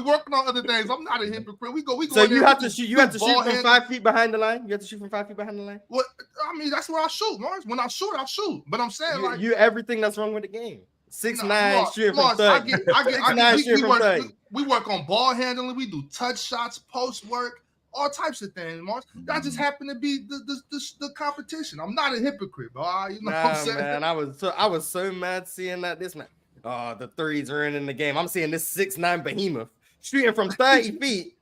working on other things. I'm not a hypocrite. We go. So you have to shoot. You have to shoot from 5 feet behind the line. You have to shoot from 5 feet behind the line. What? I mean, that's where I shoot, Mars. When I shoot, I shoot. But I'm saying, you everything that's wrong with the game. 6'9" shooting from 30. We work on ball handling. We do touch shots, post work. all types of things, Mars. That just happened to be the competition. I'm not a hypocrite, bro. You know what I'm saying? Man, I was so mad seeing that this man. Oh, the threes are in the game. I'm seeing this 6'9" behemoth shooting from 30 feet.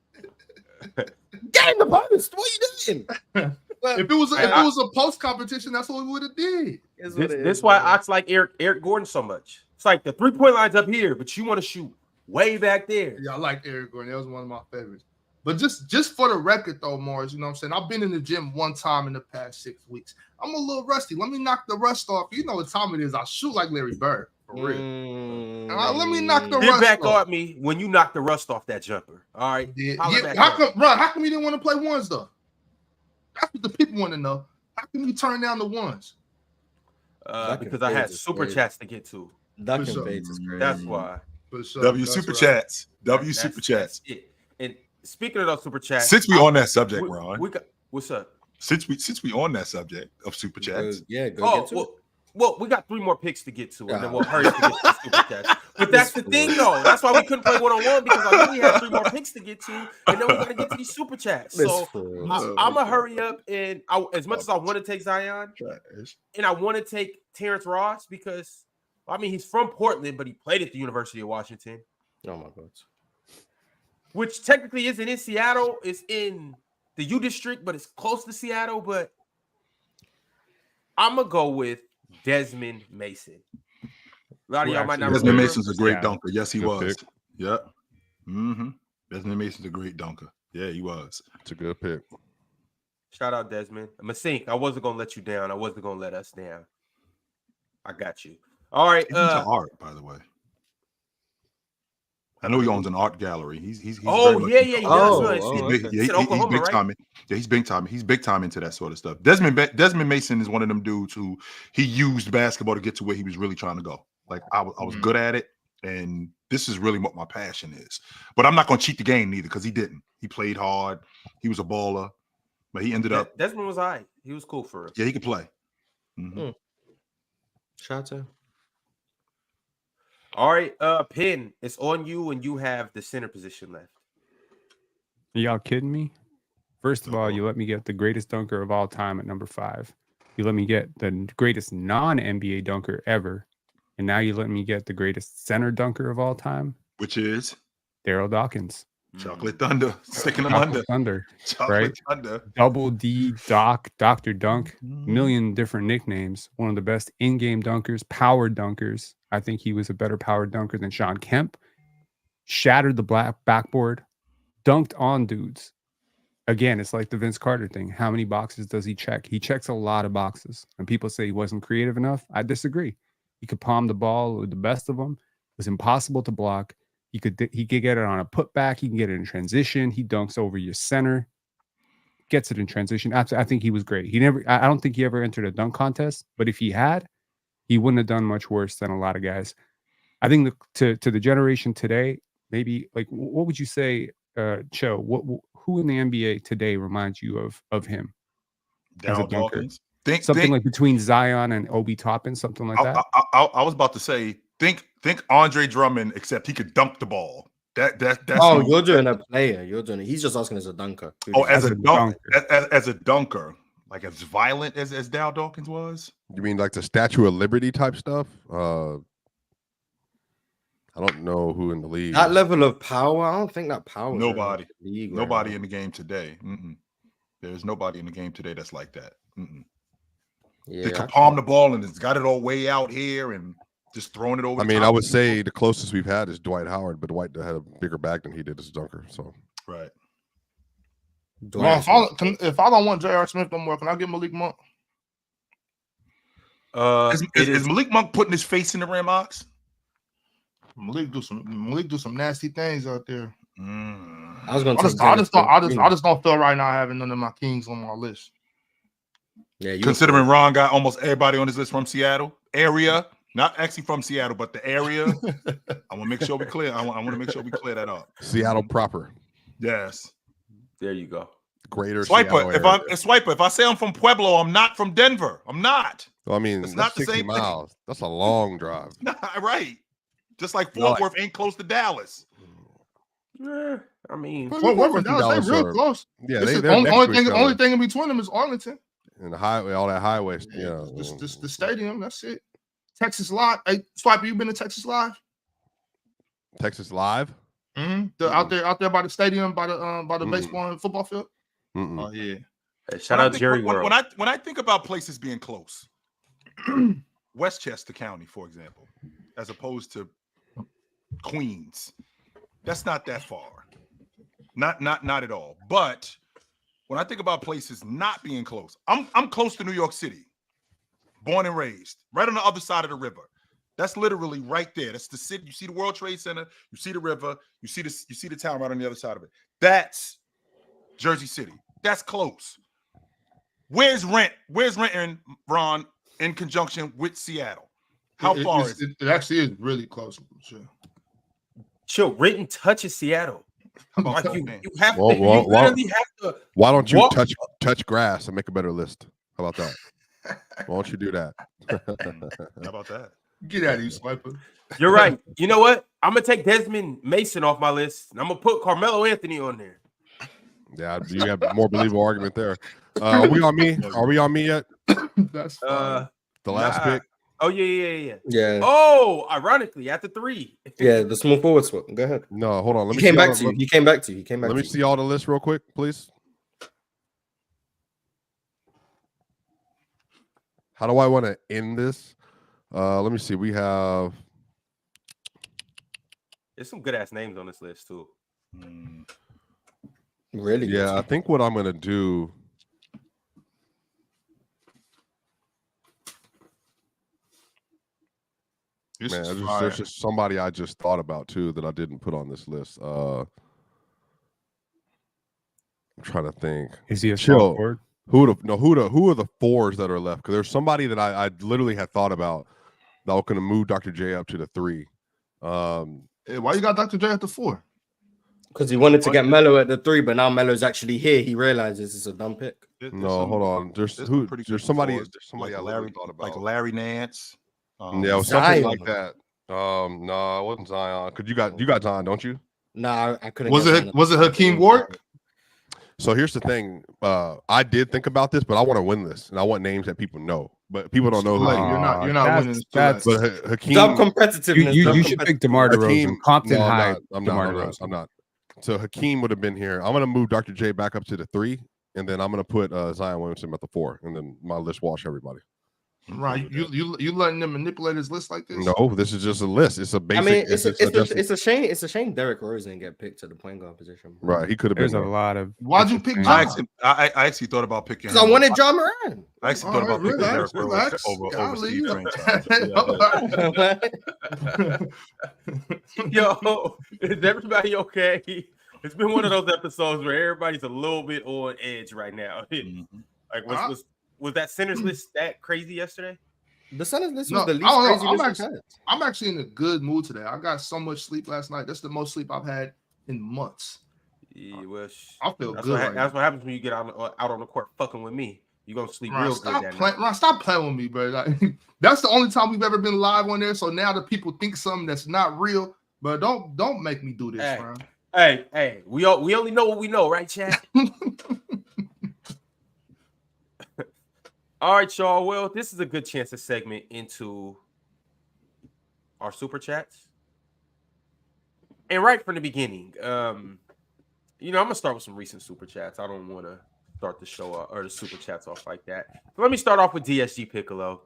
Get in the post. What are you doing? If it was a post competition, that's what we would have did. This why I like Eric Gordon so much. It's like the 3-point line's up here, but you want to shoot way back there. Yeah, I like Eric Gordon. That was one of my favorites. But just for the record, though, Mars, you know what I'm saying? I've been in the gym one time in the past 6 weeks. I'm a little rusty. Let me knock the rust off. You know what time it is. I shoot like Larry Bird, for real. Let me knock the rust off. Get back on me when you knock the rust off that jumper. All right? How come you didn't want to play ones, though? That's what the people want to know. How come you turn down the ones? Because I had super chats to get to. Ducking fades is crazy. That's why. W Super Chats. W Super Chats. And speaking of those super chats, since we on that subject, Ron, what's up? Since we on that subject of super chats, well, we got 3 more picks to get to, and then we'll hurry up to get to the super chats. But that's the thing, though. That's why we couldn't play 1-on-1 because I knew we had 3 more picks to get to, and then we got to get to these super chats. So I'm gonna hurry up, and as much as I want to take Zion, and I want to take Terrence Ross because I mean he's from Portland, but he played at the University of Washington. Oh my God. Which technically isn't in Seattle. It's in the U District, but it's close to Seattle. But I'm going to go with Desmond Mason. A lot of y'all might not remember. Desmond Mason's a great dunker. Yes, he was. Pick. Yep. Desmond Mason's a great dunker. Yeah, he was. It's a good pick. Shout out, Desmond. I'm a sink. I wasn't going to let you down. I wasn't going to let us down. I got you. All right. He's into art, by the way. I know he owns an art gallery. He's He's big time. Yeah, he's big time. He's big time into that sort of stuff. Desmond Mason is one of them dudes who he used basketball to get to where he was really trying to go. Like I was good at it, and this is really what my passion is. But I'm not going to cheat the game neither because he didn't. He played hard. He was a baller, but he ended up. Desmond was all right. He was cool for us. Yeah, he could play. Shout out. All right, Pin, it's on you, and you have the center position left. Are y'all kidding me? First of all, you let me get the greatest dunker of all time at number 5. You let me get the greatest non-NBA dunker ever, and now you let me get the greatest center dunker of all time, which is Daryl Dawkins. Chocolate Thunder, sticking them under. Thunder, Chocolate Thunder. Double D, Doc, Dr. Dunk, million different nicknames. One of the best in-game dunkers, power dunkers. I think he was a better power dunker than Sean Kemp. Shattered the backboard, dunked on dudes. Again, it's like the Vince Carter thing. How many boxes does he check? He checks a lot of boxes. And people say he wasn't creative enough. I disagree. He could palm the ball with the best of them. It was impossible to block. He could get it on a putback. He can get it in transition. He dunks over your center, gets it in transition. I think he was great. I don't think he ever entered a dunk contest, but if he had, he wouldn't have done much worse than a lot of guys. I think to the generation today, maybe like what would you say, Cho? Who in the NBA today reminds you of him as a dunker? Something like between Zion and Obi Toppin, something like that. I was about to say. Think Andre Drummond, except he could dunk the ball. That's you're doing a player. You're doing it. He's just asking as a dunker. As a dunker. As a dunker, like as violent as Dow Dawkins was. You mean like the Statue of Liberty type stuff? I don't know who in the league. That level of power, I don't think that power. Nobody in the game today. There's nobody in the game today that's like that. Yeah, they could palm the ball and it's got it all way out here and just throwing it over. I mean, I would say the closest we've had is Dwight Howard, but Dwight had a bigger bag than he did as a dunker. So right. Well, if I don't want J.R. Smith no more, can I get Malik Monk? Is Malik Monk putting his face in the rim, Ox? Malik do some nasty things out there. I was gonna. I just don't feel right now having none of my Kings on my list. Yeah, considering Ron got almost everybody on his list from Seattle area. Not actually from Seattle, but the area. I want to make sure we clear. I want to make sure we clear that up. Seattle proper. Yes. There you go. Greater Swiper. If I say I'm from Pueblo, I'm not from Denver. I'm not. Well, I mean, that's not 60 miles. Thing. That's a long drive. Right. Just like Fort Worth ain't close to Dallas. I mean, Fort Worth and Dallas, they real close. Yeah, This they're is next only to thing. each Only other. thing in between them is Arlington. And the highway, all that highway. Yeah, the stadium. That's it. Texas Live. Hey, Swiper, you been to Texas Live? Texas Live. Mm-hmm. Out there by the stadium, by the baseball and football field. Oh yeah. Hey, shout out Jerry World. When I think about places being close, Westchester County, for example, as opposed to Queens, that's not that far. Not at all. But when I think about places not being close, I'm close to New York City, born and raised, right on the other side of the river. That's literally right there. That's the city. You see the World Trade Center. You see the river. You see the town right on the other side of it. That's Jersey City. That's close. Where's Renton, Ron, in conjunction with Seattle? How far is it? It actually is really close. Sure. Chill. Renton touches Seattle. Like you have to. Well, you literally have to. Why don't you touch grass and make a better list? How about that? Why don't you do that? How about that? Get out of here, Swiper. You're right. You know what? I'm gonna take Desmond Mason off my list, and I'm gonna put Carmelo Anthony on there. Yeah, you have a more believable argument there. Are we on me? Are we on me yet? That's fine. The last pick. Oh yeah. Yeah. Ironically, at the 3. Yeah, the small forward swap. Go ahead. No, hold on. Let me He came back to you. Let me see all the lists real quick, please. How do I want to end this? Let me see. We have. There's some good ass names on this list too. Really? Yeah, I think what I'm gonna do. Man, there's just somebody I just thought about too that I didn't put on this list. I'm trying to think. Is he a small forward? Who are the fours that are left? Because there's somebody that I literally had thought about that was going to move Dr. J up to the 3. Why you got Dr. J at the 4? Because he wanted to get Melo at the 3, but now Melo's actually here. He realizes it's a dumb pick. No, hold on. There's somebody I literally thought about, like Larry Nance. Yeah, something like that. No, it wasn't Zion. Because you got Zion, don't you? No, I couldn't. Was it Hakeem Warwick? So here's the thing. I did think about this, but I want to win this, and I want names that people know. But people don't know who. You're not winning. But Hakeem, dumb competitiveness. You should pick DeMar DeRozan. Compton High. I'm not. So Hakeem would have been here. I'm gonna move Dr. J back up to the 3, and then I'm gonna put Zion Williamson at the 4, and then my list wash everybody. Right, you letting them manipulate his list like this? No, this is just a list. It's a basic. I mean, it's a shame. It's a shame Derrick Rose didn't get picked to the point guard position. Right, he could have been. There's a lot of. Why'd you pick? I actually thought about picking. Because I wanted John Moran. I actually thought about picking Derrick Rose over Steve Franchise. Yo, is everybody okay? It's been one of those episodes where everybody's a little bit on edge right now. Like, was that centers list that crazy yesterday? The centers list was the least crazy list. I'm actually in a good mood today. I got so much sleep last night. That's the most sleep I've had in months. Yeah, well, I feel good. That's what happens when you get out on the court fucking with me. You're going to sleep real good. Stop playing with me, bro. Like, that's the only time we've ever been live on there. So now the people think something that's not real. But don't make me do this, bro. Hey, we only know what we know, right, chat? All right, y'all. Well, this is a good chance to segment into our super chats. And right from the beginning, I'm gonna start with some recent super chats. I don't want to start the show or the super chats off like that. But let me start off with DSG Piccolo.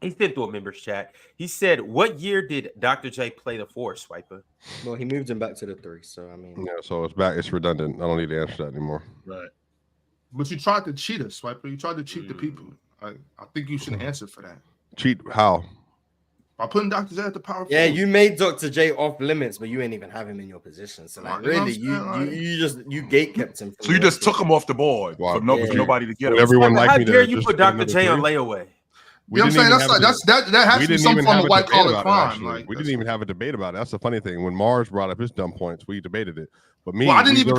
He sent through a members chat. He said, "What year did Dr. J play the 4, Swiper?" Well, he moved him back to the 3. So I mean, yeah. So it's back. It's redundant. I don't need to answer that anymore. Right. But you tried to cheat us, Swiper. You tried to cheat the people. I think you should answer for that. Cheat how? By putting Dr. J at the power. Yeah, you made Dr. J off limits, but you ain't even have him in your position. So like, really, you gate kept him. So you just took him off the board for nobody to get him. Everyone liked me. How dare you put Dr. J on layaway? You know what I'm saying? That has to be some form of white collar crime. We didn't even have a debate about it. That's the funny thing. When Mars brought up his dumb points, we debated it. But me, I didn't even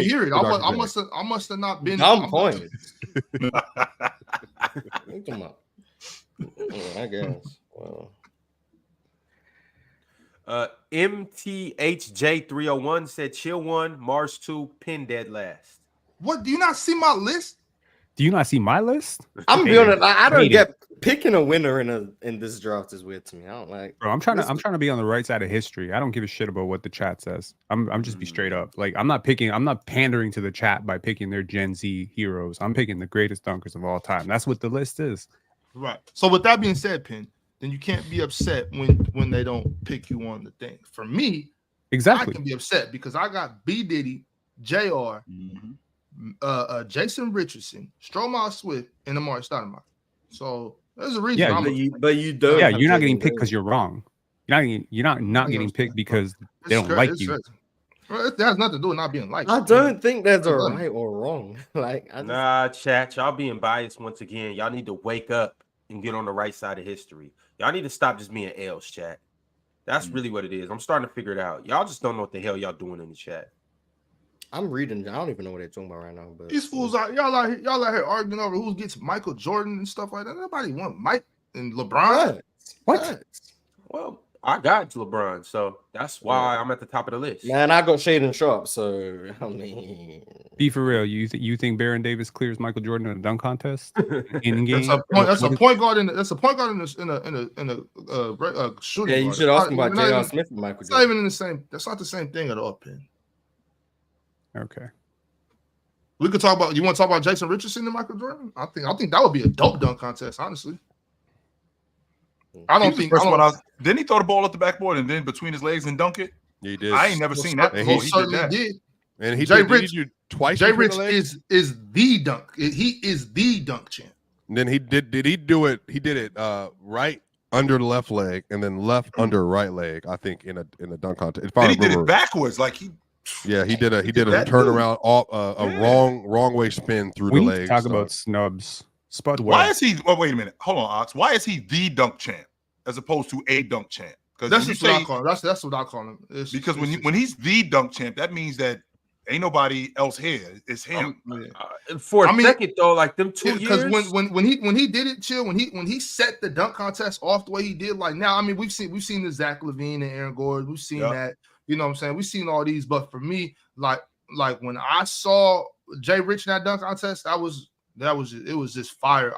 hear it. I must have not been dumb points. I guess. Well. MTHJ301 said Chill 1, Mars 2, Pin dead last. What? Do you not see my list? Do you not see my list? I'm gonna be honest. I don't Hate get picking a winner in this draft is weird to me. I don't like. Bro, I'm trying to be on the right side of history. I don't give a shit about what the chat says. I'm just be straight up. Like I'm not pandering to the chat by picking their Gen Z heroes. I'm picking the greatest dunkers of all time. That's what the list is. Right. So with that being said, Pin, then you can't be upset when they don't pick you on the thing. For me, Exactly. I can be upset because I got B Diddy, JR, Jason Richardson, Stromile Swift, and Amari Stoudemire. So there's a reason. Yeah, but you don't. Yeah, you're not getting picked because you're wrong. You're not getting picked because they don't like you. Well, it has nothing to do with not being liked. I don't think there's a right or wrong. Nah, chat, y'all being biased once again. Y'all need to wake up and get on the right side of history. Y'all need to stop just being L's, chat. That's really what it is. I'm starting to figure it out. Y'all just don't know what the hell y'all doing in the chat. I'm reading. I don't even know what they're talking about right now. But these fools y'all out here arguing over who gets Michael Jordan and stuff like that. Nobody want Mike and LeBron. What? Well, I got LeBron, so that's why I'm at the top of the list. Man, I got Shaden Sharp, so I mean, be for real. You think Baron Davis clears Michael Jordan in a dunk contest in game? That's a point guard in a shooting. Yeah, you should ask him about J.R. Smith and Michael Jordan. It's not even in the same. That's not the same thing at all, Pin. Okay. We could talk about. You want to talk about Jason Richardson and Michael Jordan? I think that would be a dope dunk contest, honestly. I don't think. Didn't he throw the ball at the backboard and then between his legs and dunk it? He did. I ain't never seen that. He certainly did. And he Jay did. Rich, Did he do twice? Jay Rich is the dunk. He is the dunk champ. And then he did. Did he do it? He did it right under the left leg and then left under right leg. I think in a dunk contest. Then he did it backwards, like he. Yeah, he did a turnaround off wrong way spin through the legs. Talk about snubs. Spud. Why is he? Oh, wait a minute. Hold on, Ox. Why is he the dunk champ as opposed to a dunk champ? Because that's what I call him. That's what I call him. Because when he's the dunk champ, that means that ain't nobody else here. It's him. For a second though, like them 2 years. Because when he did it, chill. When he set the dunk contest off the way he did, like now, I mean, we've seen the Zach LaVine and Aaron Gordon. We've seen that. You know what I'm saying? We've seen all these, but for me, like when I saw Jay Rich in that dunk contest, it was just fire.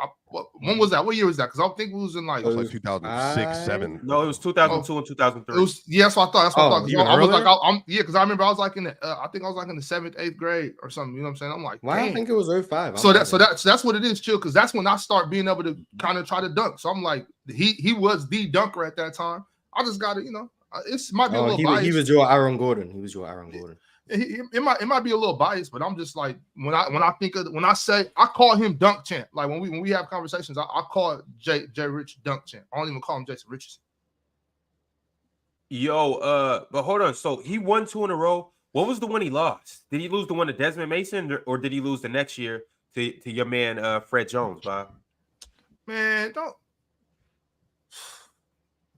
When was that? What year was that? Because I think it was in like 2006, 7. No, it was 2002 and 2003. It was that's what I thought. That's what I thought. Even I was earlier? like, because I remember I was like in the I think I was like in the 7th, 8th grade or something. You know what I'm saying? I'm like, I think it was 05. So that's what it is, chill. Because that's when I start being able to kind of try to dunk. So I'm like, he was the dunker at that time. I just got to, it might be a little biased. He was your Aaron Gordon. It might be a little biased, but I'm just like when I say I call him dunk champ. Like when we have conversations, I call Jay Rich dunk champ. I don't even call him Jason Richardson. Yo, but hold on. So he won 2 in a row. What was the one he lost? Did he lose the one to Desmond Mason, or did he lose the next year to your man Fred Jones, Bob? Man, don't.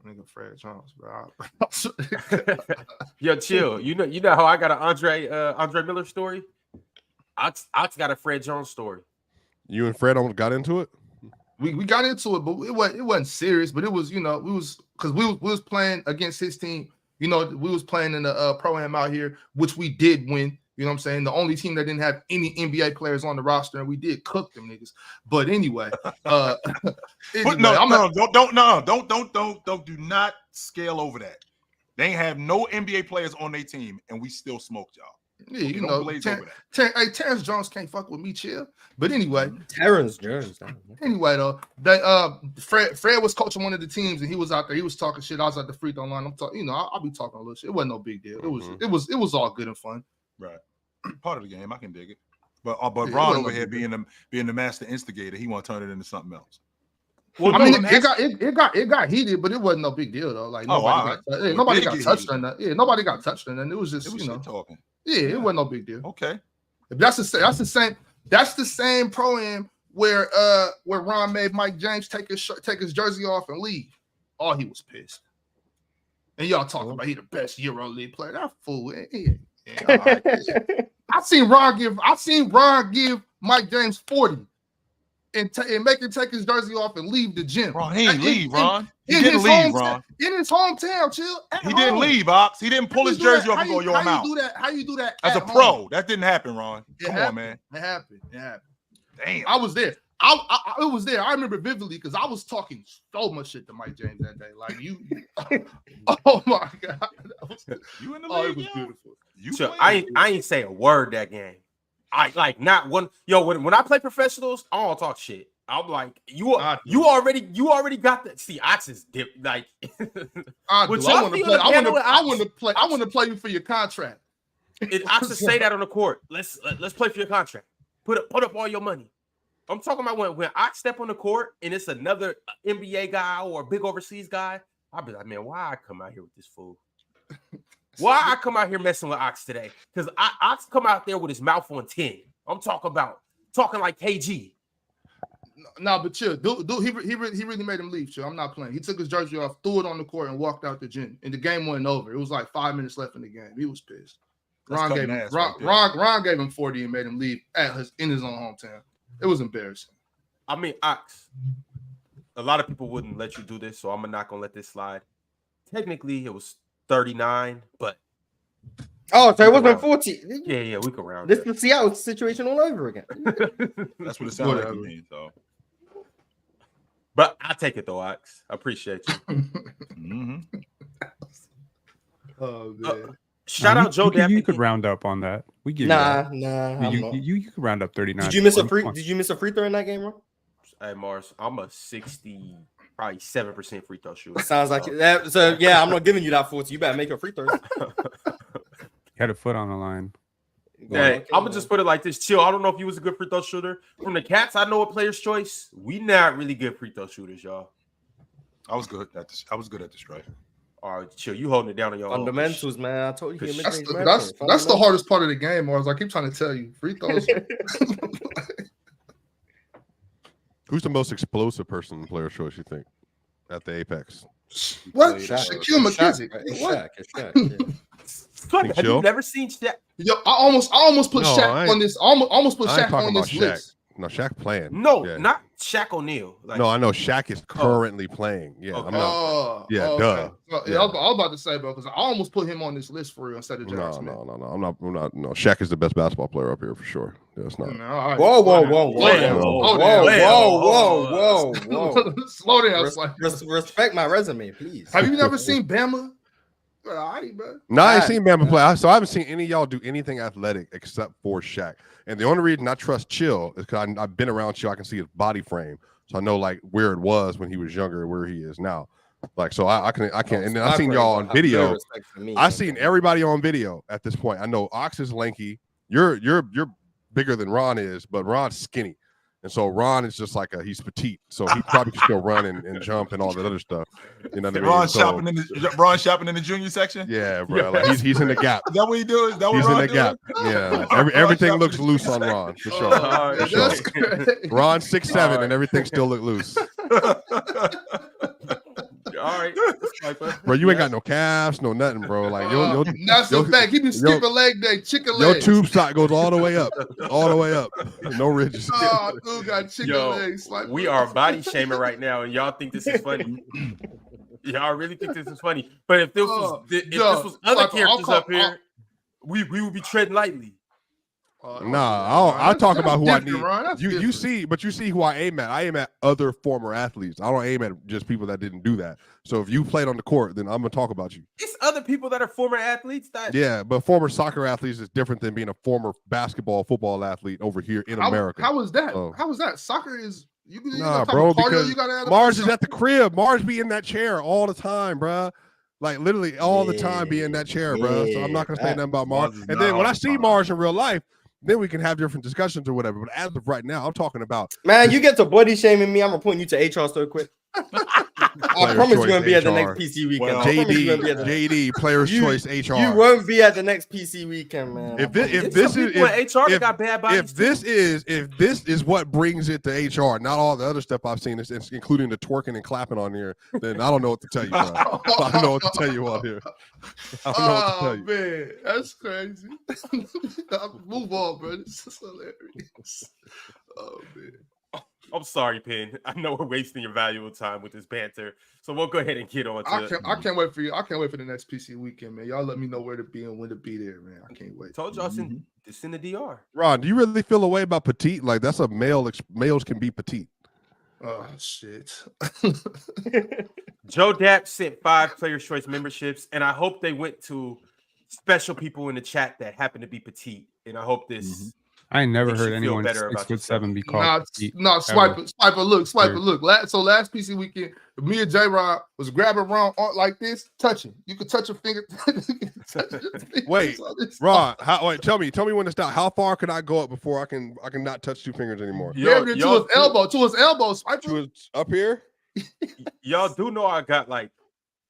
Nigga Fred Jones, bro. Yo, chill. You know how I got an Andre Miller story? Ox got a Fred Jones story. You and Fred almost got into it? We got into it, but it wasn't serious. But it was, we was playing against his team. We was playing in the pro-am out here, which we did win. You know what I'm saying? The only team that didn't have any NBA players on the roster, and we did cook them niggas. But anyway, do not scale over that. They ain't have no NBA players on their team, and we still smoked y'all. Yeah, Terrence Jones can't fuck with me, chill. But anyway, Terrence Jones. Anyway, though, Fred was coaching one of the teams, and he was out there. He was talking shit. I was at the free throw line. I'm talking, I'll be talking a little shit. It wasn't no big deal. It was all good and fun. Right, part of the game. I can dig it. But Ron over here being the master instigator, he want to turn it into something else. Well, I mean, it got heated, but it wasn't no big deal though. Like nobody got touched on that. Yeah, nobody got touched on that. It was just talking. Yeah, it wasn't no big deal. Okay, that's the same pro-am where Ron made Mike James take his jersey off and leave. Oh, he was pissed. And y'all talking about he the best EuroLeague player. That fool. I seen Ron give Mike James 40. and make him take his jersey off and leave the gym. Ron, he didn't leave, Ron. He didn't leave, Ron. In his hometown, chill. He didn't leave, Ox. He didn't pull his jersey off and go, yo, I'm out. How you do that? As a pro, that didn't happen, Ron. Come on, man. It happened. Damn. I was there. I was there. I remember vividly because I was talking so much shit to Mike James that day. Like you, oh my god, you in the it league, was beautiful. So I ain't say a word that game. I like not one. Yo, when I play professionals, I don't talk shit. I'm like, you already got that. See, Ox is dip like. I want to play you for your contract. Ox to say that on the court. Let's play for your contract. Put up all your money. I'm talking about when Ox step on the court and it's another NBA guy or a big overseas guy. I'll be like, man, why I come out here with this fool? Why I come out here messing with Ox today? Because Ox come out there with his mouth on 10. I'm talking like KG. No, but chill. Dude, he really made him leave. Chill. I'm not playing. He took his jersey off, threw it on the court, and walked out the gym. And the game wasn't over. It was like 5 minutes left in the game. He was pissed. Ron gave him 40 and made him leave in his own hometown. It was embarrassing. I mean, Ox, a lot of people wouldn't let you do this, so I'm not gonna let this slide. Technically, it was 39, but so it wasn't 40. Yeah, we can round. This is the Seattle situation all over again. That's what it sounds like to me. So, but I take it though, Ox. I appreciate you. Mm-hmm. Oh man. Shout out Joe. You could round up on that. We give you could round up 39. Did you miss a free throw in that game, bro? Hey Mars, I'm a 60, probably 7% free throw shooter. Sounds like that. So yeah, I'm not giving you that 40. You better make your free throws. Had a foot on the line. Hey, I'm gonna just put it like this. Chill. I don't know if you was a good free throw shooter. From the Cats, I know a player's choice. We not really good free throw shooters, y'all. I was good at this. I was good at the stripe. All right, chill. You holding it down on your fundamentals, man. I told you. That's the hardest part of the game, Mars. I keep trying to tell you, free throws. Who's the most explosive person in player choice, you think, at the Apex? What? Shaquille McKissick. What? Have you never seen Shaq? Yo, I almost put Shaq on this. Almost put Shaq on this list. No, Shaq playing. No, not Shaq O'Neal. Like, no, I know Shaq is currently playing. Yeah, okay. I'm not. Duh. Yeah. I was about to say, bro, because I almost put him on this list for real instead of Jack Smith. No. I'm not. No, Shaq is the best basketball player up here for sure. Yeah, it's not. No, Whoa. Slow down. Respect my resume, please. Have you never seen Bama? All right, bro. No, I ain't seen Bama play. So I haven't seen any of y'all do anything athletic except for Shaq. And the only reason I trust Chill is because I've been around Chill. I can see his body frame, so I know like where it was when he was younger and where he is now. Like, so I can. And then I've seen y'all on video. I've seen everybody on video at this point. I know Ox is lanky. You're bigger than Ron is, but Ron's skinny. And so Ron is just like he's petite, so he probably can still run and jump and all that other stuff. You know what I mean? Ron shopping in the junior section. Yeah, bro. Like he's in the gap. Is that what he does? He's in the gap. Yeah, everything looks loose on Ron for sure. Ron's 6'7" and everything still look loose. All right, bro. You ain't got no calves, no nothing, bro. Like that's the fact. He been skipping leg day, chicken legs. Your tube sock goes all the way up, no ridges. Oh, dude got chicken legs. We are body shaming right now, and y'all think this is funny. Y'all really think this is funny? But if this was other characters up here, we would be treading lightly. I'll talk about who I need. You see who I aim at. I aim at other former athletes. I don't aim at just people that didn't do that. So if you played on the court, then I'm gonna talk about you. It's other people that are former athletes. Yeah, but former soccer athletes is different than being a former football athlete over here in America. How is that? How is that? Soccer is bro. Because Mars is at the crib. Mars be in that chair all the time, bro. Like literally all the time be in that chair, bro. So I'm not gonna say nothing about Mars. And then when I see Mars in real life, then we can have different discussions or whatever. But as of right now, I'm talking about. Man, you get to body shaming me. I'm reporting you to HR so quick. I promise you're gonna be at the next PC weekend. Well, JD, Players Choice HR. You won't be at the next PC weekend, man. If this is what brings it to HR, not all the other stuff I've seen, including the twerking and clapping on here, then I don't know what to tell you. Bro. I don't know what to tell you on here. I don't know what to tell you. Man, that's crazy. Move on, bro. This is hilarious. Oh man. I'm sorry, Penn. I know we're wasting your valuable time with this banter, so we'll go ahead and get on to I can't wait for you. I can't wait for the next PC weekend, man. Y'all let me know where to be and when to be there, man. I can't wait. Told y'all it's in the DR. Ron, do you really feel a way about petite? Like that's a males can be petite. Oh shit. Joe Dapp sent 5 Players' Choice memberships, and I hope they went to special people in the chat that happen to be petite. And I hope this. I ain't never makes you heard feel anyone better about 6'7" be called. Nah, petite swipe ever. it, look. Weird. So last PC weekend, me and J-Rod was grabbing around like this, touching. You could touch your finger. Wait, Ron, tell me when to stop. How far can I go up before I can not touch 2 fingers anymore? To his elbow. Swipe it. Up here? Y'all do know I got like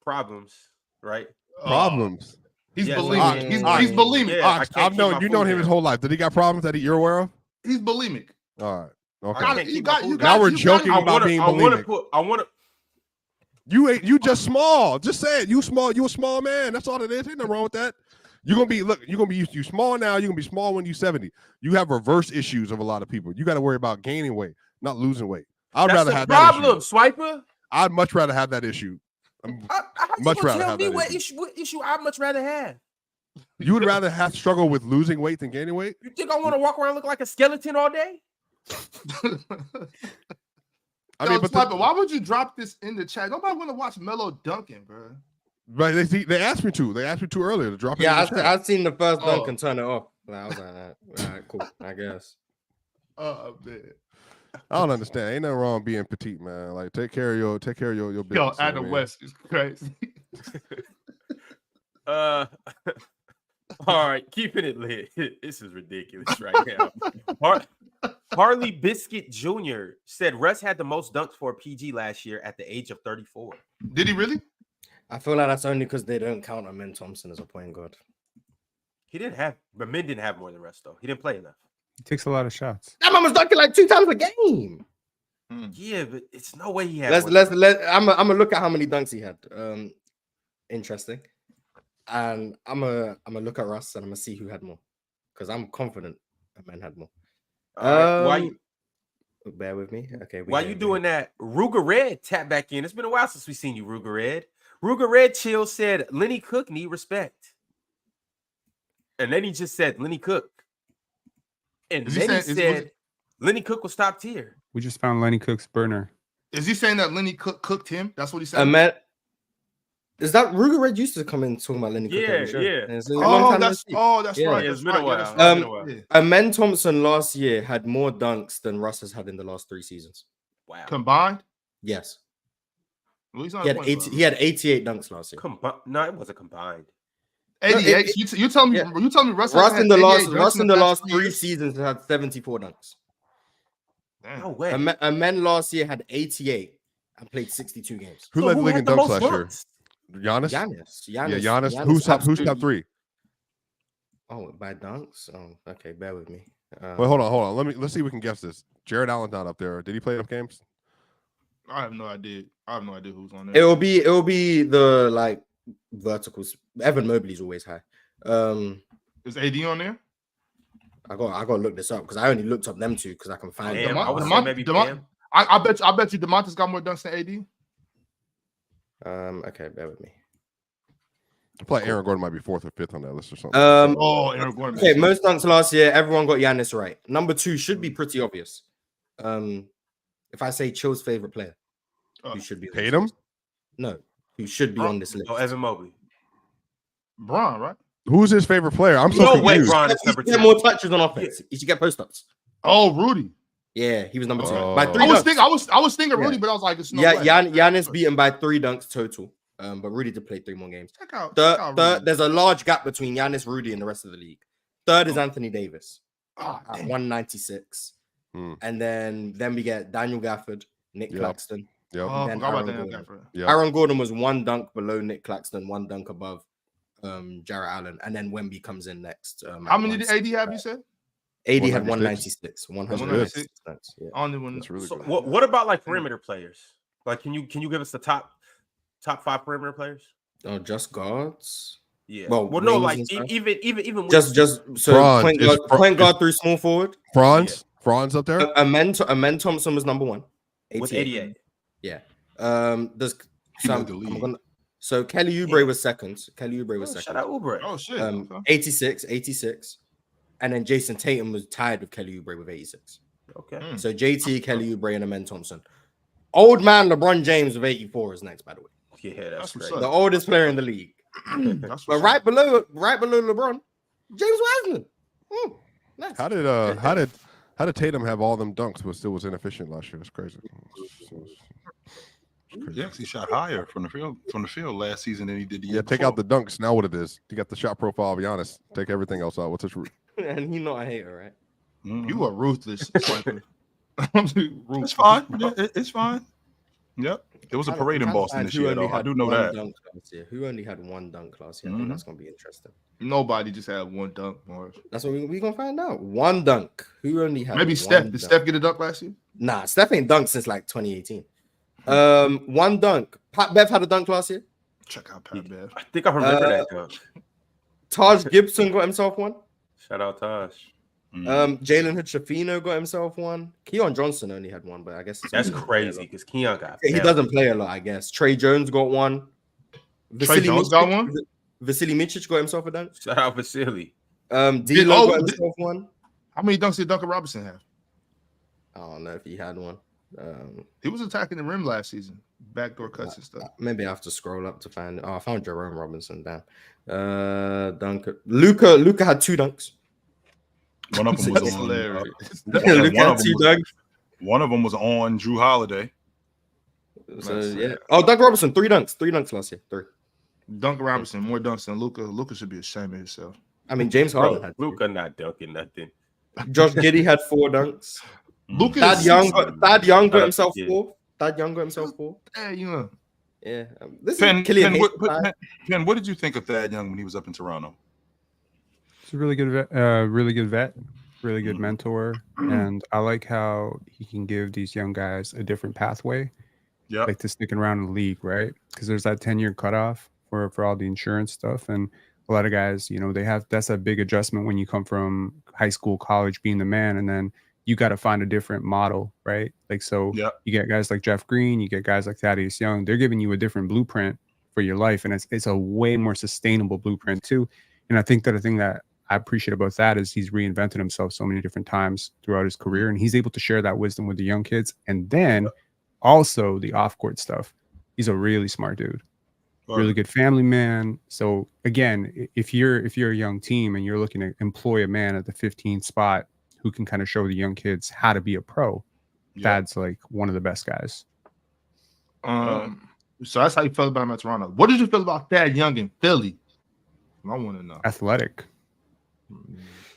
problems, right? Problems. He's Yes, bulimic. He's bulimic. Yeah, I can't I've keep known my you food known him his down. whole life. Did he got problems that you're aware of? He's bulimic. All right. Okay. can't keep my food Now down. we're joking about being bulimic. I want to. You just small. Just say it. You small. You a small man. That's all it is. Ain't nothing wrong with that. You're gonna be you small now. You're gonna be small when you're 70. You have reverse issues of a lot of people. You got to worry about gaining weight, not losing weight. I'd rather have that issue. Swiper. I'd much rather have that issue. Much rather have that issue. What issue I'd much rather have? You would rather have struggle with losing weight than gaining weight? You think I want to walk around look like a skeleton all day? Swiper, why would you drop this in the chat? Nobody want to watch Melo dunking, bro. Right? They asked me to. They asked me to earlier to drop it. Yeah, I've seen the first dunk and turn it off. I was like, all right, cool. I guess. Oh man. I don't understand. Ain't nothing wrong with being petite, man. Like take care of your business. Yo, Adam West is crazy. All right, keeping it lit. This is ridiculous right now. Harley Biscuit Jr. said Russ had the most dunks for a PG last year at the age of 34. Did he really? I feel like that's only because they don't count Amen Thompson as a point guard. But Men didn't have more than Russ though. He didn't play enough. He takes a lot of shots. That man was dunking like 2 times a game. Yeah, but it's no way he had. I'm gonna look at how many dunks he had. Interesting. And I'm gonna look at Russ and I'm gonna see who had more because I'm confident Amen had more. Why you bear with me? Okay. Why you doing that? Ruger Red tap back in. It's been a while since we seen you, Ruger Red. Ruger Red Chill said Lenny Cook need respect. And then he just said Lenny Cook. And then he said Lenny Cook was top tier. We just found Lenny Cook's burner. Is he saying that Lenny Cook cooked him? That's what he said. Is that Ruger Red used to come in talking about Lenny Cook? Yeah. That's right. It's been a while. Amen Thompson last year had more dunks than Russ has had in the last 3 seasons. Wow. Combined? Yes. Well, he had 88 dunks last year. No, it wasn't combined. 88. You tell me Russ in the last 3 seasons had 74 dunks. No way. Amen last year had 88 and played 62 games. Who led the league in dunks last year? Giannis. Yeah, Giannis. Who's top 3? Oh, by dunks. Oh, okay. Bear with me. Wait, hold on. Let's see if we can guess this. Jared Allen's not up there. Did he play enough games? I have no idea. Who's on there. It will be the like verticals. Evan Mobley's always high. Is AD on there? I got to look this up because I only looked up them 2 because I can find them. I bet you DeMontis got more dunks than AD. Okay, bear with me. I feel like Aaron Gordon might be 4th or 5th on that list or something. Aaron Gordon. Okay, most dunks last year, everyone got Giannis right. Number 2 should be pretty obvious. If I say Chill's favorite player, who should be Tatum? No, who should be on this list? Oh, Evan Mobley. Bron, right? Who's his favorite player? I'm so confused. Bron is number 2. He should get more touches on offense. He should get post-ups. Oh, Rudy. Yeah, he was number 2. Oh. By 3 I was thinking Rudy, but I was like, it's no way. Giannis beat him by 3 dunks total. But Rudy did play 3 more games. Check out there's a large gap between Giannis, Rudy, and the rest of the league. 3rd is Anthony Davis at 196. And then we get Daniel Gafford, Nick Claxton. Yep. Aaron Gordon was 1 dunk below Nick Claxton, 1 dunk above Jarrett Allen, and then Wemby comes in next. How many did AD have? You said AD had 196. 196. Yeah. Only one. That's really good. What about like perimeter players? Like, can you give us the top 5 perimeter players? Oh, just guards. Yeah. Well, no, like even just so Bronze point guard through small forward. Franz. Franz up there. Amen Thompson was number 1. with 88. Yeah. There's He some. led the league. So Kelly Oubre was second. Shout out Oubre. Oh shit. 86. And then Jason Tatum was tied with Kelly Oubre with 86. Okay. So JT, Kelly Oubre, and Amen Thompson. Old man LeBron James with 84 is next, by the way. Yeah, that's what's great. up. The oldest player in the league. That's But what's right below LeBron, James Wiseman. Nice. How did Tatum have all them dunks but still was inefficient last year? That's crazy. He actually shot higher from the field last season than he did the year Take before. out the dunks. Now what it is? You got the shot profile of Giannis. Take everything else out. What's his root? And you know I hate her, right? You are ruthless. It's fine. It's fine. Yep. There was a parade in Boston this year, though. I do know that. Who only had one dunk last year? I think that's going to be interesting. Nobody just had one dunk, Mars. That's what we're going to find out. One dunk. Who only had Maybe one Steph. dunk? Did Steph get a dunk last year? Nah, Steph ain't dunked since like 2018. One dunk. Pat Bev had a dunk last year. Check out Pat Bev. I think I remember that dunk. Taj Gibson got himself one. Shout out Taj. Jalen Hood-Shafino got himself one. Keon Johnson only had one, but I guess That's crazy because Keon got. He doesn't play a lot, I guess. Trey Jones got one. Trey Jones got one. Vasily Micic got himself a dunk. Shout out Vasily. D'Lo got himself one. How many dunks did Duncan Robinson have? I don't know if he had one. He was attacking the rim last season, backdoor cuts and stuff. Maybe I have to scroll up to find it. Oh, I found Jerome Robinson down. Duncan. Luca had 2 dunks. One of them was on. Luka had 2 dunks. One of them was on Drew Holiday. So yeah. Oh, Duncan Robinson, 3 dunks. 3 dunks last year. 3. Duncan Robinson, more dunks than Luka. Luka should be ashamed of himself. I mean, James Harden had 3. Luka not dunking nothing. Josh Giddey had 4 dunks. Luka Thad Young got himself 4. Thad Young got himself 4. Hey, you know. Yeah. This Penn, is Killian Hayes. Penn, what did you think of Thad Young when he was up in Toronto? He's a really good vet, really good mentor, and I like how he can give these young guys a different pathway, like to sticking around in the league, right? Because there's that 10-year cutoff for all the insurance stuff, and a lot of guys, that's a big adjustment when you come from high school, college, being the man, and then you got to find a different model, right? Like, so you get guys like Jeff Green, you get guys like Thaddeus Young, they're giving you a different blueprint for your life, and it's a way more sustainable blueprint too. And I think that the thing that I appreciate about that is he's reinvented himself so many different times throughout his career, and he's able to share that wisdom with the young kids. And then also the off-court stuff. He's a really smart dude, really good family man. So again, if you're a young team and you're looking to employ a man at the 15th spot who can kind of show the young kids how to be a pro, Thad's like one of the best guys. So that's how you felt about him at Toronto. What did you feel about Thad Young in Philly? I want to know. Athletic.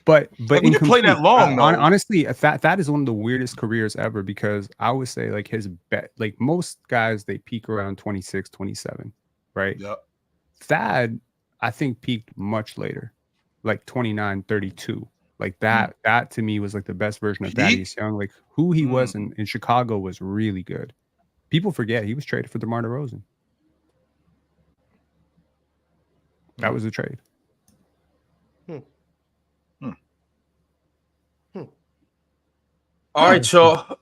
But when you play that long, honestly, that is one of the weirdest careers ever, because I would say like his bet, like most guys, they peak around 26, 27, right? Yep. Thad, I think, peaked much later, like 29, 32. Like that to me was like the best version of Thaddeus Young. Like who he was in Chicago was really good. People forget he was traded for DeMar DeRozan. That was a trade. All right, y'all.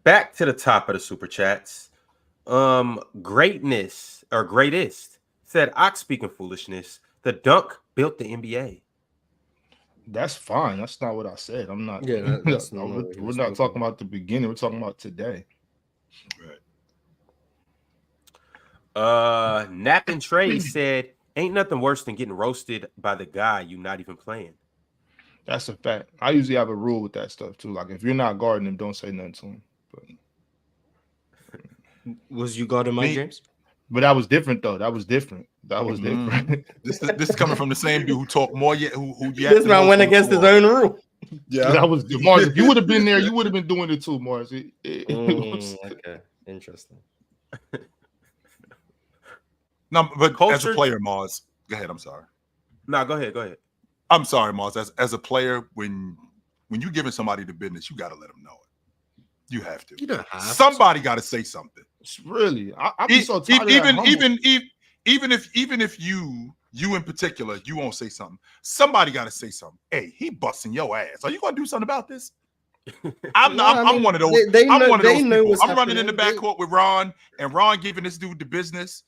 Back to the top of the super chats. Greatness or greatest said, Ox speaking foolishness. The dunk built the NBA. That's fine. That's not what I said. I'm not. Yeah, that's not we're not talking about the beginning. We're talking about today. Right. Nap and Trey said, ain't nothing worse than getting roasted by the guy you not even playing. That's a fact. I usually have a rule with that stuff too. Like if you're not guarding him, don't say nothing to him. But was you guarding Mike James? But that was different though. That was different. This is coming from the same dude who talked more yet. Who this man went against his own rule. Yeah, that was Mars. If you would have been there, you would have been doing it too, Mars. Okay, interesting. No, but Culture? as a player, Mars, go ahead. I'm sorry. No, go ahead. I'm sorry, Mars. As a player, when you're giving somebody the business, you got to let them know it. You have to. You don't have somebody got to say something. It's really, I'm so tired. Even if you you in particular, you won't say something. Somebody got to say something. Hey, he busting your ass. Are you going to do something about this? I'm one of those. I'm one of those people. I'm running in the backcourt with Ron, and Ron giving this dude the business.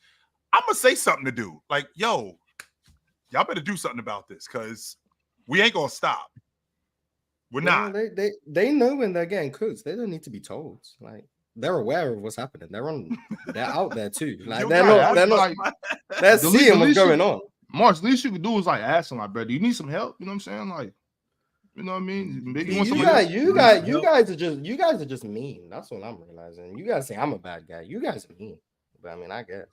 I'm gonna say something to do. Like, yo, y'all better do something about this because we ain't gonna stop. We're not. They know when they're getting cooked. They don't need to be told. Like, they're aware of what's happening. They're out there too. Like, they're seeing what's going on. March, the least you could do is like ask them, like, brother, do you need some help? You know what I'm saying? Like, you know what I mean? Maybe you guys are just mean. That's what I'm realizing. You guys say I'm a bad guy. You guys are mean. But I mean, I guess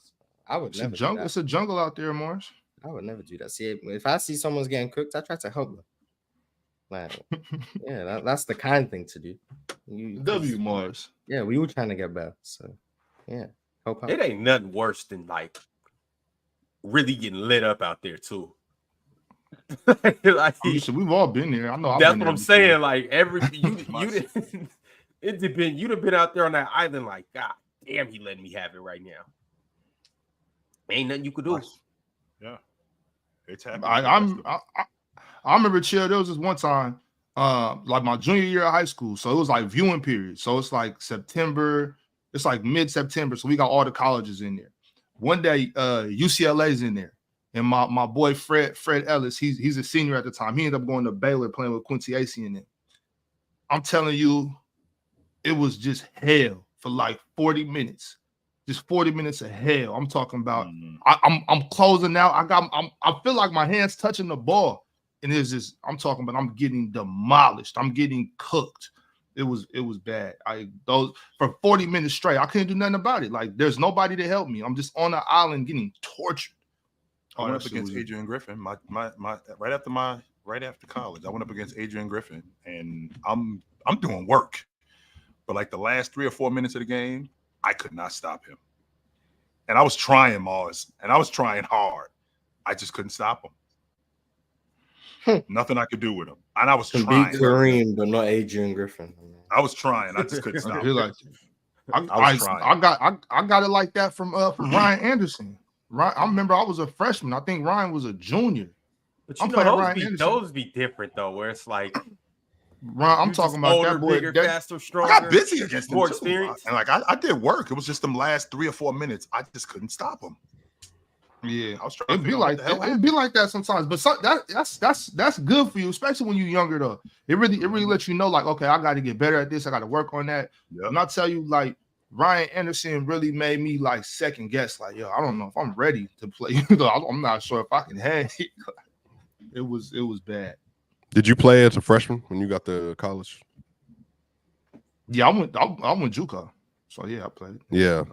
I would never. It's a jungle out there, Marsh. I would never do that. See, if I see someone's getting cooked, I try to help them. Like, yeah, that's the kind thing to do. Mars. Yeah, we were trying to get better. So, yeah, help out. It ain't nothing worse than like really getting lit up out there too. We've all been there. I know. That's what I'm saying. Like you'd have been out there on that island. Like, God damn, he letting me have it right now. Ain't nothing you could do. Yeah, it's happening. I remember, chill. There was this one time, like my junior year of high school. So it was like viewing period. So it's like September. It's like mid-September. So we got all the colleges in there. One day, UCLA's in there. And my boy Fred Ellis, he's a senior at the time. He ended up going to Baylor playing with Quincy Acey in it. I'm telling you, it was just hell for like 40 minutes. Just 40 minutes of hell. I'm talking about. I'm closing out. I feel like my hands touching the ball, and it's just. I'm talking about. I'm getting demolished. I'm getting cooked. It was bad. Those for 40 minutes straight. I couldn't do nothing about it. Like, there's nobody to help me. I'm just on the island getting tortured. I went up against Adrian Griffin. My right after college, I went up against Adrian Griffin, and I'm doing work, but like the last 3 or 4 minutes of the game, I could not stop him, and I was trying, Mars, and I was trying hard. I just couldn't stop him. Nothing I could do with him, and I was trying. Beat Kareem, but not Adrian Griffin. I was trying. I just couldn't stop him. I got it like that from Ryan Anderson. Ryan, I remember I was a freshman. I think Ryan was a junior. But you know, those be different though, where it's like Ryan, I'm talking about older, that boy, bigger, faster, stronger. I got busy against him more too, experience. and like I did work. It was just them last 3 or 4 minutes. I just couldn't stop him. Yeah, I was trying. It'd be like that sometimes, but that's good for you, especially when you're younger. Though it really lets you know, like, okay, I got to get better at this. I got to work on that. Yep. And I'll tell you, like, Ryan Anderson really made me like second guess, like, yo, I don't know if I'm ready to play. I'm not sure if I can hang. It was bad. Did you play as a freshman when you got to college? Yeah, I went JUCO, so yeah, I played. Yeah.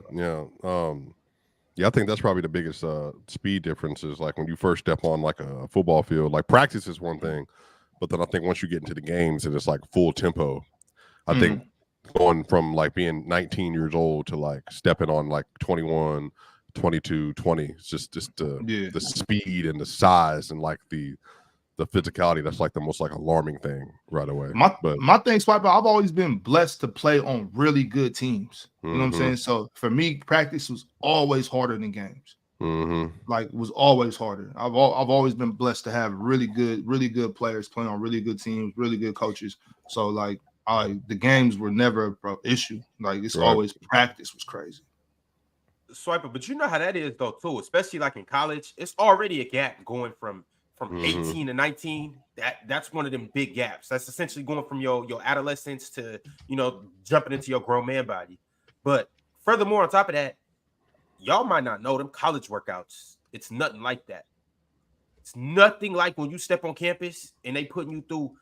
I think that's probably the biggest speed difference is like when you first step on like a football field. Like practice is one thing, but then I think once you get into the games and it's like full tempo, I think going from like being 19 years old to like stepping on like 21, 22, 20, it's just the speed and the size and like the physicality. That's like the most like alarming thing right away. My thing, Swiper, I've always been blessed to play on really good teams. You know what I'm saying? So for me, practice was always harder than games. Like, it was always harder. I've always been blessed to have really good players playing on really good teams, really good coaches. So like, the games were never an issue. Like, it's always practice was crazy. Swiper, but you know how that is though too, especially like in college. It's already a gap going from 18 to 19. That's one of them big gaps. That's essentially going from your adolescence to, you know, jumping into your grown man body. But furthermore, on top of that, y'all might not know them college workouts. It's nothing like that. It's nothing like when you step on campus and they putting you through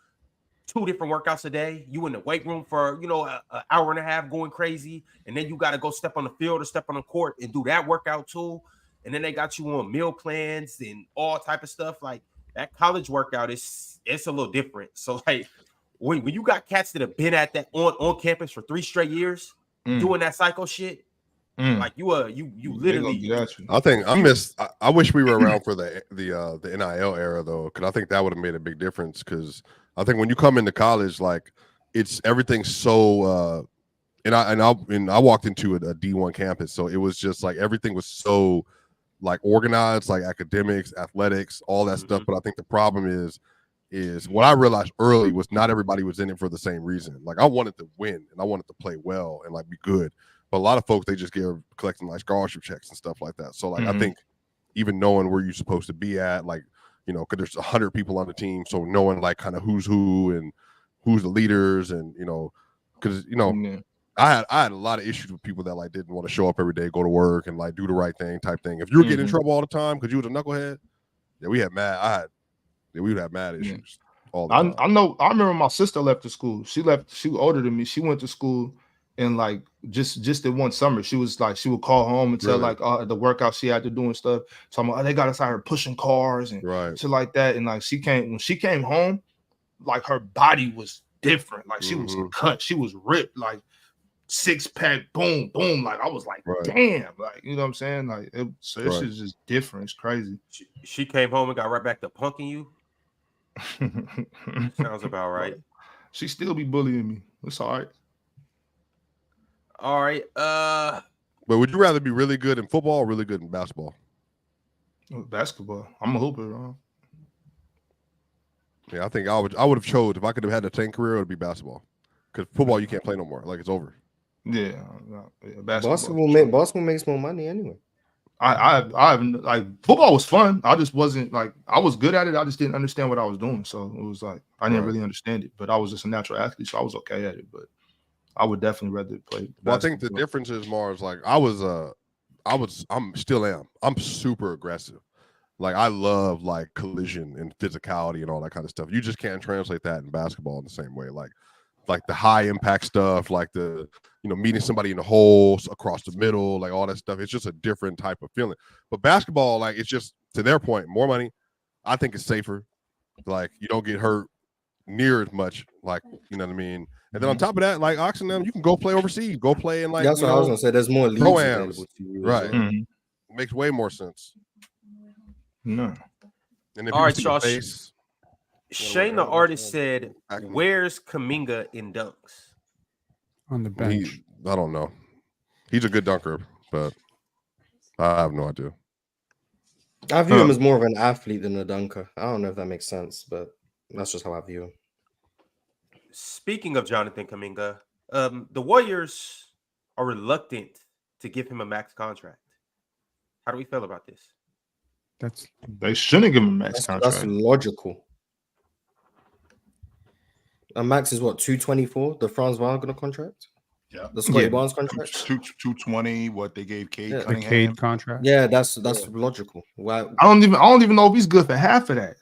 2 different workouts a day. You in the weight room for, you know, an hour and a half going crazy. And then you got to go step on the field or step on the court and do that workout too. And then they got you on meal plans and all type of stuff. Like, that college workout it's a little different. So like when you got cats that have been at that on campus for 3 straight years doing that psycho shit, like you literally. I think I wish we were around for the NIL era though, because I think that would have made a big difference. Because I think when you come into college, like everything's so. And I walked into a D1 campus, so it was just like everything was so like organized, like academics, athletics, all that stuff. But I think the problem is what I realized early was not everybody was in it for the same reason. Like I wanted to win and I wanted to play well and like be good. But a lot of folks, they just get collecting like scholarship checks and stuff like that. So like I think even knowing where you're supposed to be at, like, you know, because there's 100 people on the team, so knowing like kind of who's who and who's the leaders, and you know, because you know, I had a lot of issues with people that like didn't want to show up every day, go to work, and like do the right thing type thing. If you were getting in trouble all the time because you was a knucklehead, yeah, we would have mad issues all the time. I know. I remember my sister left the school. She left. She was older than me. She went to school and like just in one summer. She was like, she would call home and tell like the workout she had to do and stuff. So I'm like, they got us out here pushing cars and shit like that. And like when she came home, like her body was different. Like she was cut. She was ripped. Like 6-pack, boom, boom. Like I was like, damn. Like, you know what I'm saying? Like this is just different. It's crazy. She came home and got right back to punking you. Sounds about right. She still be bullying me. It's all right. All right. But would you rather be really good in football or really good in basketball? Basketball. I'm a hooper. Yeah, I think I would have chose, if I could have had a 10 career, it would be basketball. Because football you can't play no more. Like it's over. Yeah, basketball makes more money anyway. I haven't, like, football was fun. I just wasn't like, I was good at it. I just didn't understand what I was doing. So it was like I didn't really understand it. But I was just a natural athlete, so I was okay at it. But I would definitely rather play. Well, I think the difference is more is like I'm super aggressive. Like I love like collision and physicality and all that kind of stuff. You just can't translate that in basketball in the same way. Like the high impact stuff, like the, you know, meeting somebody in the holes across the middle, like all that stuff. It's just a different type of feeling. But basketball, like it's just, to their point, more money. I think it's safer. Like you don't get hurt near as much. Like, you know what I mean? And then on top of that, like Oxen, you can go play overseas, go play in like, that's what I was gonna say. There's more leagues available to you, right? Makes way more sense. No. And all right, Josh. Shane the artist said, "Where's Kuminga in dunks?" On the bench. I don't know. He's a good dunker, but I have no idea. I view him as more of an athlete than a dunker. I don't know if that makes sense, but that's just how I view him. Speaking of Jonathan Kuminga, the Warriors are reluctant to give him a max contract. How do we feel about this? They shouldn't give him a max contract. That's logical. A max is what, 224? The Franz Wagner contract? Yeah. The Scottie Barnes contract? 220, what they gave Cade Cunningham. The Cade contract. Yeah, that's logical. Wow. I don't even know if he's good for half of that.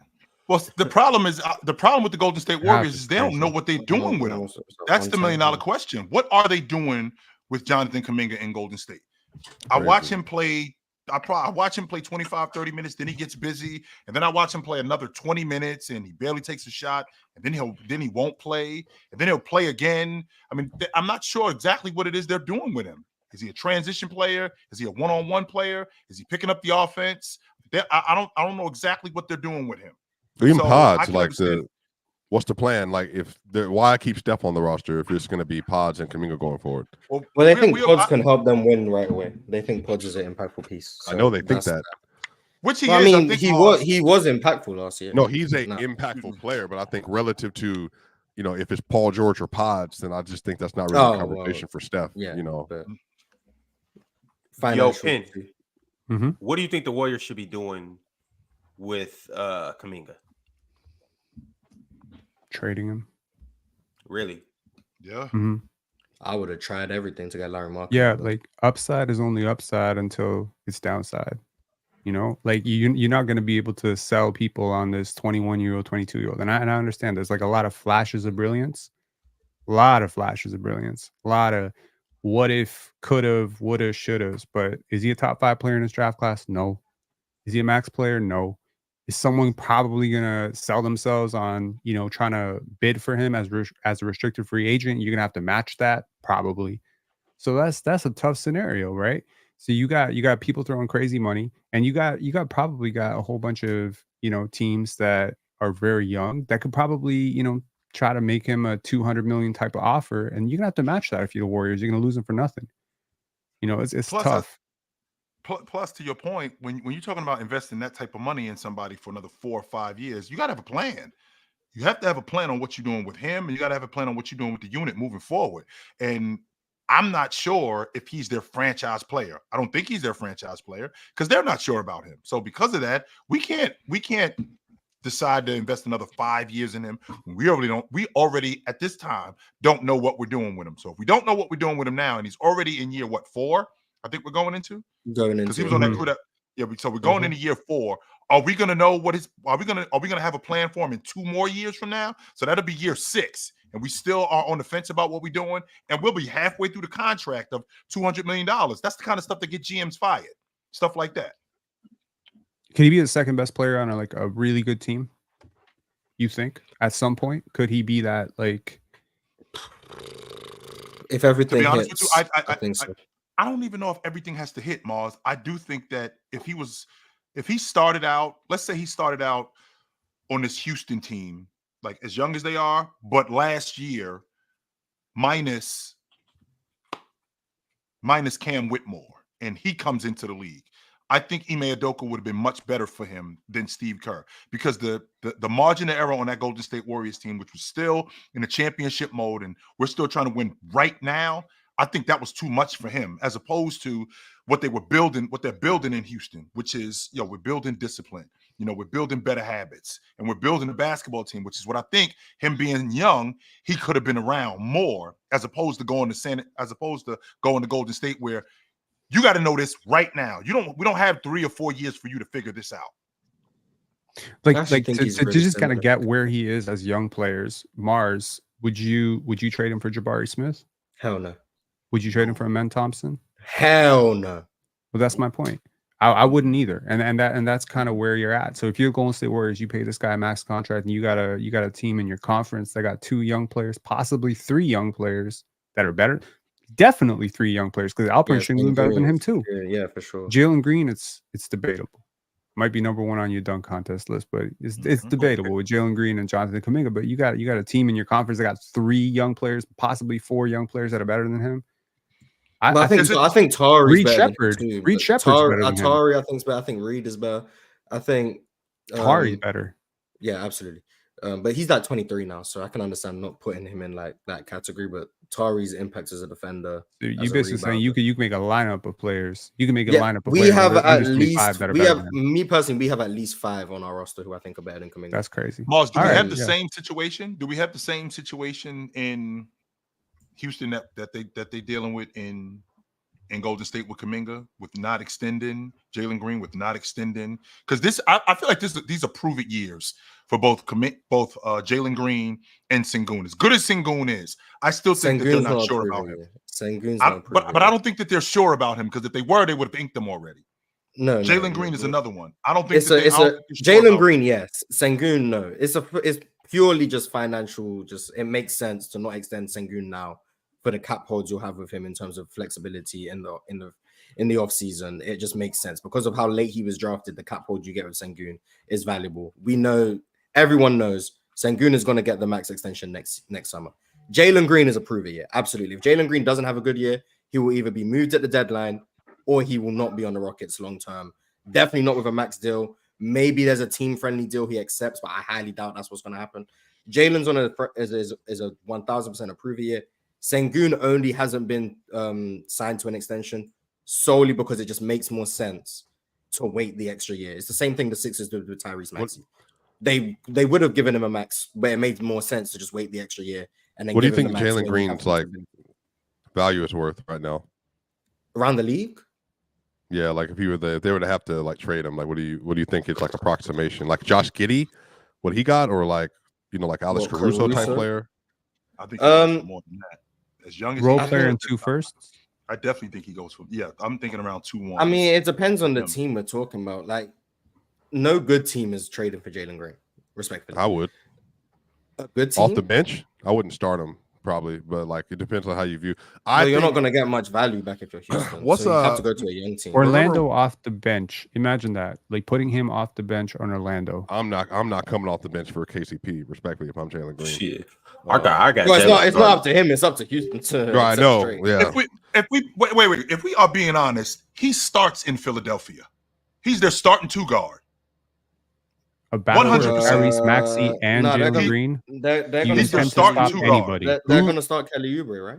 Well, the problem with the Golden State Warriors is they don't know what they're doing with him. That's the $1 million question. What are they doing with Jonathan Kuminga in Golden State? I watch him play 25, 30 minutes, then he gets busy, and then I watch him play another 20 minutes and he barely takes a shot, and then he won't play, and then he'll play again. I mean, I'm not sure exactly what it is they're doing with him. Is he a transition player? Is he a one-on-one player? Is he picking up the offense? I don't know exactly what they're doing with him. Even pods, like what's the plan? Like why keep Steph on the roster if it's going to be Pods and Kuminga going forward? Well, they think Pods can help them win right away. They think Pods is an impactful piece. So I know they think that. Which he is. I mean, he was impactful last year. No, he's an impactful player, but I think relative to, you know, if it's Paul George or Pods, then I just think that's not really a conversation for Steph. Yeah, you know. Yo, Pin, what do you think the Warriors should be doing with Kuminga? Trading him. Really? Yeah. I would have tried everything to get Larry Mark. Yeah, like upside is only upside until it's downside. You know, like you're not going to be able to sell people on this 21-year-old, 22-year-old. And I understand there's like a lot of flashes of brilliance, a lot of what if, could have, would have, should have. But is he a top 5 player in his draft class? No. Is he a max player? No. Is someone probably going to sell themselves on, you know, trying to bid for him as a restricted free agent? You're going to have to match that probably. So that's a tough scenario, right? So you got people throwing crazy money, and you probably got a whole bunch of, you know, teams that are very young that could probably, you know, try to make him a $200 million type of offer, and you're gonna have to match that if you're the Warriors. You're gonna lose him for nothing. You know, it's tough. plus to your point, when you're talking about investing that type of money in somebody for another 4 or 5 years, you got to have a plan. You have to have a plan on what you're doing with him, and you got to have a plan on what you're doing with the unit moving forward. And I'm not sure if he's their franchise player. I don't think he's their franchise player because they're not sure about him. So because of that, we can't decide to invest another 5 years in him. We already at this time don't know what we're doing with him. So if we don't know what we're doing with him now, and he's already in year 4, I think we're going into because he was on that crew that so we're going into year 4. Are we going to know are we going to have a plan for him in 2 more years from now? So that'll be year 6. And we still are on the fence about what we're doing. And we'll be halfway through the contract of $200 million. That's the kind of stuff that get GMs fired. Stuff like that. Could he be the second best player on a really good team? You think at some point could he be that if everything to be honest hits, with you, I think so. I don't even know if everything has to hit, Mars. I do think that if he started out, let's say he started out on this Houston team, like as young as they are, but last year minus Cam Whitmore, and he comes into the league. I think Ime Udoka would have been much better for him than Steve Kerr because the margin of error on that Golden State Warriors team, which was still in a championship mode, and we're still trying to win right now, I think that was too much for him as opposed to what they're building in Houston, which is, we're building discipline, we're building better habits, and we're building a basketball team, which is what I think him being young, he could have been around more as opposed to going to Golden State where you got to know this right now. We don't have 3 or 4 years for you to figure this out. To just kind of get where he is as young players, Mars, would you trade him for Jabari Smith? Hell no. Would you trade him for Amen Thompson? Hell no. Well, that's my point. I wouldn't either, and that's kind of where you're at. So if you're Golden State Warriors, you pay this guy a max contract, and you got a team in your conference that got 2 young players, possibly 3 young players that are better. Definitely 3 young players because Alperen Sengun better than him too. Yeah, for sure. Jalen Green, it's debatable. Might be number 1 on your dunk contest list, but it's debatable with Jalen Green and Jonathan Kuminga. But you got a team in your conference that got 3 young players, possibly 4 young players that are better than him. I think Tari's Reed better Shepherd. too, Reed Shepherd's better than him. Atari, I think is better. I think Reed is better. I think Tari's better. Yeah, absolutely. But he's like 23 now, so I can understand not putting him in like that category. But Tari's impact as a defender. You basically saying you can make a lineup of players. You can make a lineup of we players. Have at least 5 that are we better have than him. me personally. We have at least 5 on our roster who I think are better than Kuminga. That's crazy. Mars, do we have the same situation? Do we have the same situation in Houston that they dealing with in Golden State with Kuminga, with not extending, Jalen Green with not extending? Because I feel like these are prove-it years for both Jalen Green and Sengun. As good as Sengun is, I still think that they're not sure about him. Sengun's not but I don't think that they're sure about him because if they were, they would have inked them already. No, Jalen Green is another one. I don't think it's Jalen Green. Yes, Sengun. No, it's purely just financial. It makes sense to not extend Sengun now for the cap holds you'll have with him in terms of flexibility in the off season. It just makes sense because of how late he was drafted. The cap hold you get with Sengun is valuable. We know, everyone knows, Sengun is going to get the max extension next summer. Jalen Green is a prove it year, absolutely. If Jalen Green doesn't have a good year, he will either be moved at the deadline or he will not be on the Rockets long term. Definitely not with a max deal. Maybe there's a team friendly deal he accepts, but I highly doubt that's what's going to happen. Jalen's on is a 1,000% a prove it year. Sengun only hasn't been signed to an extension solely because it just makes more sense to wait the extra year. It's the same thing the Sixers did with Tyrese Maxey. They would have given him a max, but it made more sense to just wait the extra year. And then what do you think Jalen Green's value is worth right now around the league? Yeah, like if they were to have to trade him, what do you think it's approximation? Like Josh Giddey, what he got, or like Alex Caruso type player? I think he goes for more than that. As young as role player and 2 firsts. I definitely think he goes for I'm thinking around 2-1. I mean, it depends on the team we're talking about. Like, no good team is trading for Jalen Green. Respectfully, I would. A good team off the bench. I wouldn't start him probably, but like it depends on how you view. You're not going to get much value back if you're Houston. So you have to go to a young team. Orlando off the bench. Imagine that, like putting him off the bench on Orlando. I'm not coming off the bench for KCP. Respectfully, if I'm Jalen Green. Shit. I got. Well, it's not up to him. It's up to Houston to. I know. Straight. Yeah. If we wait. If we are being honest, he starts in Philadelphia. He's their starting two guard. A battle with 100%. Tyrese Maxey and Jalen Green. They're going to start anybody. They're going to start Kelly Oubre, right?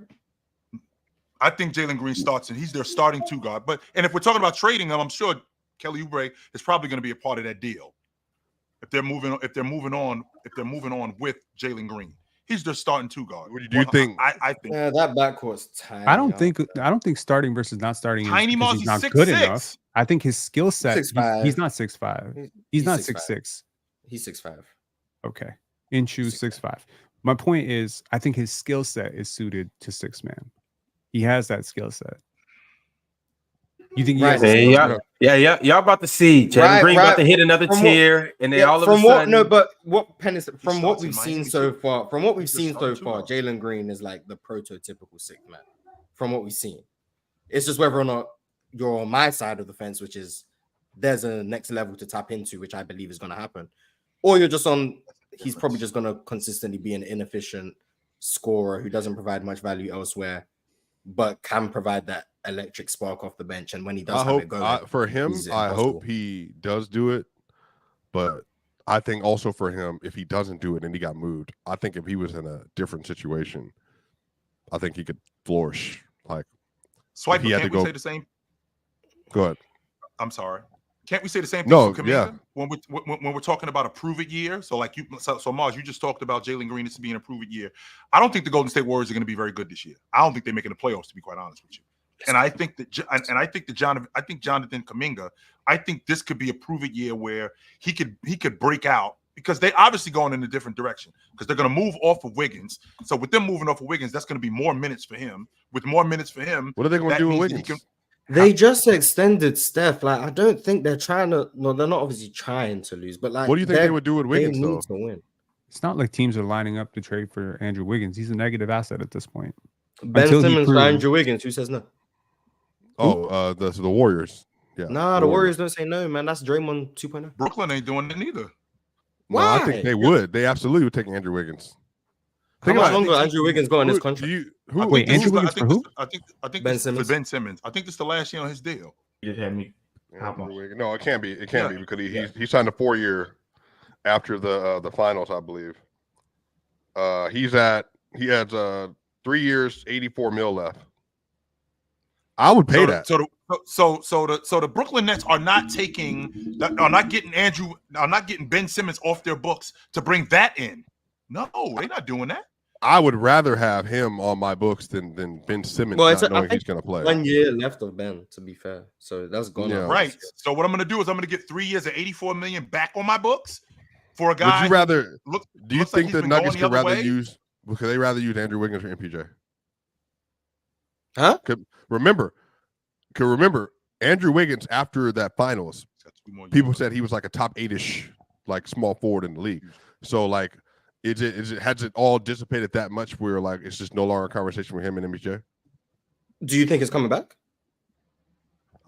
I think Jalen Green starts, and he's their starting two guard. And if we're talking about trading him, I'm sure Kelly Oubre is probably going to be a part of that deal. If they're moving on with Jalen Green, he's their starting two guard. Do you think? I think that backcourt's tiny. I don't think starting versus not starting. Tiny Moss, he's not 6'6". good enough. I think his skill set. 6'5". He's not 6'5". He's not 6'6". He's 6'5". Okay, in shoes 6'5". My point is, I think his skill set is suited to 6-man. He has that skill set. You think? Y'all about to see Jalen Green about to hit another tier, and then all of a sudden. From what we've seen so far, Jalen Green is like the prototypical 6-man. From what we've seen, it's just whether or not you're on my side of the fence, which is there's a next level to tap into, which I believe is going to happen, or you're just on. He's probably just going to consistently be an inefficient scorer who doesn't provide much value elsewhere, but can provide that electric spark off the bench. And when he does have it going, for him, I hope he does do it. But I think also for him, if he doesn't do it and he got moved, I think if he was in a different situation, I think he could flourish. Like, Swipe, can't we say the same? Go ahead. I'm sorry. Can't we say the same thing No, for Kuminga? yeah. When we're talking about a prove-it year, so Mars, you just talked about Jalen Green as being a prove-it year. I don't think the Golden State Warriors are going to be very good this year. I don't think they're making the playoffs, to be quite honest with you. And I think that Jonathan Kuminga, I think this could be a prove-it year where he could break out, because they obviously going in a different direction, because they're going to move off of Wiggins. So with them moving off of Wiggins, that's going to be more minutes for him. With more minutes for him, what are they going to do with Wiggins? They just extended Steph. Like, I don't think they're trying to. No, they're not obviously trying to lose. But like, what do you think they would do with Wiggins? They need to win. It's not like teams are lining up to trade for Andrew Wiggins. He's a negative asset at this point. Ben Simmons for Andrew Wiggins. Who says no? Oh, the Warriors. Yeah. Nah, the Warriors don't say no, man. That's Draymond 2.0. Brooklyn ain't doing it neither. Why? No, I think they would. They absolutely would take Andrew Wiggins. How much longer Andrew Wiggins got in his contract? Andrew Wiggins for who? I think Ben Simmons. For Ben Simmons. I think this is the last year on his deal. You just had me. No, it can't be. It can't be, because he signed a 4-year after the finals, I believe. He has 3 years, $84 million left. I would pay that. So the Brooklyn Nets are not getting Ben Simmons off their books to bring that in. No, they're not doing that. I would rather have him on my books than Ben Simmons, not knowing he's going to play. 1 year left of Ben, to be fair. So that's gone. Yeah. Right. So what I'm going to do is I'm going to get 3 years at $84 million back on my books for a guy. Would you rather? Do you think like the Nuggets could rather use? Could they rather use Andrew Wiggins or MPJ? Huh? Remember, Andrew Wiggins after that finals, people said he was like a top 8-ish, like small forward in the league. So like, has it all dissipated that much where like it's just no longer a conversation with him and MPJ? Do you think it's coming back?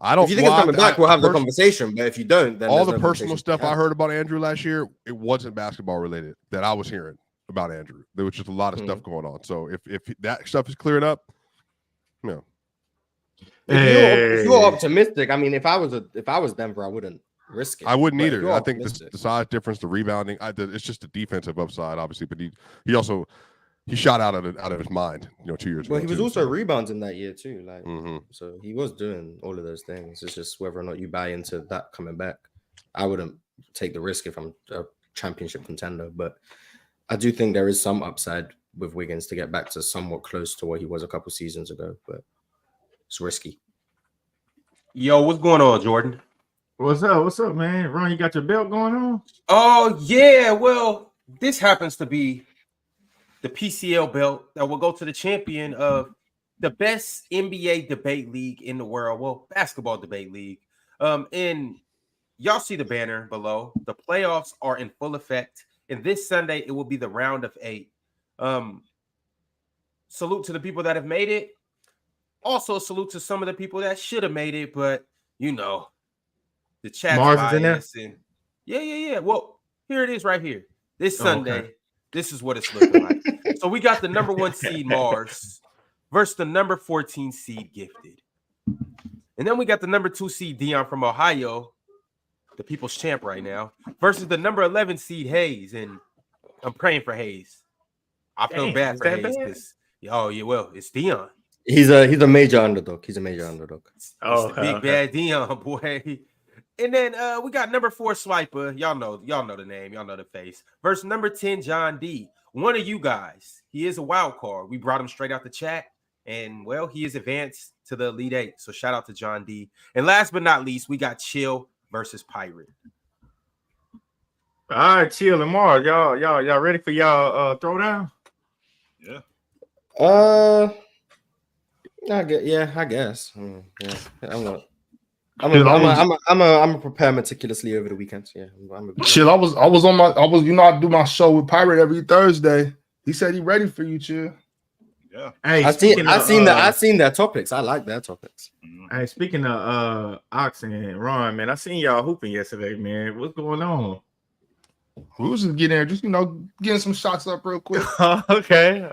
I don't. If you think it's coming back, we'll have the conversation. But if you don't, then all the personal stuff I heard about Andrew last year, it wasn't basketball related that I was hearing about Andrew. There was just a lot of stuff going on. So if that stuff is cleared up, no. If you're optimistic, I mean, if I was Denver, I wouldn't risk it. I wouldn't either. I think the size difference, the rebounding, it's just the defensive upside, obviously. But he shot out of his mind, 2 years ago. Well, he was also rebounding that year too, like mm-hmm. So he was doing all of those things. It's just whether or not you buy into that coming back. I wouldn't take the risk if I'm a championship contender, but I do think there is some upside with Wiggins to get back to somewhat close to what he was a couple seasons ago, but it's risky. Yo, what's going on, Jordan? What's up, man? Ron, you got your belt going on? Oh, yeah. Well, this happens to be the PCL belt that will go to the champion of the best NBA debate league in the world. Well, basketball debate league. And y'all see the banner below. The playoffs are in full effect. And this Sunday, it will be the round of 8. salute to the people that have made it. Also, salute to some of the people that should have made it, but you know, the chat's Mars is in there? biased. And yeah. Well, here it is right here. This Sunday, okay. This is what it's looking like. So we got the number 1 seed Mars versus the number 14 seed Gifted. And then we got the number 2 seed Dion from Ohio, the people's champ right now, versus the number 11 seed Hayes. And I'm praying for Hayes. I feel bad for Hayes because, well, it's Dion. He's a major underdog. He's the big bad Dion, boy. And then we got number 4 Swiper. Y'all know the name, y'all know the face. Versus number 10 John D. One of you guys. He is a wild card. We brought him straight out the chat, and well, he is advanced to the Elite 8. So shout out to John D. And last but not least, we got Chill versus Pirate. All right, Chill and Mars. Y'all ready for y'all throwdown? Yeah. I guess. Yeah. I'm a prepare meticulously over the weekend. Yeah. Chill. I do my show with Pirate every Thursday. He said he ready for you, Chill. Yeah. Hey, I seen their topics. I like their topics. Hey, speaking of Ox and Ron, man, I seen y'all hooping yesterday, man. What's going on? We was just getting there, getting some shots up real quick. Okay.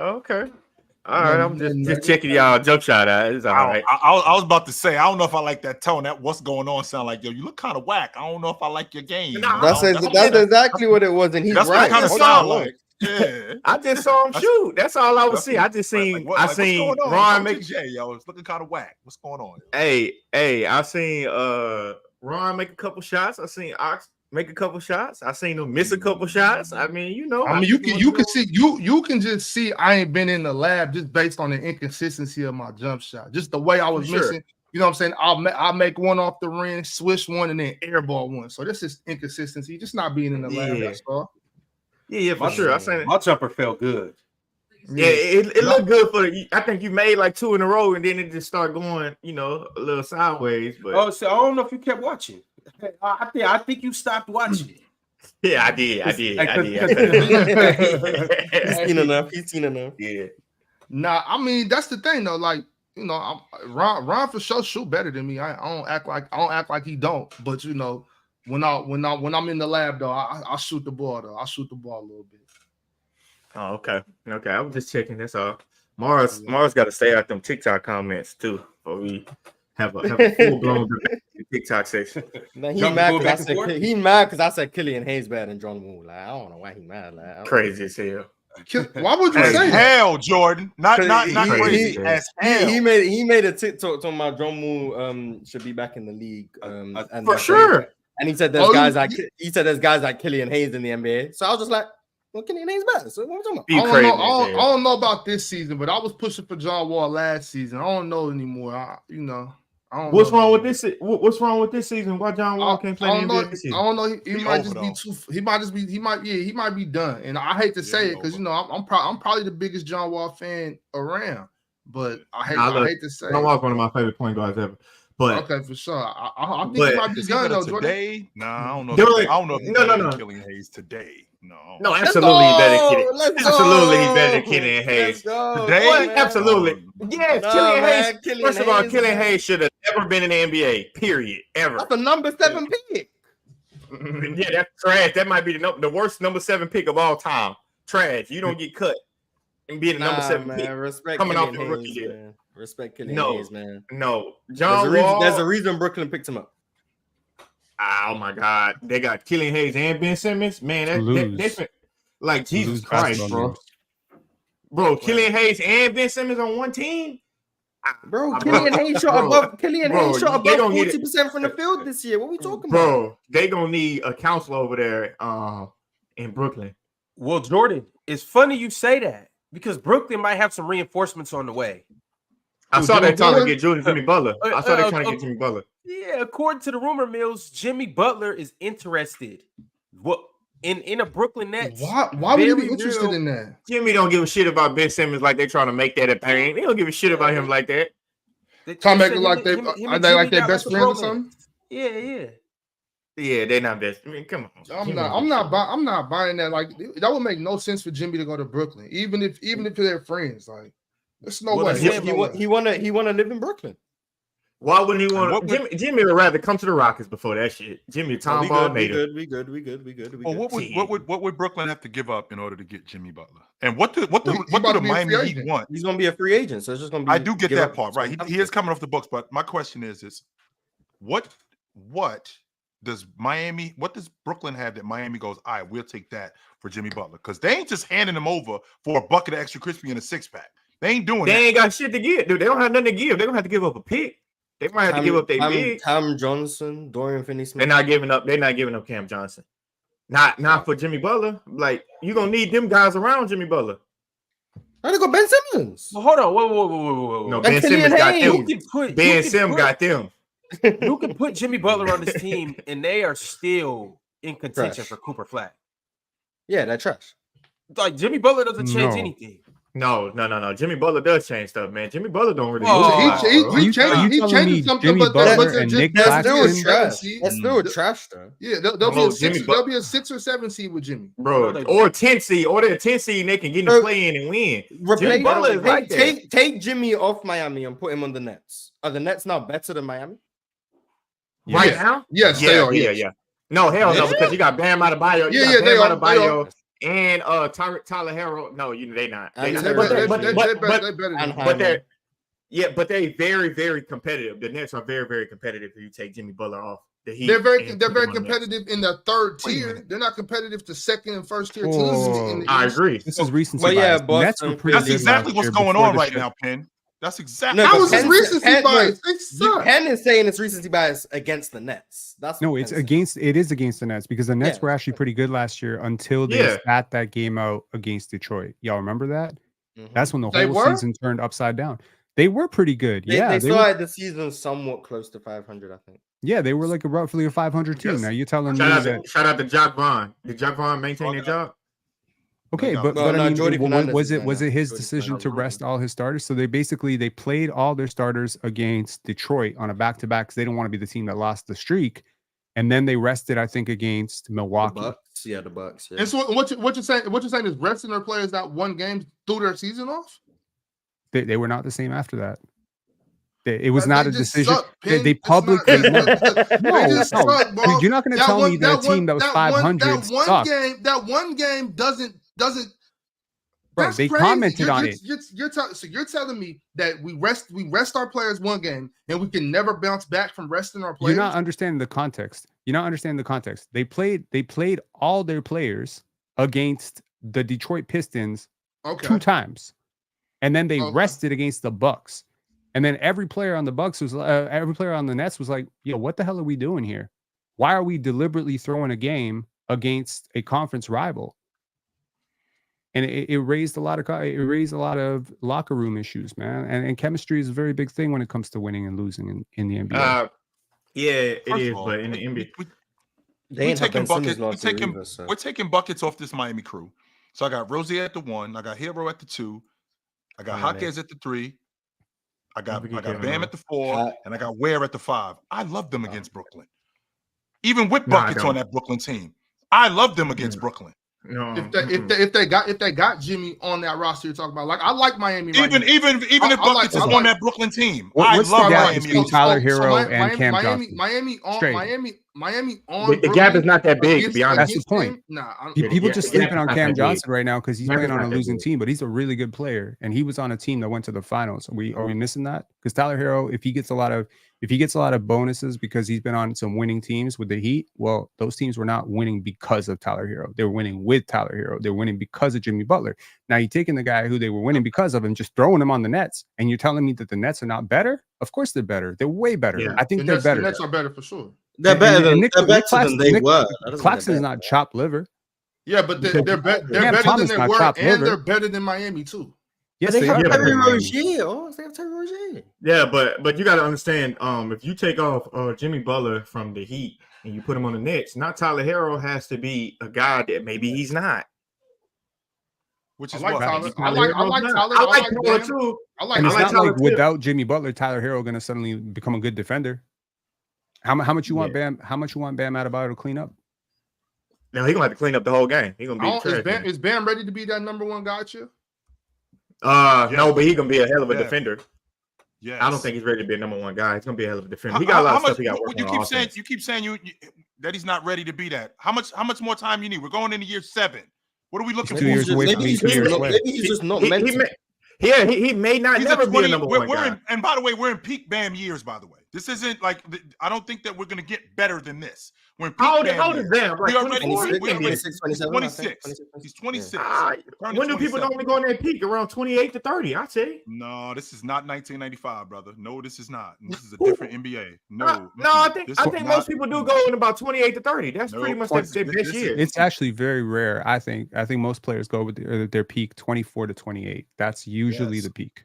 All right, I'm just checking y'all jump shot out. It's all right. I was about to say, I don't know if I like that tone. That what's going on sound like, yo, you look kind of whack. I don't know if I like your game. That's exactly what it was, and he's that's right. What kind of sound like. Yeah. I just saw him shoot. That's all I was seeing. I just seen what's going on? Ron make yo, it's looking kind of whack. What's going on? Hey, I seen Ron make a couple shots. I seen Ox make a couple shots. I seen him miss a couple shots. I mean, you can just see I ain't been in the lab just based on the inconsistency of my jump shot. Just the way I was missing. You know what I'm saying? I'll make one off the rim, swish one, and then airball one. So this is inconsistency, just not being in the lab. That's all. Yeah, for sure. I seen my jumper felt good. Yeah, it looked good for the. I think you made like 2 in a row, and then it just started going, a little sideways. But so I don't know if you kept watching. I think you stopped watching. Yeah, I did. He's seen enough. Yeah. Nah, I mean that's the thing though. Like Ron for sure shoot better than me. I don't act like he don't. But when I'm in the lab though, I shoot the ball though. I shoot the ball a little bit. Oh, okay. I was just checking. That's all. Mars got to stay out them TikTok comments too, before we have a full blown TikTok section. Man, he mad because I said Killian Hayes better than John Wall. Like, I don't know why he mad. Like, crazy as hell. Why would you say hell, Jordan? Not crazy as hell. He made a TikTok talking about John Wall and should be back in the league. And for sure. And he said there's guys like Killian Hayes in the NBA. So I was just like, well, Killian Hayes better. So what am I talking about? I don't know about this season, but I was pushing for John Wall last season. I don't know anymore. I don't What's know. wrong with this? What's wrong with this season? Why John Wall can't play in the NBA this season? I don't know. He might just be too. He might be done. And I hate to say it because I'm probably the biggest John Wall fan around. But I hate to say John Wall's one of my favorite point guards ever. But okay, for sure. I think he might be done though. Today, I don't know. No. Killing Hayes today. No, absolutely absolutely better than Killian Hayes. Today, absolutely. Yes, Killian Hayes. First of all, Killian Hayes should have never been in the NBA. Period. Ever. That's a number 7 pick. Yeah, that's trash. That might be the worst number 7 pick of all time. Trash. You don't get cut and be the number 7 pick. Respect coming Killian off the Hayes, rookie deal. man. Respect Killian Hayes, man. No, There's a reason Brooklyn picked him up. Oh my God, they got Killian Hayes and Ben Simmons. Man, that's like Jesus Christ, bro. Killian Hayes and Ben Simmons on one team. Bro, Killian Hayes shot above 40% from the field this year. What are we talking about? Bro, they gonna need a counselor over there in Brooklyn. Well, Jordan, it's funny you say that because Brooklyn might have some reinforcements on the way. I saw they trying to get Jimmy Butler. I saw they trying to get Jimmy Butler. Yeah, according to the rumor mills, Jimmy Butler is interested. What in a Brooklyn Nets? Why would he be interested in that? Jimmy don't give a shit about Ben Simmons like they trying to make that apparent. They don't give a shit about him like that. Trying to make it like they're best friends or something. Yeah. Yeah, they're not best. I mean, come on. I'm not buying that. Like that would make no sense for Jimmy to go to Brooklyn, even if they're friends. Like There's no Well, way. that's He want to live in Brooklyn. Why wouldn't he want to? Jimmy would rather come to the Rockets before that shit. Jimmy, Tom Ball native. We good. Well, what would Brooklyn have to give up in order to get Jimmy Butler? And what do the Miami Heat want? He's gonna be a free agent, so it's just gonna be. I do get that part, right? He is coming off the books, but my question is what does Brooklyn have that Miami goes, all right, we'll take that for Jimmy Butler? Because they ain't just handing him over for a bucket of extra crispy and a 6-pack. They ain't doing that. They ain't got shit to give, dude. They don't have nothing to give. They're gonna have to give up a pick. They might have to give up their big. Cam Johnson, Dorian Finney-Smith. They're not giving up Cam Johnson. Not for Jimmy Butler. Like, you're gonna need them guys around Jimmy Butler. How they go Ben Simmons? Well, hold on. Whoa. No, Ben Simmons got them. Ben Simmons got them. You can put Jimmy Butler on this team, and they are still in contention for Cooper Flag. Yeah, that's trash. Like, Jimmy Butler doesn't change anything. No. Jimmy Butler does change stuff, man. Jimmy Butler don't really. He changed something, Jimmy Butler and Nick Claxton. That's still trash, though. Yeah, there'll be a 6 or 7 seed with Jimmy, bro, or 10 seed, or they're 10 seed. They can get in the play in and win. Jimmy Butler is right there. Take Jimmy off Miami and put him on the Nets. Are the Nets now better than Miami? Right now? Yes, they are. Yeah. No, hell no, because you got Bam Adebayo. They are. And Tyler Herro. No, they not. But they're very, very competitive. The Nets are very, very competitive if you take Jimmy Butler off the Heat. They're very competitive in the third tier. They're not competitive to second and first tier teams. I agree. This is recency bias. Nets were pretty good. That's exactly what's going on right now, Penn. That's exactly. That was his recency bias. Penn is saying it's recency bias against the Nets. It is against the Nets because the Nets were actually pretty good last year until they sat that game out against Detroit. Y'all remember that? Mm-hmm. That's when the whole season turned upside down. They were pretty good. They started the season somewhat close to 500, I think. Yeah, they were like roughly a 500 team. Now you're telling me that. Shout out to Jock Vaughn. Did Jock Vaughn maintain their job? Okay, but I mean, was it his decision to rest all his starters? So they played all their starters against Detroit on a back-to-back because they didn't want to be the team that lost the streak, and then they rested, I think, against Milwaukee. The Bucks. Yeah. And so what you're saying is resting their players that won games threw their season off. They were not the same after that. It was not a decision. They publicly no. You're not going to tell me that a team that was 500 sucked. That one game doesn't. Bro, they commented on it. You're telling me that we rest our players one game and we can never bounce back from resting our players. You're not understanding the context. They played all their players against the Detroit Pistons 2 times, and then they rested against the Bucks. And then every player on the Nets was like, "Yo, what the hell are we doing here? Why are we deliberately throwing a game against a conference rival?" And it raised a lot of locker room issues, man. And chemistry is a very big thing when it comes to winning and losing in the NBA. Yeah, it is. But in the NBA, we're taking buckets off this Miami crew. So I got Rozier at the 1, I got Hero at the 2, I got Jaquez at the 3. I got Bam at the 4, and I got Ware at the 5. I love them against Brooklyn. Even with buckets on that Brooklyn team. I love them against Brooklyn. No. If they got Jimmy on that roster you're talking about, like I like Miami. Even if buckets is on that Brooklyn team. What's the gap between Tyler Hero and Cam Johnson? Miami on the gap is not that big, to be honest. That's the point. People just sleeping on Cam Johnson right now because he's playing on a losing team, but he's a really good player, and he was on a team that went to the finals. Are we missing that? Because Tyler Hero, if he gets a lot of bonuses because he's been on some winning teams with the Heat, well, those teams were not winning because of Tyler Hero. They were winning with Tyler Hero. They were winning because of Jimmy Butler. Now you're taking the guy who they were winning because of and just throwing him on the Nets, and you're telling me that the Nets are not better? Of course they're better. They're way better. Yeah. I think they're better. The Nets are better for sure. They're better than they were. Claxton's not chopped liver. Yeah, but they're better than they were, and they're better than Miami too. Yes, they have Terry Rozier. Yeah, but you got to understand, if you take off Jimmy Butler from the Heat and you put him on the Nets, now Tyler Hero has to be a guy that maybe he's not. Which is I like what Tyler. I like Tyler too. It's not like without Jimmy Butler, Tyler Hero going to suddenly become a good defender. How much you want Bam? How much you want Bam Adebayo to clean up? No, he's gonna have to clean up the whole game. He's gonna be trash. Is Bam ready to be that number 1 guy, Chill? No, but he's gonna be a hell of a defender. Yes. I don't think he's ready to be a number one guy. He's gonna be a hell of a defender. He got a lot of stuff he got working on. You keep saying that he's not ready to be that. How much more time you need? We're going into year 7. What are we looking for? 2 years away from being 2 years away. Maybe he's just not meant to. He may not never be a number one guy. And by the way, we're in peak Bam years, by the way. This isn't like, I don't think that we're going to get better than this. We're in peak How Bam old is Bam? We already, 26, 27, 26. He's 26. When do people normally go in their peak? Around 28 to 30, I'd say. No, this is not 1995, brother. No, this is not. This is a different NBA. No, I think most people do go in about 28 to 30. That's pretty much their best year. It's actually very rare. I think most players go with their peak 24 to 28. That's usually the peak.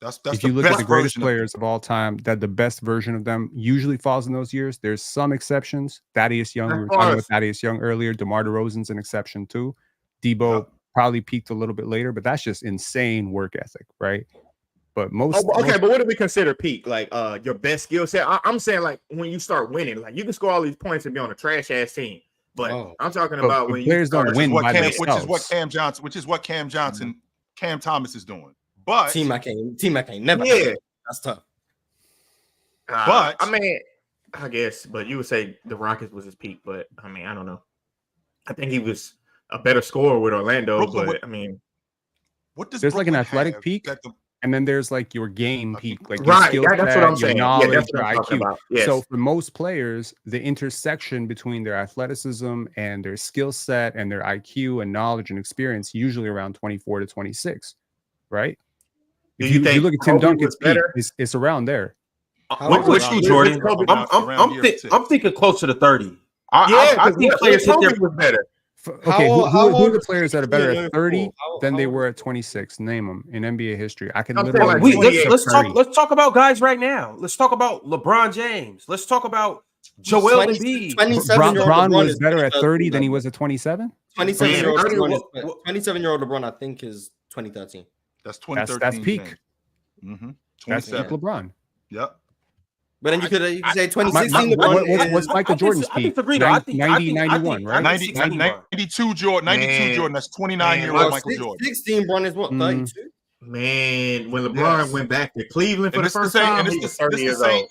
That's if you look at the greatest players of all time, that the best version of them usually falls in those years. There's some exceptions. Thaddeus Young, we were talking about Thaddeus Young earlier. DeMar DeRozan's an exception too. Debo probably peaked a little bit later, but that's just insane work ethic, right? But most but what do we consider peak? Like your best skill set? I'm saying like when you start winning, like you can score all these points and be on a trash ass team. But I'm talking about when players don't win by themselves. Which is what Cam Thomas is doing. But T-Mac ain't never. Yeah, that's tough. But I mean, I guess. But you would say the Rockets was his peak. But I mean, I don't know. I think he was a better scorer with Orlando. Brooklyn, but I mean, what does there's Brooklyn like an athletic peak, and then there's like your game peak, like your skill set, that's what I'm saying. Knowledge, that's what your I'm IQ. About. Yes. So for most players, the intersection between their athleticism and their skill set and their IQ and knowledge and experience usually around 24 to 26, right? If you look at Tim Duncan's peak, it's around there. What you, Jordan? I'm thinking closer to 30. I think players hit their was better. Okay, who are the players that are better at 30 than they were at 26? Name them in NBA history. I can literally. Let's talk about guys right now. Let's talk about LeBron James. Let's talk about Joel Embiid. LeBron was better at 30 than he was at 27. 27-year-old LeBron, I think, is 2013. That's 2013. That's peak. That's peak LeBron. Yep. But then you could say 2016. What's Michael Jordan's peak? 90, 91, right? 92 Jordan. 92 Jordan. That's 29-year-old Michael Jordan. 16 Bron is what? 32. Man, when LeBron went back to Cleveland for the first time, he was 30 years old.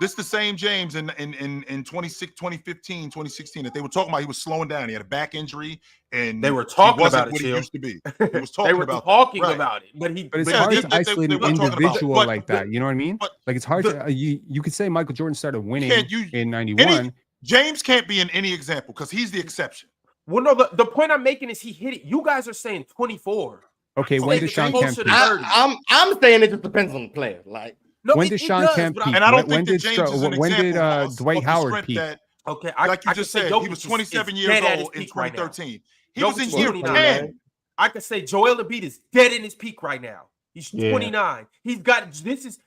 This is the same James in 2015, 2016 that they were talking about. He was slowing down. He had a back injury, and they were talking about it. What he used to be. He was talking about it. But it's hard to isolate an individual like that. You know what I mean? Like it's hard to. You could say Michael Jordan started winning in 91. James can't be in any example because he's the exception. Well, no. The point I'm making is he hit it. You guys are saying 24. Okay, when did Sean Kemp peak? I'm saying it just depends on the player. Like. No, when did Sean Kemp peak? And I don't think that James is an when did Dwight Howard peak? Okay, like you just said, he was 27 years old in 2013. He was in year 10. I could say Joel Embiid is dead in his peak right now. He's 29. He's got this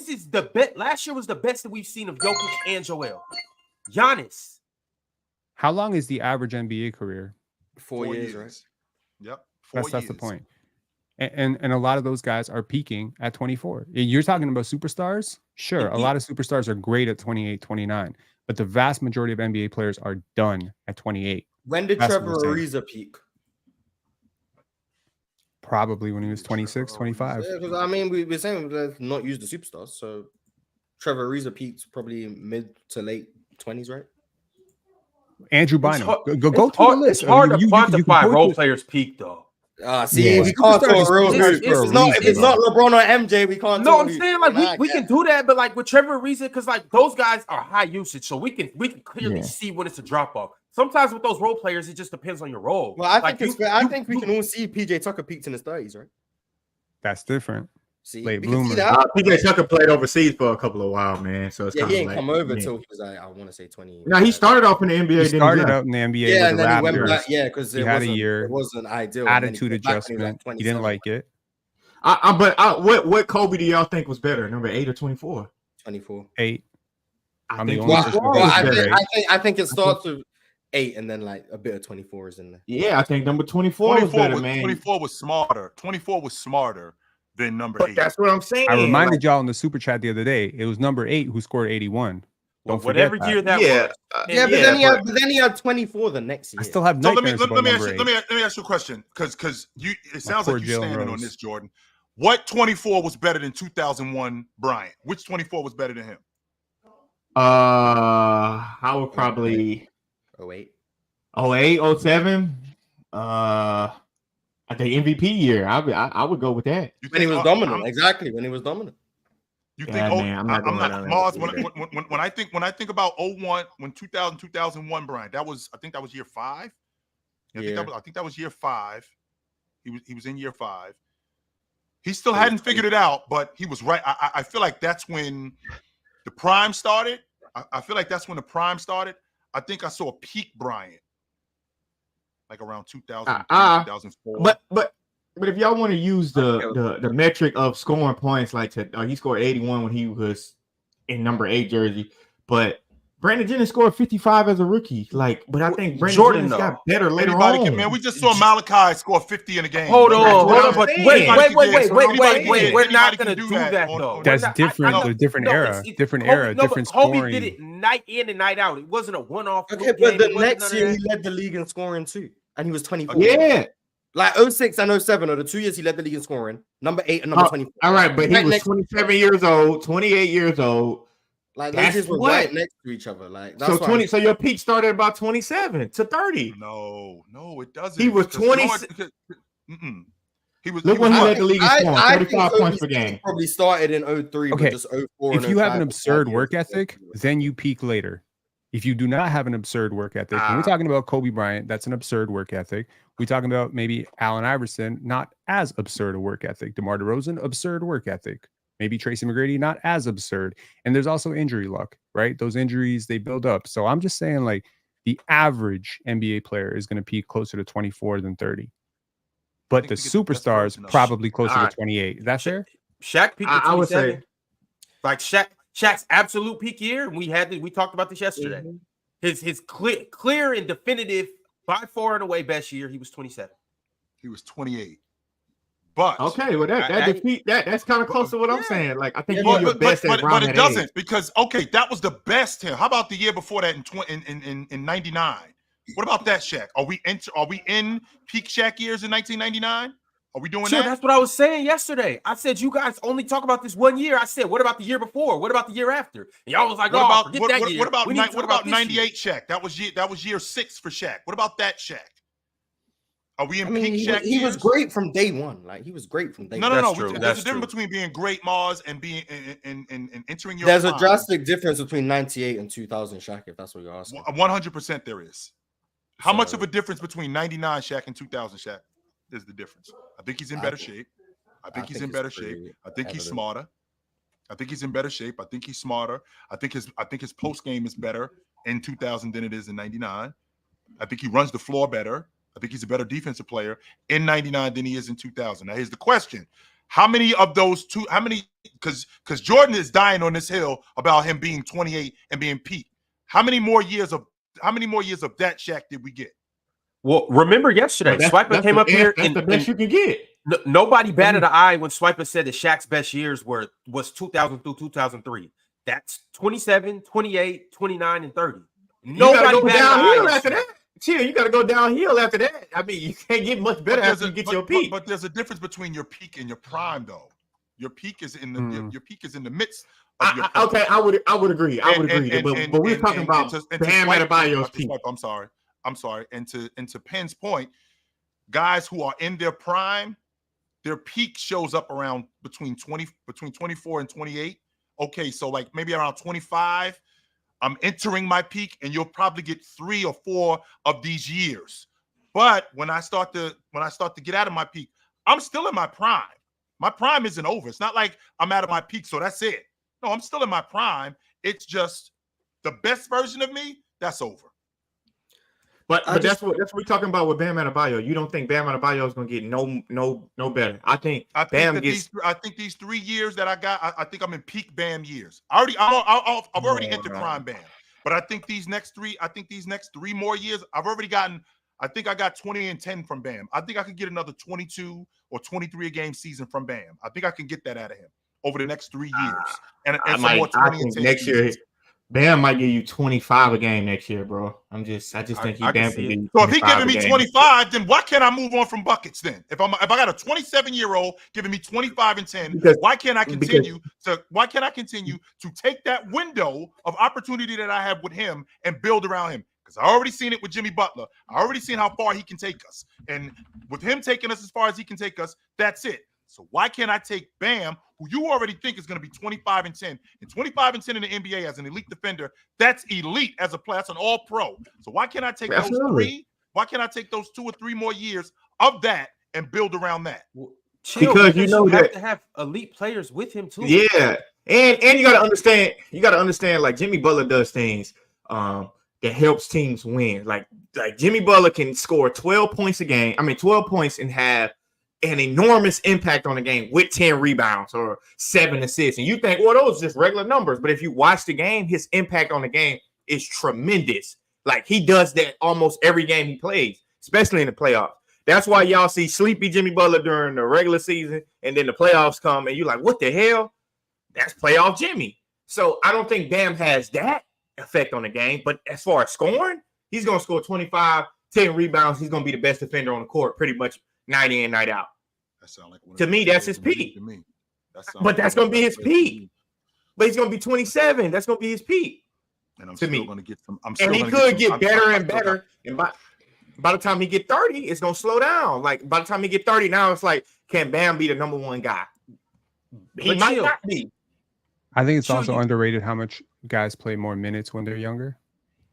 is the best. Last year was the best that we've seen of Jokic and Joel. Giannis. How long is the average NBA career? 4 years, right? Yep. That's the point. And a lot of those guys are peaking at 24. You're talking about superstars? Sure, a lot of superstars are great at 28, 29. But the vast majority of NBA players are done at 28. When did Trevor Ariza peak? Probably when he was 26, 25. Yeah, because I mean, we're saying let's not use the superstars. So Trevor Ariza peaked probably mid to late 20s, right? Andrew Bynum. Go through the list. It's hard to quantify role players' peak, though. We can't talk real good. If it's not LeBron or MJ, we can't. No, I'm saying like we can do that, but like with Trevor Ariza, because like those guys are high usage, so we can clearly see when it's a drop off. Sometimes with those role players, it just depends on your role. Well, I think we can all see PJ Tucker peaked in his 30s, right? That's different. See, late bloomer. PJ Tucker played overseas for a couple of while, man. So it's he ain't come over until he was like, I want to say 20. No, he started off in the NBA. He started out in the NBA. Yeah, and then he went back. Yeah, because he had a year. It wasn't ideal. Attitude adjustment. He didn't like it. What Kobe do y'all think was better, number 8 or 24? 24. 8. I think it starts with 8 and then like a bit of 24 is in there. Yeah, I think number 24 was better, man. 24 was smarter. 24 was smarter than number 8. That's what I'm saying. I reminded y'all in the super chat the other day. It was number 8 who scored 81. Don't whatever forget year that Yeah. was. But then he had 24 the next year. I still have So let nightmares about number 8. me ask you a question, because it sounds poor like you're Jalen standing on Rose. this, Jordan. What 24 was better than 2001 Bryant? Which 24 was better than him? I would probably 08. 08, 07. I think MVP year. I would go with that. When he was dominant, exactly. When he was dominant. You think? Yeah, man, I'm not going down Mars. that. When I think about 01, when 2001 Bryant, I think that was year 5. I think that was year 5. He was in year 5. He still hadn't figured it out, but he was right. I feel like that's when the prime started. I feel like that's when the prime started. I think I saw a peak Bryant, like around 2003, 2004. But if y'all want to use the metric of scoring points, like he scored 81 when he was in number 8 jersey, but Brandon Jennings scored 55 as a rookie. But I think Brandon Jennings got better later on. Man, we just saw Malachi score 50 in a game. Hold on. But wait. We're not going to do that, though. That's different. A different era. Different era. Different scoring. Kobe did it night in and night out. It wasn't a one-off. Okay, but the next year he led the league in scoring too, and he was 24. Yeah. Like 06 and 07 are the 2 years he led the league in scoring. Number 8 and number 24. All right, but he was 27 years old, 28 years old. Like those years were right next to each other. Like that's so 20. So your peak started about 27 to 30. No, it doesn't. He was 20. He was. Look when he led the league in scoring, 35 points per game. game. Probably started in 03, okay. But just 04. If you have an absurd work ethic, then you peak later. If you do not have an absurd work ethic, when we're talking about Kobe Bryant, that's an absurd work ethic. We're talking about maybe Allen Iverson, not as absurd a work ethic. DeMar DeRozan, absurd work ethic. Maybe Tracy McGrady, not as absurd. And there's also injury luck, right? Those injuries, they build up. So I'm just saying, like, the average NBA player is going to peak closer to 24 than 30. But the superstars probably closer to 28. Is that fair? Shaq peaked at 27. I would say. Like Shaq's absolute peak year. We talked about this yesterday. His clear and definitive, by far and away best year, he was 27. He was 28. But okay, well that's kind of close to what I'm saying. Like I think you're your best at but it doesn't age. Because that was the best him. How about the year before that in 99? What about that Shaq? Are we in peak Shaq years in 1999? Are we doing that? That's what I was saying yesterday. I said you guys only talk about this one year. I said, what about the year before? What about the year after? And y'all was like, what about 98 Shaq? That was year 6 for Shaq. What about that Shaq? Are we in peak Shaq? He was great from day one. Like he was great from day one. No. There's a difference between being great, Mars, and being and entering your. There's a drastic difference between 98 and 2000 Shaq, if that's what you're asking. 100% there is. How much of a difference between 99 Shaq and 2000 Shaq is the difference? I think he's in better shape. I think he's in better shape. I think he's smarter. I think he's in better shape. I think he's smarter. I think his post game is better in 2000 than it is in 99. I think he runs the floor better. I think he's a better defensive player in 99 than he is in 2000. Now, here's the question. How many of those two, because Jordan is dying on this hill about him being 28 and being peak. How many more years of that Shaq did we get? Well, remember yesterday, Swiper came up here and the best you can get. Nobody batted an eye when Swiper said that Shaq's best years was 2000 through 2003. That's 27, 28, 29, and 30. Nobody batted an eye after that. Chill, you got to go downhill after that. I mean, you can't get much better after you get your peak. But there's a difference between your peak and your prime, though. Your peak is in the your peak is in the midst of your prime. Okay, I would agree. But we're talking about Bam Adebayo's peak. I'm sorry. And to Penn's point, guys who are in their prime, their peak shows up around between 24 and 28. Okay, so like maybe around 25. I'm entering my peak, and you'll probably get 3 or 4 of these years. But when I start to get out of my peak, I'm still in my prime. My prime isn't over. It's not like I'm out of my peak, so that's it. No, I'm still in my prime. It's just the best version of me, that's over. But that's what we're talking about with Bam Adebayo. You don't think Bam Adebayo is going to get no better? I think these 3 years that I got, I think I'm in peak Bam years. I've already entered prime Bam. But I think these next 3 more years, I've already gotten. I think I got 20 and 10 from Bam. I think I could get another 22 or 23 a game season from Bam. I think I can get that out of him over the next 3 years. And some more 20 and 10 next year. Bam might give you 25 a game next year, bro. I just think he I can Bam see can it. give you So if he 25 giving a me game. 25, then why can't I move on from buckets then? If I got a 27-year-old giving me 25 and 10, Because- why can't I continue to take that window of opportunity that I have with him and build around him? Because I already seen it with Jimmy Butler. I already seen how far he can take us. And with him taking us as far as he can take us, that's it. So why can't I take Bam, who you already think is going to be 25 and 10, and 25 and 10 in the NBA as an elite defender? That's elite as a player. That's an all-pro. So why can't I take those three? Why can't I take those 2 or 3 more years of that and build around that? Chill, Because you know have that- to have elite players with him too. Yeah, and you gotta understand, like Jimmy Butler does things that helps teams win. Like Jimmy Butler can score 12 points a game. 12 points and have an enormous impact on the game with 10 rebounds or 7 assists. And you think, well, those are just regular numbers. But if you watch the game, his impact on the game is tremendous. Like he does that almost every game he plays, especially in the playoffs. That's why y'all see sleepy Jimmy Butler during the regular season, and then the playoffs come, and you're like, what the hell? That's playoff Jimmy. So I don't think Bam has that effect on the game. But as far as scoring, he's going to score 25, 10 rebounds. He's going to be the best defender on the court pretty much night in, night out. That sound like to me, that's his peak. But that's going to be his peak. But he's going to be 27. That's going to be his peak. And I'm to still me. going to get some. And he could get better and better. And by the time he get 30, it's going to slow down. Like by the time he get 30, now it's like, can Bam be the number one guy? He might not be. I think it's also underrated how much guys play more minutes when they're younger.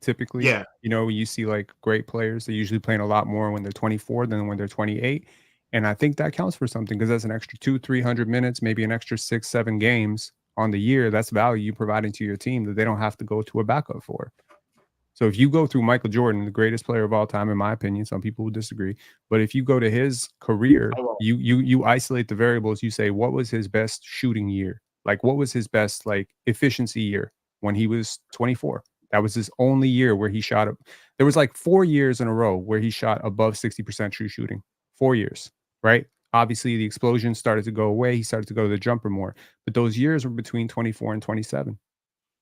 Typically, Yeah. You know, you see like great players, they're usually playing a lot more when they're 24 than when they're 28. And I think that counts for something because that's an extra 200-300 minutes, maybe an extra 6-7 games on the year. That's value you providing to your team that they don't have to go to a backup for. So if you go through Michael Jordan, the greatest player of all time, in my opinion, some people will disagree, but if you go to his career, you isolate the variables. You say, what was his best shooting year? Like, what was his best like efficiency year when he was 24? That was his only year where he shot up. There was like 4 years in a row where he shot above 60% true shooting. 4 years, right? Obviously, the explosion started to go away. He started to go to the jumper more. But those years were between 24 and 27.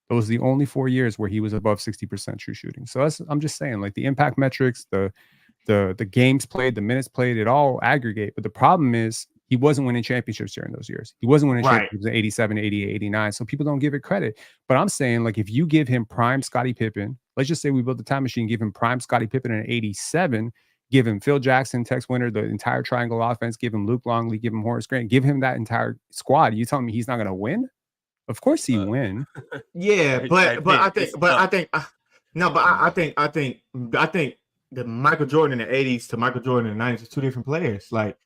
Those are the only 4 years where he was above 60% true shooting. So I'm just saying, like the impact metrics, the games played, the minutes played, it all aggregate. But the problem is he wasn't winning championships during those years. He wasn't winning championships in 87, 88, 89. So people don't give it credit. But I'm saying, like, if you give him prime Scottie Pippen, let's just say we built the time machine, give him prime Scottie Pippen in 87, give him Phil Jackson, Tex Winter, the entire triangle offense, give him Luke Longley, give him Horace Grant, give him that entire squad. You telling me he's not going to win? Of course he win. Yeah, but I think the Michael Jordan in the 80s to Michael Jordan in the 90s are two different players. Like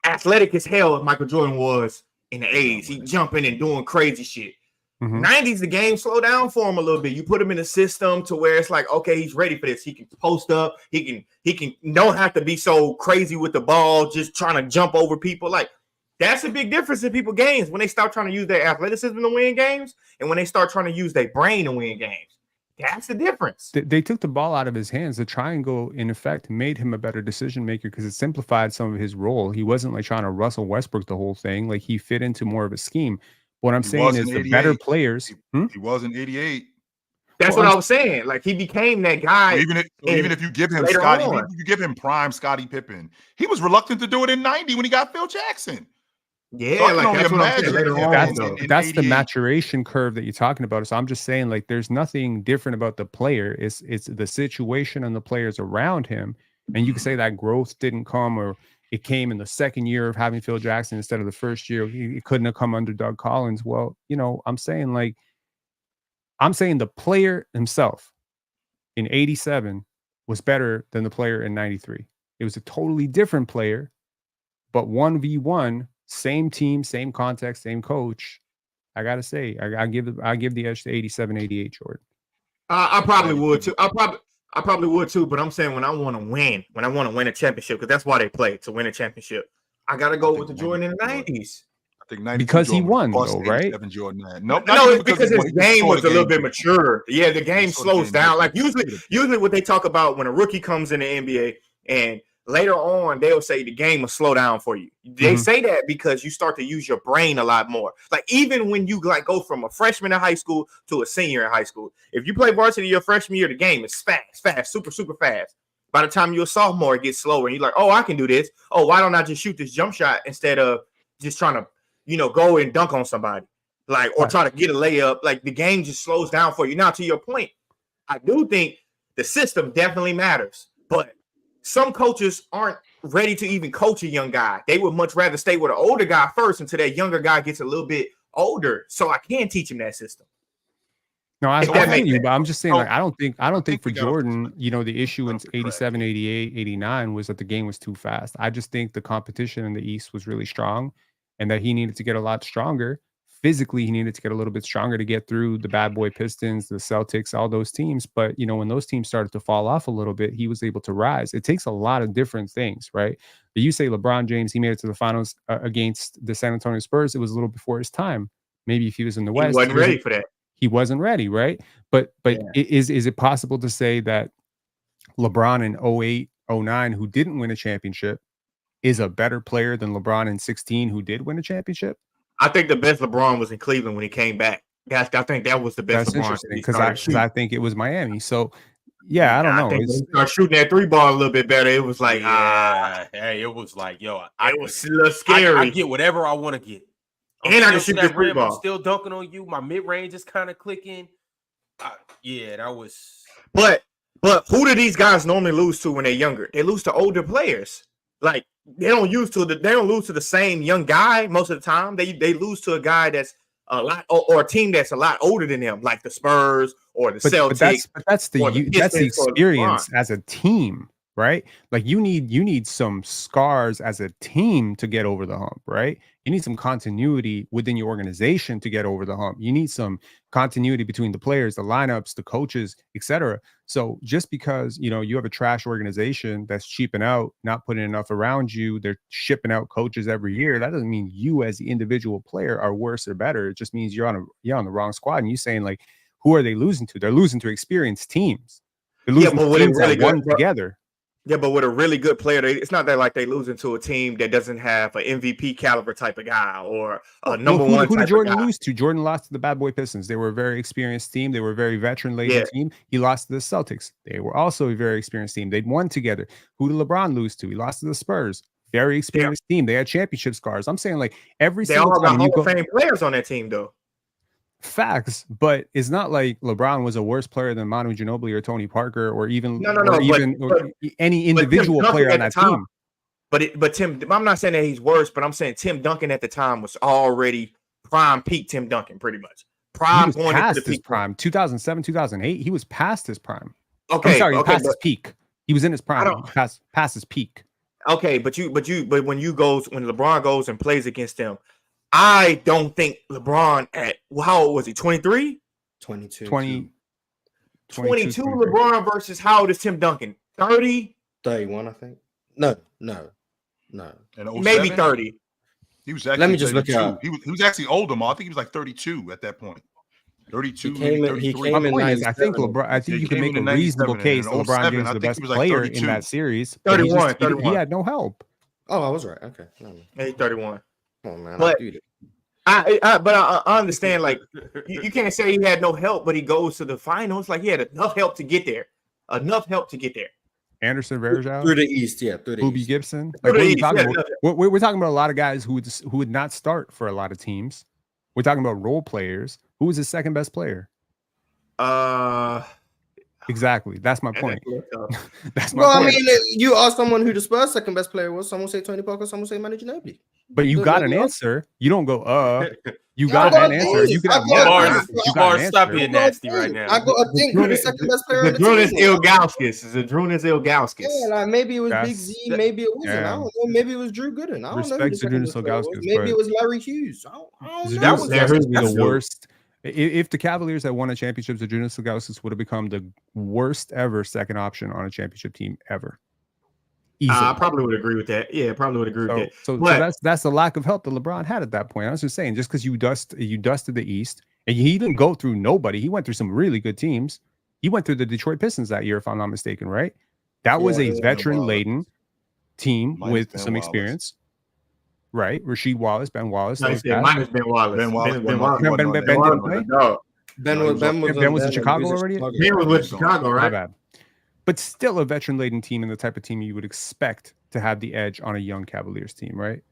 athletic as hell Michael Jordan was in the 80s. He jumping and doing crazy shit. 90s, the game slowed down for him a little bit. You put him in a system to where it's like, okay, he's ready for this. He can post up. He can don't have to be so crazy with the ball, just trying to jump over people. Like that's a big difference in people's games when they start trying to use their athleticism to win games and when they start trying to use their brain to win games. That's the difference. They took the ball out of his hands. The triangle, in effect, made him a better decision maker because it simplified some of his role. He wasn't like trying to Russell Westbrook the whole thing. Like he fit into more of a scheme. What I'm saying is the better players. He was in 88. That's what I was saying. Like he became that guy. Even if you give him Scottie, even if you give him prime Scottie Pippen, he was reluctant to do it in 90 when he got Phil Jackson. Yeah, so like that's what I'm saying later on. That's the maturation curve that you're talking about. So I'm just saying, like, there's nothing different about the player. It's the situation and the players around him. And you can say that growth didn't come, or it came in the second year of having Phil Jackson instead of the first year. It couldn't have come under Doug Collins. Well, you know, I'm saying the player himself in 87 was better than the player in 93. It was a totally different player, but 1v1. Same team, same context, same coach. I gotta say, I give the edge to 87, 88, Jordan. I probably would too. I probably would too. But I'm saying when I want to win a championship, because that's why they play to win a championship. I gotta go with the Jordan in the 90s. I think because he won, though, right? Jordan no, it's because his game was a little bit mature. Yeah, the game slows down. Like usually what they talk about when a rookie comes in the NBA and later on they'll say the game will slow down for you. They say that because you start to use your brain a lot more. Like even when you like go from a freshman in high school to a senior in high school, if you play varsity your freshman year, the game is fast, super fast. By the time you're a sophomore, it gets slower, and you're like, oh, I can do this. Oh, why don't I just shoot this jump shot instead of just trying to, go and dunk on somebody, like, or try to get a layup? Like the game just slows down for you. Now, to your point, I do think the system definitely matters, but some coaches aren't ready to even coach a young guy. They would much rather stay with an older guy first until that younger guy gets a little bit older, so I can teach him that system. No, I think you, but I'm just saying, like, I don't think for Jordan, the issue in 87, 88, 89 was that the game was too fast. I just think the competition in the East was really strong and that he needed to get a lot stronger. Physically, he needed to get a little bit stronger to get through the bad boy Pistons, the Celtics, all those teams. But, when those teams started to fall off a little bit, he was able to rise. It takes a lot of different things, right? But you say LeBron James, he made it to the finals against the San Antonio Spurs. It was a little before his time. Maybe if he was in the West, he wasn't ready for that. He wasn't ready, right? But is it possible to say that LeBron in 08, 09, who didn't win a championship, is a better player than LeBron in 16, who did win a championship? I think the best LeBron was in Cleveland when he came back. I think that was the best. That's interesting because I think it was Miami. So yeah, I don't know. When he started shooting that 3-ball a little bit better, it was like hey, it was like it was a little scary. I get whatever I want to get. And I can shoot that 3-ball. I'm still dunking on you. My mid range is kind of clicking. That was. But who do these guys normally lose to when they're younger? They lose to older players. Like they don't lose to the same young guy most of the time. They lose to a guy that's a lot or a team that's a lot older than them, like the Spurs or the Celtics. But that's the experience as a team, right? Like you need some scars as a team to get over the hump, right? You need some continuity within your organization to get over the hump. You need some continuity between the players, the lineups, the coaches, etc. So just because you have a trash organization that's cheaping out, not putting enough around you, they're shipping out coaches every year, that doesn't mean you as the individual player are worse or better. It just means you're on the wrong squad. And you're saying, like, who are they losing to? They're losing to experienced teams. They're losing to teams that won together. Yeah, but with a really good player, it's not that like they losing to a team that doesn't have an MVP caliber type of guy or a number one. Who did Jordan lose to? Jordan lost to the bad boy Pistons. They were a very experienced team. They were a very veteran-laden team. He lost to the Celtics. They were also a very experienced team. They'd won together. Who did LeBron lose to? He lost to the Spurs. Very experienced team. They had championship scars. I'm saying, like, every single time you go, Hall of Fame players on that team, though. Facts, but it's not like LeBron was a worse player than Manu Ginobili or Tony Parker or even any individual player on that team. But Tim, I'm not saying that he's worse, but I'm saying Tim Duncan at the time was already prime peak Tim Duncan, pretty much. Prime going past his prime. 2007, 2008, he was past his prime. Okay, past his peak. He was in his prime. Past his peak. Okay, but when LeBron goes and plays against them, I don't think LeBron how old was he? 23? 22. 22 LeBron versus how old is Tim Duncan? 30? 31, I think. No. Maybe 30. He was actually Let me just look it up. He was actually older, I think he was like 32 at that point. 32, he came in I think you can make a reasonable case that LeBron James is the best player in that series. 31. He had no help. Oh, I was right. Okay. He's 31. Oh man, but I understand, like, you can't say he had no help, but he goes to the finals. Like, he had enough help to get there. Anderson Varejao through the East, through the Boobie East. Gibson. Like, we're talking about a lot of guys who would not start for a lot of teams. We're talking about role players. Who was his second best player? Exactly. That's my point. That's my point. I mean, you ask someone who the Spurs' second best player was. Someone say Tony Parker. Someone say Manu Ginobili. But you got an answer. You don't go, You got an answer. You can have more. Stop being nasty right now. I got to think who the second best player. Zydrunas Ilgauskas. Yeah, like maybe it was Big Z. Maybe it wasn't. I don't know. Maybe it was Drew Gooden. I don't know. Respect to Zydrunas Ilgauskas. Maybe it was Larry Hughes. I don't know. That was the worst. If the Cavaliers had won a championship, Zydrunas Ilgauskas would have become the worst ever second option on a championship team ever. I probably would agree with that. Yeah, probably would agree with that. So that's the lack of help that LeBron had at that point. I was just saying, just because you dusted the East, and he didn't go through nobody. He went through some really good teams. He went through the Detroit Pistons that year, if I'm not mistaken, right? That was a veteran-laden team Minus with Ben some Wallace. experience. Right, Rasheed Wallace, Ben Wallace. No, he those said guys. minus Ben Wallace. Ben Wallace. Ben Wallace. wasn't on Ben that. didn't play? No, Ben No, was Ben was in Ben Chicago was in already? Chicago. Ben was Yeah, with he's gone. Chicago, My right? bad. But still a veteran-laden team and the type of team you would expect to have the edge on a young Cavaliers team, right?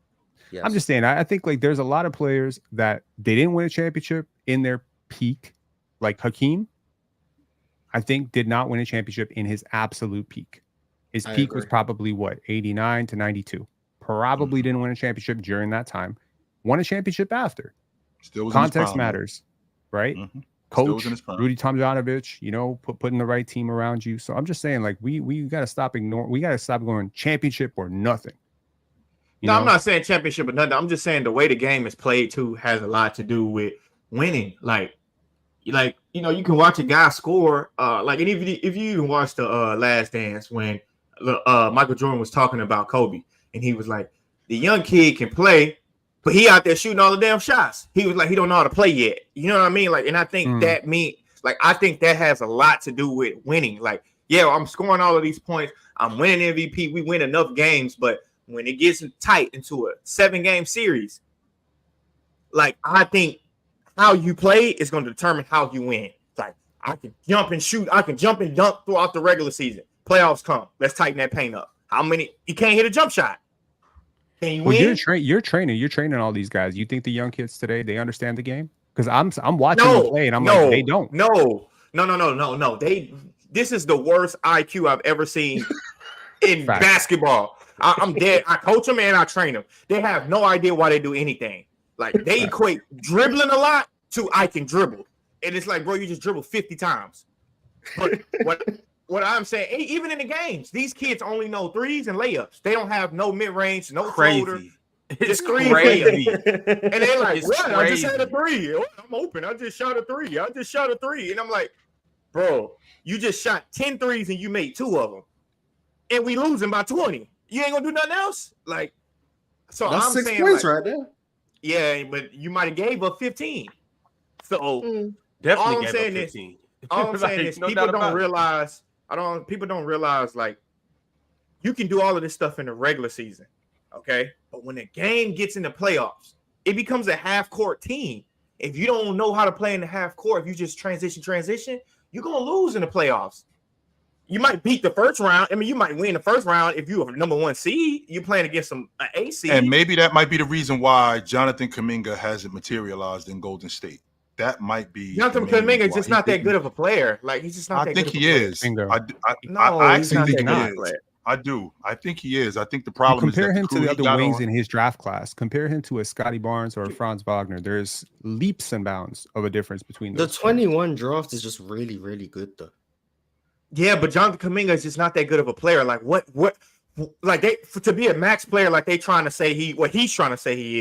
Yes. I'm just saying, I think like there's a lot of players that they didn't win a championship in their peak, like Hakeem, I think did not win a championship in his absolute peak. His I peak was agree. probably what, 89 to 92. Probably didn't win a championship during that time. Won a championship after. Still was in his Context prime, though. matters, right? Mhm. Still Coach was in his prime. Rudy Tomjanovich, you know, putting the right team around you. So I'm just saying, like, we got to stop ignoring. We got to stop going championship or nothing. You No, know? I'm not saying championship or nothing. I'm just saying the way the game is played too has a lot to do with winning. Like you know, you can watch a guy score. Like, and if you even watch the Last Dance when Michael Jordan was talking about Kobe, and he was like, the young kid can play, but he out there shooting all the damn shots. He was like, he don't know how to play yet. You know what I mean? Like, and I think I think that has a lot to do with winning. Like, yeah, I'm scoring all of these points. I'm winning MVP. We win enough games, but when it gets tight into a 7-game series, like, I think how you play is going to determine how you win. Like, I can jump and shoot. I can jump and dunk throughout the regular season. Playoffs come. Let's tighten that paint up. How many? You can't hit a jump shot. Can you win? You're training all these guys. You think the young kids today, they understand the game? Because I'm watching them play and I'm like, they don't. No. This is the worst IQ I've ever seen in basketball. I'm dead. I coach them and I train them. They have no idea why they do anything. Like, they equate dribbling a lot to I can dribble. And it's like, bro, you just dribble 50 times. But what I'm saying, even in the games, these kids only know threes and layups. They don't have no mid-range, no floater. It's Just crazy. And they're like, It's what? I just had a crazy. 3. Oh, I'm open. I just shot a 3. And I'm like, bro, you just shot 10 threes and you made 2 of them. And we losing by 20. You ain't gonna do nothing else? Like, so That's I'm 6 saying, points like, right there. yeah, but you might have gave up 15. So Definitely all I'm gave saying up is, 15. all I'm saying is, no people doubt don't about it. realize. People don't realize, like, you can do all of this stuff in the regular season, okay? But when the game gets in the playoffs, it becomes a half-court team. If you don't know how to play in the half court, if you just transition, you're gonna lose in the playoffs. You might beat the first round. I mean, you might win the first round if you're a number 1 seed. You're playing against some A seed. And maybe that might be the reason why Jonathan Kuminga hasn't materialized in Golden State. That might be. Jonathan Kuminga is just not that good of a player. Like, he's just not that good. I think he is. Bingo. I actually think he is. Player. I do. I think he is. I think the problem is compare that him to the other wings in his draft class. Compare him to a Scotty Barnes or a Franz Wagner. There's leaps and bounds of a difference between The those. 21 draft is just really, really good though. Yeah, but Jonathan Kuminga is just not that good of a player. Like, what like to be a max player, like he's trying to say he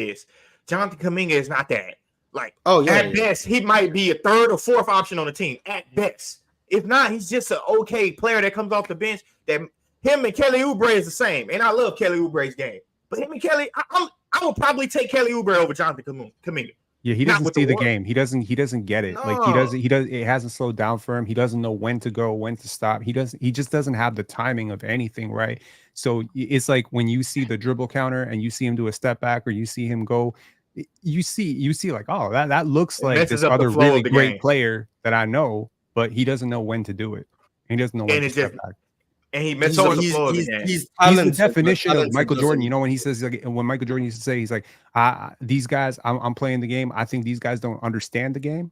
is. Jonathan Kuminga is not that. Like, at best, he might be a 3rd or 4th option on the team. At best, if not, he's just an okay player that comes off the bench. That him and Kelly Oubre is the same, and I love Kelly Oubre's game. But him and Kelly, I would probably take Kelly Oubre over Jonathan Kuminga. Yeah, he doesn't see the game. He doesn't get it. No. Like he does. It hasn't slowed down for him. He doesn't know when to go, when to stop. He just doesn't have the timing of anything, right? So it's like when you see the dribble counter and you see him do a step back or you see him go, you see like, oh, that looks like this other really great player that I know, but he doesn't know when to do it. He doesn't know when to step back. And he misses the flow of the game. He's the definition of Michael Jordan. You know, when he says, like, when Michael Jordan used to say, he's like, these guys, I'm playing the game. I think these guys don't understand the game.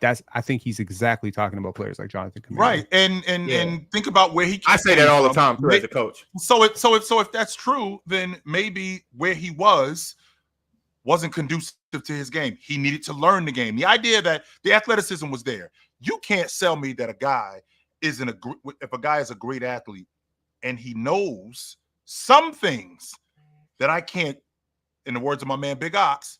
I think he's exactly talking about players like Jonathan Kuminga. Right. And think about where he. I say that all the time too, as a coach. So if that's true, then maybe where he wasn't conducive to his game. He needed to learn the game. The idea that the athleticism was there. You can't sell me that if a guy is a great athlete and he knows some things that I can't, in the words of my man Big Ox,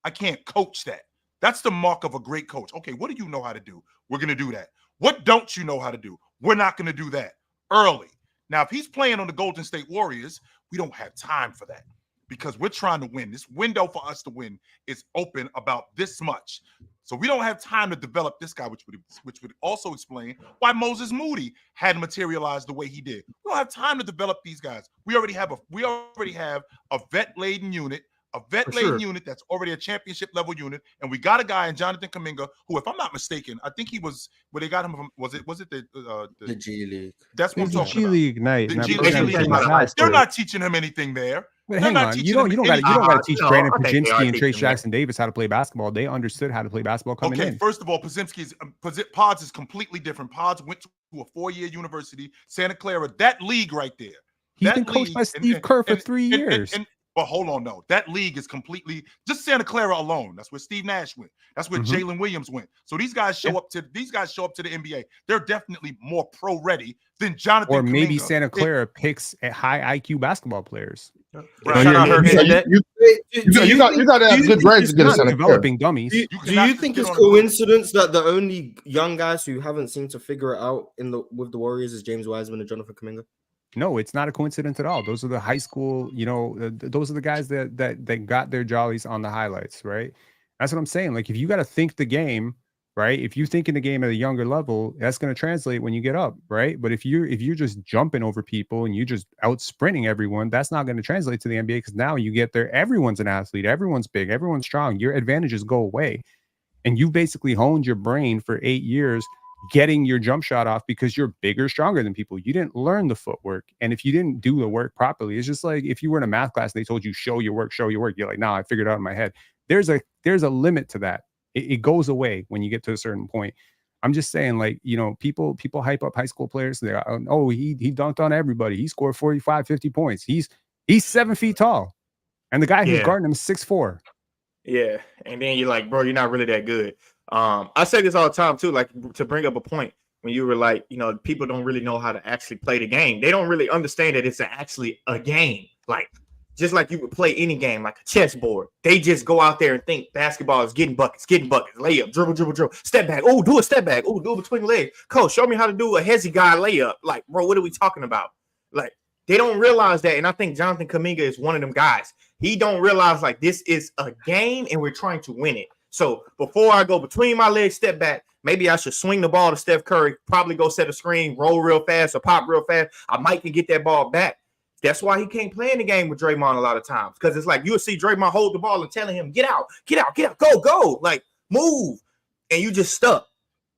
I can't coach that. That's the mark of a great coach. Okay, what do you know how to do? We're going to do that. What don't you know how to do? We're not going to do that early. Now, if he's playing on the Golden State Warriors, we don't have time for that. because we're trying to win. This window for us to win is open about this much. So we don't have time to develop this guy, which would also explain why Moses Moody hadn't materialized the way he did. We don't have time to develop these guys. We already have a vet-laden unit, unit that's already a championship level unit, and we got a guy in Jonathan Kuminga, who, if I'm not mistaken, I think he was where they got him from. Was it the G League? That's what I'm talking G League night. about. The G League. They're not teaching him anything there. But hang on, you don't got to teach Brandon Pajinski and Trace Jackson Davis how to play basketball. They understood how to play basketball coming in. First of all, Pods is completely different. Pods went to a 4-year university, Santa Clara. That league right there. He's been coached by Steve Kerr for 3 years. But hold on, no. That league is completely just Santa Clara alone. That's where Steve Nash went. That's where Jalen Williams went. So these guys show up to the NBA. They're definitely more pro ready than Jonathan. Or maybe Kuminga. Santa Clara picks at high IQ basketball players. Right. You got to have good grades to get a Santa Clara. Developing dummies. Do you think it's coincidence that the only young guys who haven't seemed to figure it out with the Warriors is James Wiseman and Jonathan Kuminga? No, it's not a coincidence at all. Those are the high school, those are the guys that got their jollies on the highlights, right? That's what I'm saying. Like, if you got to think the game, right? If you think in the game at a younger level, that's going to translate when you get up, right? But if you're just jumping over people and you're just out sprinting everyone, that's not going to translate to the NBA, because now you get there, everyone's an athlete, everyone's big, everyone's strong. Your advantages go away, and you basically honed your brain for 8 years getting your jump shot off because you're bigger, stronger than people. You didn't learn the footwork. And if you didn't do the work properly, it's just like if you were in a math class and they told you, show your work. You're like, nah, I figured it out in my head. There's a limit to that. It goes away when you get to a certain point. I'm just saying, like, people hype up high school players. They go, he dunked on everybody. He scored 45, 50 points. He's 7 feet tall. And the guy who's guarding him is 6'4". Yeah. And then you're like, bro, you're not really that good. I say this all the time too, like, to bring up a point when you were like, people don't really know how to actually play the game. They don't really understand that it's actually a game. Like, just like you would play any game, like a chessboard. They just go out there and think basketball is getting buckets, layup, dribble, step back. Oh, do a step back. Oh, do it between the legs. Coach, show me how to do a hezzy guy layup. Like, bro, what are we talking about? Like, they don't realize that. And I think Jonathan Kuminga is one of them guys. He don't realize, like, this is a game and we're trying to win it. So before I go between my legs, step back, maybe I should swing the ball to Steph Curry, probably go set a screen, roll real fast or pop real fast. I might can get that ball back. That's why he can't play in the game with Draymond a lot of times, because it's like you'll see Draymond hold the ball and telling him, get out, go, like, move, and you just stuck.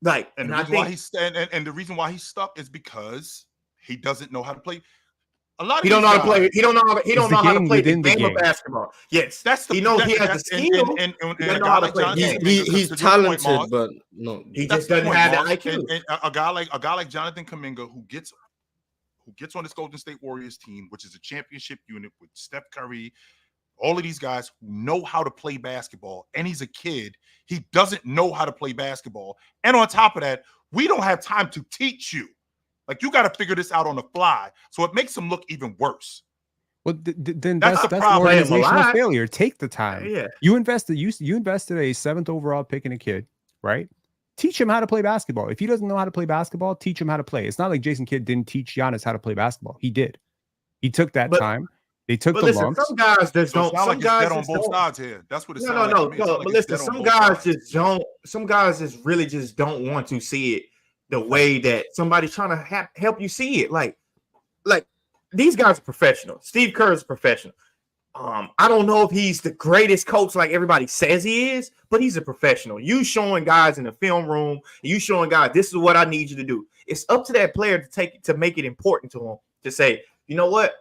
Like, and the reason why he's stuck is because he doesn't know how to play. He don't know how to play. He don't know how to play the game of basketball. Yes, that's the. He has the skill. And a guy like Jonathan, he's talented, but no, he just doesn't have the IQ. And a guy like Jonathan Kuminga, who gets on this Golden State Warriors team, which is a championship unit with Steph Curry, all of these guys who know how to play basketball, and he's a kid. He doesn't know how to play basketball, and on top of that, we don't have time to teach you. Like, you got to figure this out on the fly, so it makes him look even worse. Well, then that's organizational failure. Take the time. Yeah. You invested a 7th overall pick in a kid, right? Teach him how to play basketball. If he doesn't know how to play basketball, teach him how to play. It's not like Jason Kidd didn't teach Giannis how to play basketball. He did. He took that time. They took the lumps. Some guys just don't. Some guys on both sides here. That's what it sounds like. No. But listen, some guys just don't. Some guys just really just don't want to see it the way that somebody's trying to help you see it. Like these guys are professional. Steve Kerr is a professional. I don't know if he's the greatest coach like everybody says he is, but he's a professional. You showing guys in the film room, you showing guys, this is what I need you to do. It's up to that player to make it important to him, to say, you know what?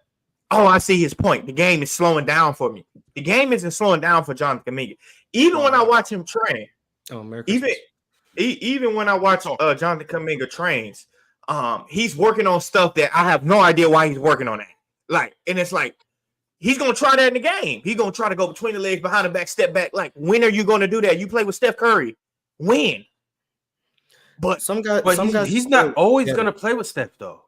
Oh, I see his point. The game is slowing down for me. The game isn't slowing down for Jonathan Kuminga. Even when I watch him train, even when I watch Jonathan Kuminga trains, he's working on stuff that I have no idea why he's working on that. Like, and it's like, he's going to try that in the game. He's going to try to go between the legs, behind the back, step back. Like, when are you going to do that? You play with Steph Curry. When? But he's not always going to play with Steph, though.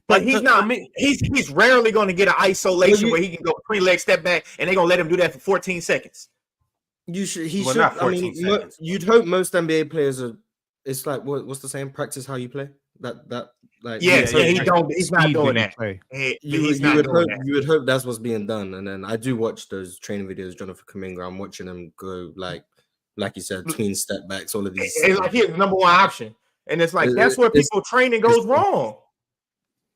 But he's not. He's rarely going to get an isolation where he can go between legs, step back, and they're going to let him do that for 14 seconds. He should. I mean, you'd hope most NBA players are. It's like what's the saying? Practice how you play. That Like, he's not doing that. You would hope that's what's being done. And then I do watch those training videos, Jonathan Kuminga. I'm watching him go like you said, tween step backs, all of these. It's like he's the number one option, and it's like that's where people training goes wrong.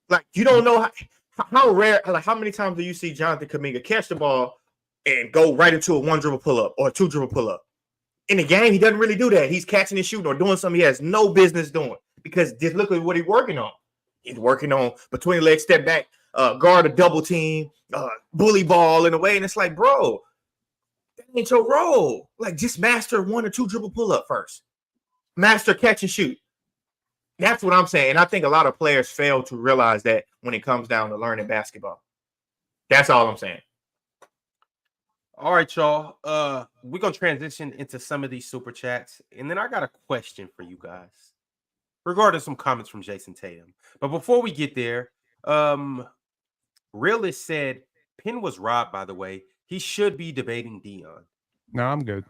Like you don't know how rare, like how many times do you see Jonathan Kuminga catch the ball and go right into a 1 dribble pull up or a 2 dribble pull up? In the game, he doesn't really do that. He's catching and shooting or doing something he has no business doing because just look at what he's working on. He's working on between leg step back, guard a double team, bully ball in a way, and it's like, bro, that ain't your role. Like, just master 1 or 2 dribble pull up first. Master catch and shoot. That's what I'm saying. And I think a lot of players fail to realize that when it comes down to learning basketball. That's all I'm saying. All right, y'all. We're going to transition into some of these super chats. And then I got a question for you guys regarding some comments from Jason Tatum. But before we get there, Realist said Penn was robbed, by the way. He should be debating Dion. No, I'm good.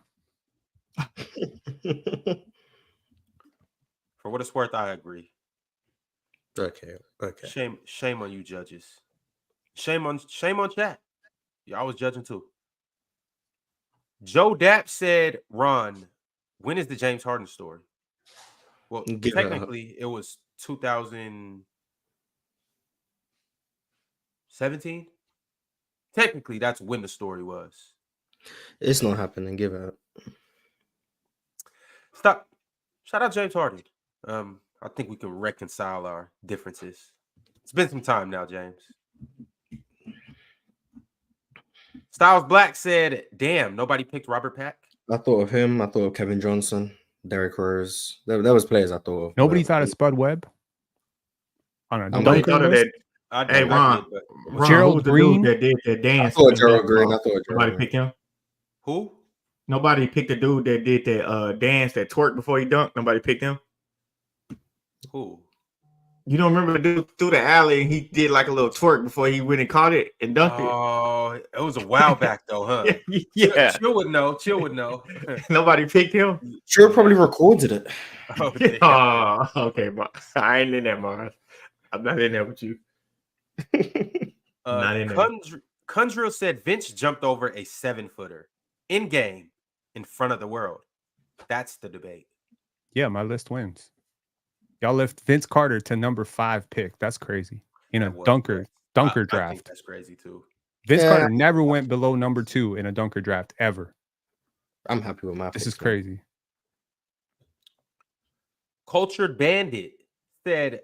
For what it's worth, I agree. Okay. Shame on you, judges. Shame on chat. Y'all was judging too. Joe Dapp said, "Ron, when is the James Harden story?" Well, technically, it was 2017. Technically, that's when the story was. It's not happening. Give it up. Stop. Shout out James Harden. I think we can reconcile our differences. It's been some time now, James. Styles Black said, "Damn, nobody picked Robert Pack." I thought of him. I thought of Kevin Johnson, Derrick Rose. That was players I thought of. Nobody thought of Spud Webb. On a Nobody thought of that. Hey, Ron, Gerald Green that did that dance. I thought Gerald Green. Nobody picked him. Who? Nobody picked the dude that did that dance, that twerk before he dunked. Nobody picked him. Who? You don't remember the dude through the alley and he did like a little twerk before he went and caught it and dunked it? Oh, it was a while back though, huh? Yeah. Chill would know. Nobody picked him. Chill probably recorded it. Oh, okay, bro. I ain't in that, Mars. I'm not in there with you. Not in there. Kundril said Vince jumped over a 7-footer in game in front of the world. That's the debate. Yeah, my list wins. Y'all lift Vince Carter to number 5 pick. That's crazy. In a dunker draft. I think that's crazy too. Vince Carter never went below number 2 in a dunker draft ever. I'm happy with my This is crazy. Cultured Bandit said,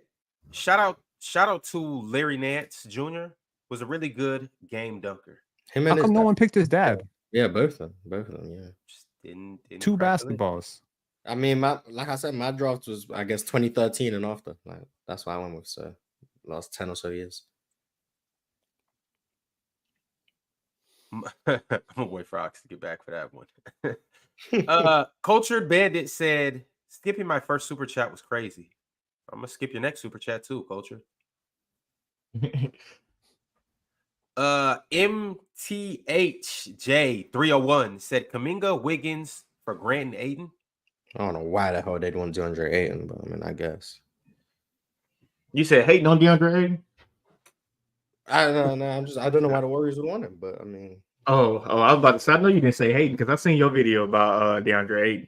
shout out to Larry Nance Jr. was a really good game dunker. How come no one picked his dad? Yeah, both of them, yeah. Just didn't 2 basketballs. I mean, like I said, my draft was, I guess, 2013 and after. Like, that's what I went with. So, last 10 or so years. I'm gonna wait for Ox to get back for that one. Cultured Bandit said, "Skipping my first super chat was crazy. I'm gonna skip your next super chat too, Culture." MTHJ301 said, "Kuminga, Wiggins for Grant and Ayton." I don't know why the hell they'd want DeAndre Ayton, but I mean, I guess. You said hating on DeAndre Ayton? I don't know. I don't know why the Warriors would want him, but I mean. Oh, I was about to say, I know you didn't say hating because I seen your video about DeAndre Ayton.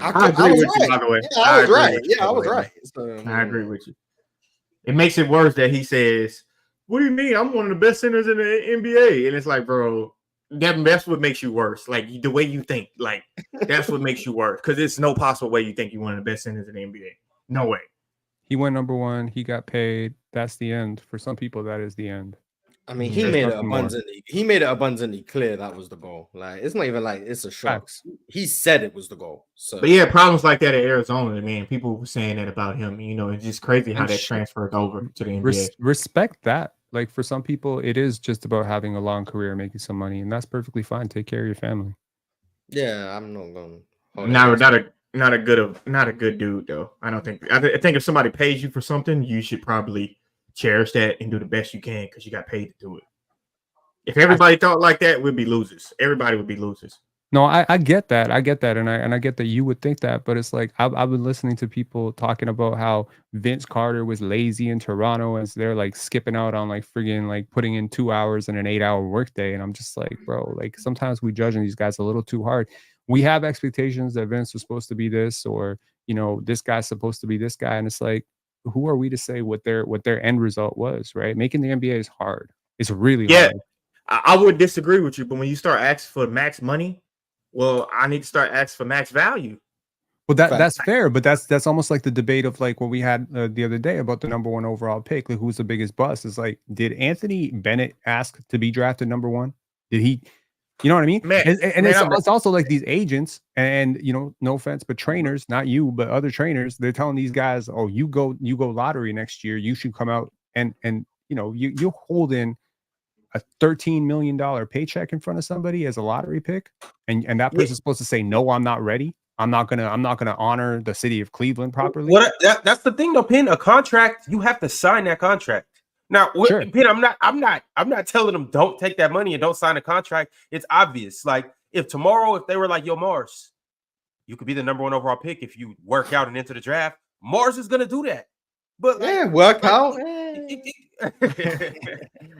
I agree with you, by the way. Yeah, I was right. Yeah, I was right. So, I agree with you. It makes it worse that he says, "What do you mean? I'm one of the best centers in the NBA." And it's like, bro, that's what makes you worse. Like the way you think, like that's what makes you worse. Because it's no possible way you think you're one of the best centers in the NBA. No way. He went number 1. He got paid. That's the end. For some people, that is the end. I mean, he made it abundantly clear that was the goal. Like, it's not even like it's a shock. He said it was the goal. So, but yeah, problems like that at Arizona, man. People were saying that about him. You know, it's just crazy how that transferred over to the NBA. Respect that. Like for some people, it is just about having a long career, making some money, and that's perfectly fine. Take care of your family. Yeah, I'm not going. Not a good dude though. I don't think. I think if somebody pays you for something, you should probably cherish that and do the best you can because you got paid to do it. If everybody thought like that, we'd be losers. Everybody would be losers. No, I get that. I get that. And I get that you would think that, but it's like I've been listening to people talking about how Vince Carter was lazy in Toronto as they're like skipping out on like friggin' like putting in 2 hours in an 8-hour workday. And I'm just like, bro, like sometimes we judging these guys a little too hard. We have expectations that Vince was supposed to be this, or this guy's supposed to be this guy. And it's like, who are we to say what their end result was, right? Making the NBA is hard. It's really hard. I would disagree with you, but when you start asking for max money, well, I need to start asking for max value. Well, that's fair, but that's almost like the debate of like what we had the other day about the number 1 overall pick. Like, who's the biggest bust? It's like, did Anthony Bennett ask to be drafted number 1? Did he? You know what I mean? It's also like these agents, and no offense, but trainers, not you, but other trainers, they're telling these guys, oh, you go lottery next year, you should come out and you hold in a $13 million paycheck in front of somebody as a lottery pick, and that person's supposed to say, no, I'm not ready. I'm not gonna honor the city of Cleveland properly. That's the thing though, Penn. A contract, you have to sign that contract. Now, sure. Penn, I'm not telling them don't take that money and don't sign a contract. It's obvious. Like, if tomorrow, if they were like, yo, Mars, you could be the number 1 overall pick if you work out and enter the draft, Mars is gonna do that. But work out. but that's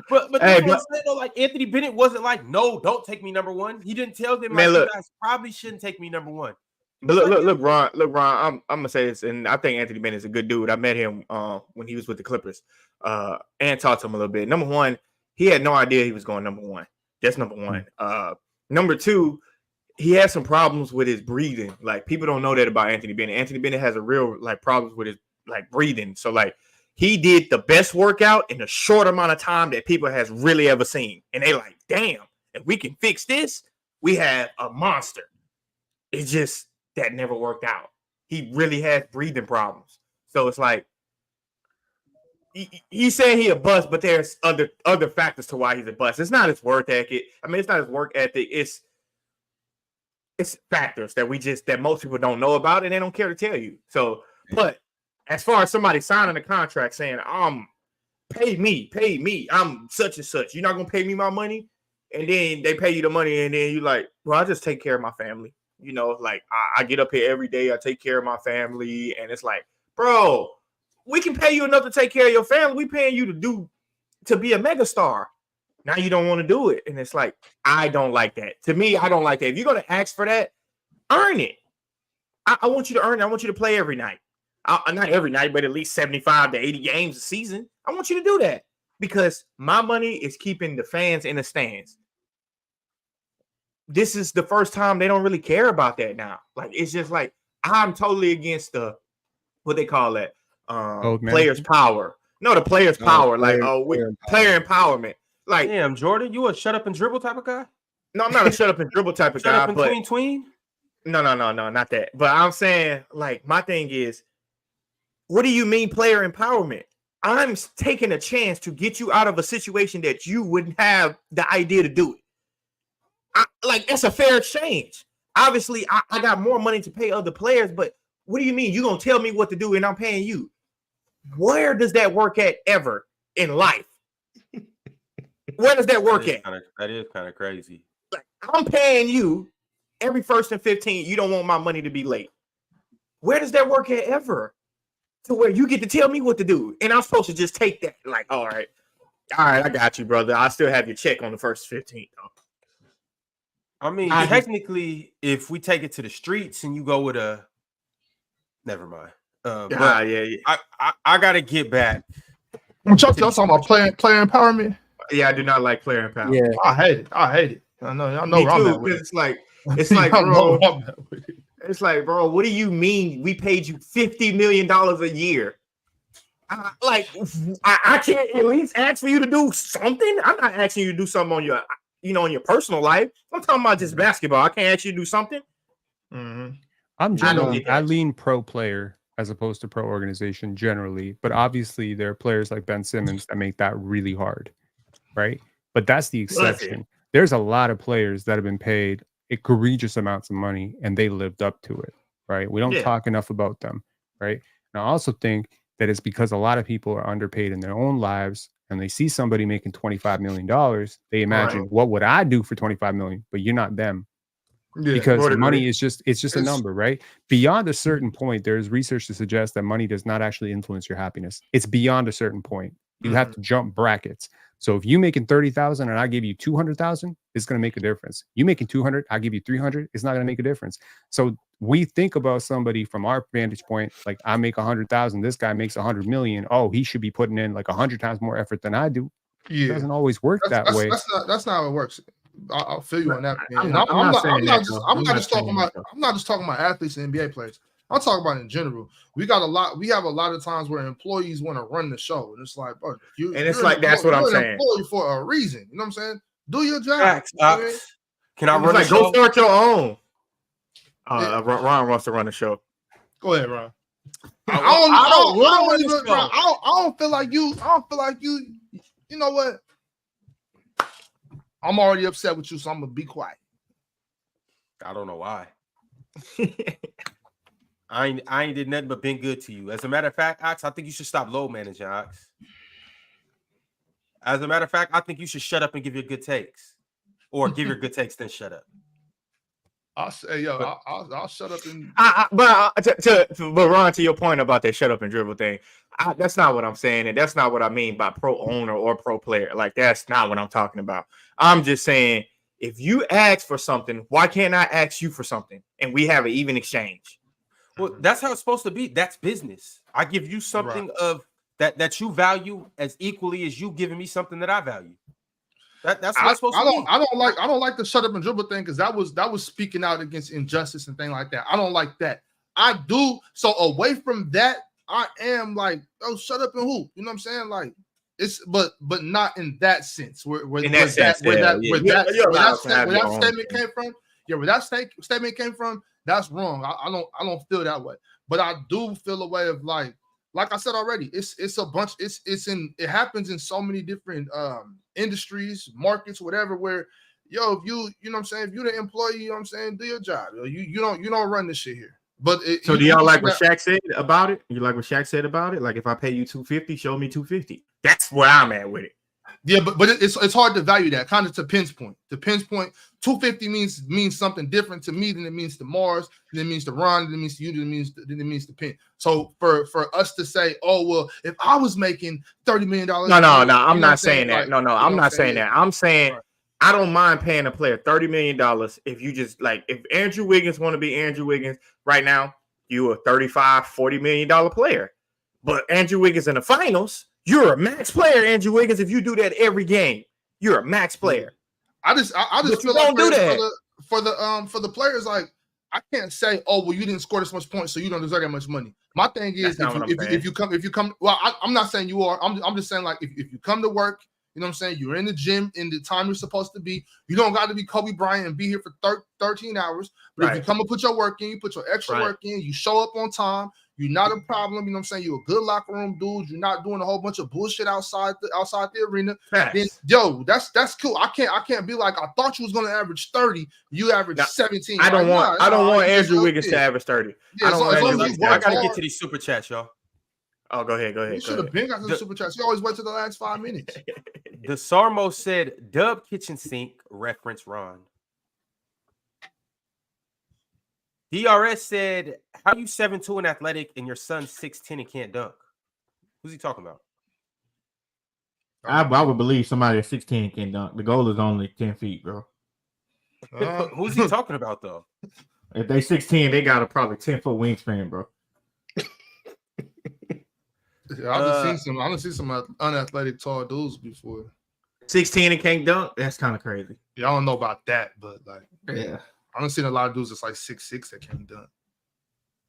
what I'm saying, though, like, Anthony Bennett wasn't like, no, don't take me number 1. He didn't tell them, man, you guys probably shouldn't take me number 1. But look, Ron. I'm gonna say this, and I think Anthony Bennett is a good dude. I met him when he was with the Clippers, and talked to him a little bit. Number 1, he had no idea he was going number 1. That's number 1. Number 2, he has some problems with his breathing. Like, people don't know that about Anthony Bennett. Anthony Bennett has a real problems with his breathing. So he did the best workout in a short amount of time that people has really ever seen, and they like, damn, if we can fix this, we have a monster. It's just that never worked out. He really has breathing problems. So it's like, he's saying he a bust, but there's other factors to why he's a bust. It's not his work ethic. It's not his work ethic. It's factors that most people don't know about, and they don't care to tell you. So, but as far as somebody signing a contract saying, pay me, I'm such and such, you're not gonna pay me my money, and then they pay you the money, and then you like, well, I just take care of my family. I get up here every day, I take care of my family, and it's like, bro, we can pay you enough to take care of your family. We paying you to be a megastar. Now you don't want to do it, and it's like, I don't like that. To me, I don't like that. If you're gonna ask for that, earn it. I want you to earn it. I want you to play every night. Not every night, but at least 75 to 80 games a season. I want you to do that because my money is keeping the fans in the stands. This is the first time they don't really care about that now. Like, it's just like, I'm totally against the, what they call that, players' power. No, the players' power. Player empowerment. Like, damn, Jordan, you a shut up and dribble type of guy? No, I'm not a shut up and dribble type of guy. Shut up and tween? No, not that. But I'm saying, like, my thing is, what do you mean player empowerment? I'm taking a chance to get you out of a situation that you wouldn't have the idea to do it. That's a fair exchange. Obviously, I got more money to pay other players, but what do you mean? You're going to tell me what to do and I'm paying you? Where does that work at ever in life? Where does that work at? That is kind of crazy. Like, I'm paying you every 1st and 15th. You don't want my money to be late. Where does that work at ever? To where you get to tell me what to do. And I'm supposed to just take that. Like, all right, I got you, brother. I still have your check on the 1st 15th, though. I mean, technically, if we take it to the streets and you go with a, never mind. I gotta get back. Y'all talking about player empowerment? Yeah, I do not like player empowerment. Yeah, I hate it. I know y'all know. Me too, because it's like, bro. It's like, bro, what do you mean we paid you $50 million a year? I can't at least ask for you to do something. I'm not asking you to do something on your, in your personal life. I'm talking about just basketball. I can't ask you to do something. Mm-hmm. I lean pro player as opposed to pro organization generally, but obviously there are players like Ben Simmons that make that really hard, right? But that's the exception. There's a lot of players that have been paid egregious amounts of money and they lived up to it, right? We don't talk enough about them, right? And I also think that it's because a lot of people are underpaid in their own lives and they see somebody making $25 million. They imagine, what would I do for $25 million? But you're not them. because money is just a number, right? Beyond a certain point, there's research to suggest that money does not actually influence your happiness. It's beyond a certain point. You have to jump brackets. So if you making 30,000 and I give you 200,000, it's going to make a difference. You making 200, I give you 300, it's not going to make a difference. So we think about somebody from our vantage point, like I make 100,000, this guy makes 100 million. Oh, he should be putting in like 100 times more effort than I do. It doesn't always work that way. That's not how it works. I'll feel you on that. I'm not just talking about athletes and NBA players. I'm talking about in general. We have a lot of times where employees want to run the show, and it's like, bro, that's what I'm saying. Employee for a reason, you know what I'm saying? Do your job. Facts, can I run the show? Go start your own. Ron wants to run the show. Go ahead, Ron. I don't feel like you. You know what? I'm already upset with you, so I'm gonna be quiet. I don't know why. I ain't did nothing but been good to you. As a matter of fact, Ox, I think you should stop low managing, Ox. As a matter of fact, I think you should shut up and give your good takes, or give your good takes then shut up. I'll say, I'll shut up and. But Ron, to your point about that shut up and dribble thing, that's not what I'm saying, and that's not what I mean by pro owner or pro player. Like that's not what I'm talking about. I'm just saying, if you ask for something, why can't I ask you for something, and we have an even exchange? Well, that's how it's supposed to be. That's business. I give you something of that you value as equally as you giving me something that I value. That's what it's supposed to be. I don't like the shut up and dribble thing because that was speaking out against injustice and things like that. I don't like that. I do. So away from that, I am like, oh, shut up and hoop. You know what I'm saying? Like it's but not in that sense. Where that statement came from. Yeah, where that statement came from. That's wrong. I don't feel that way. But I do feel a way of like I said already, it's a bunch, it happens in so many different industries, markets, whatever, where if you know what I'm saying, if you're the employee, you know what I'm saying, do your job. You don't run this shit here. But so do y'all like what Shaq said about it? You like what Shaq said about it? Like if I pay you $250, show me $250. That's where I'm at with it. Yeah, but it's hard to value that. Kind of to Penn's point. To Penn's point, 250 means something different to me than it means to Mars, than it means to Ron, than it means to you, than it means to Penn. So for us to say, oh well, if I was making $30 million, no, I'm not saying that. No, I'm not saying that. I'm saying I don't mind paying a player $30 million if you just like if Andrew Wiggins want to be Andrew Wiggins right now, you a $35-40 million player. But Andrew Wiggins in the finals. You're a max player, Andrew Wiggins. If you do that every game, you're a max player. I just feel like do that. For the players, like I can't say, oh well, you didn't score this much points, so you don't deserve that much money. My thing is, if you come, well, I'm not saying you are. I'm just saying like if you come to work, you know what I'm saying, you're in the gym in the time you're supposed to be. You don't got to be Kobe Bryant and be here for 13 hours. But if you come and put your work in, you put your extra work in, you show up on time. You're not a problem, you know what I'm saying? You're a good locker room dude. You're not doing a whole bunch of bullshit outside the arena. Then, that's cool. I can't be like, I thought you was gonna average 30. You average 17. I don't want Andrew Wiggins to average 30. Yeah, I gotta get to these super chats, y'all. Oh, go ahead. You should have been got to the super chats. You always wait to the last 5 minutes. The Sarmo said Dub Kitchen Sink reference Ron. DRS said, how you 7'2" and athletic and your son's 6'10" and can't dunk? Who's he talking about? I would believe somebody at 16 can dunk. The goal is only 10 feet, bro. Who's he talking about, though? If they 16, they got a probably 10-foot wingspan, bro. I've seen some unathletic tall dudes before. 16 and can't dunk? That's kind of crazy. Yeah, I don't know about that, but like, yeah. I don't seen a lot of dudes that's like 6'6" that can't dunk.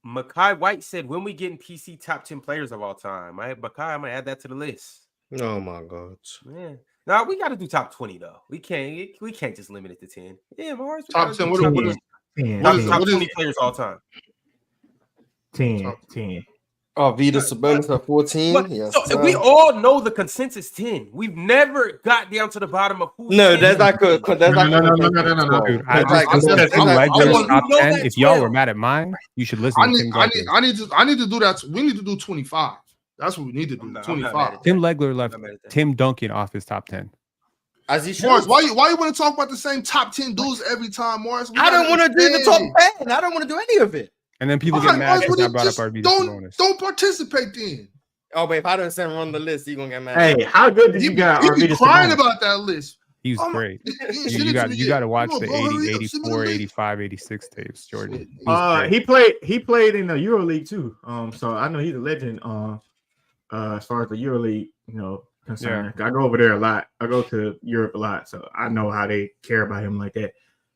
Makai White said, when we getting PC top 10 players of all time? Makai, I'm going to add that to the list. Oh, my God. Yeah. Now, we got to do top 20, though. We can't just limit it to 10. Yeah, Mars. Top 10. What is top 20 players all time? 10. Oh, Vita Sabonis at 14. Yes, so we all know the consensus 10. We've never got down to the bottom of who. No, that's not good. No. Dude, top 10. If y'all were mad at mine, you should listen. I need to do that. We need to do 25. That's what we need to do. 25. Tim Legler left Tim Duncan off his top 10. As he should. Morris, why you want to talk about the same top 10 dudes every time, Morris? I don't want to do the top 10. I don't want to do any of it. And then people get mad because I brought up Arvydas Sabonis. Don't participate then. Oh, but if I don't send Ron the list, you gonna get mad. Hey, how good did you got? You be crying about that list. He was great. You got to watch the 80, 84, 85, 86 tapes, Jordan. He played in the EuroLeague too. So I know he's a legend. As far as the EuroLeague, concerned. Yeah. I go over there a lot. I go to Europe a lot, so I know how they care about him like that.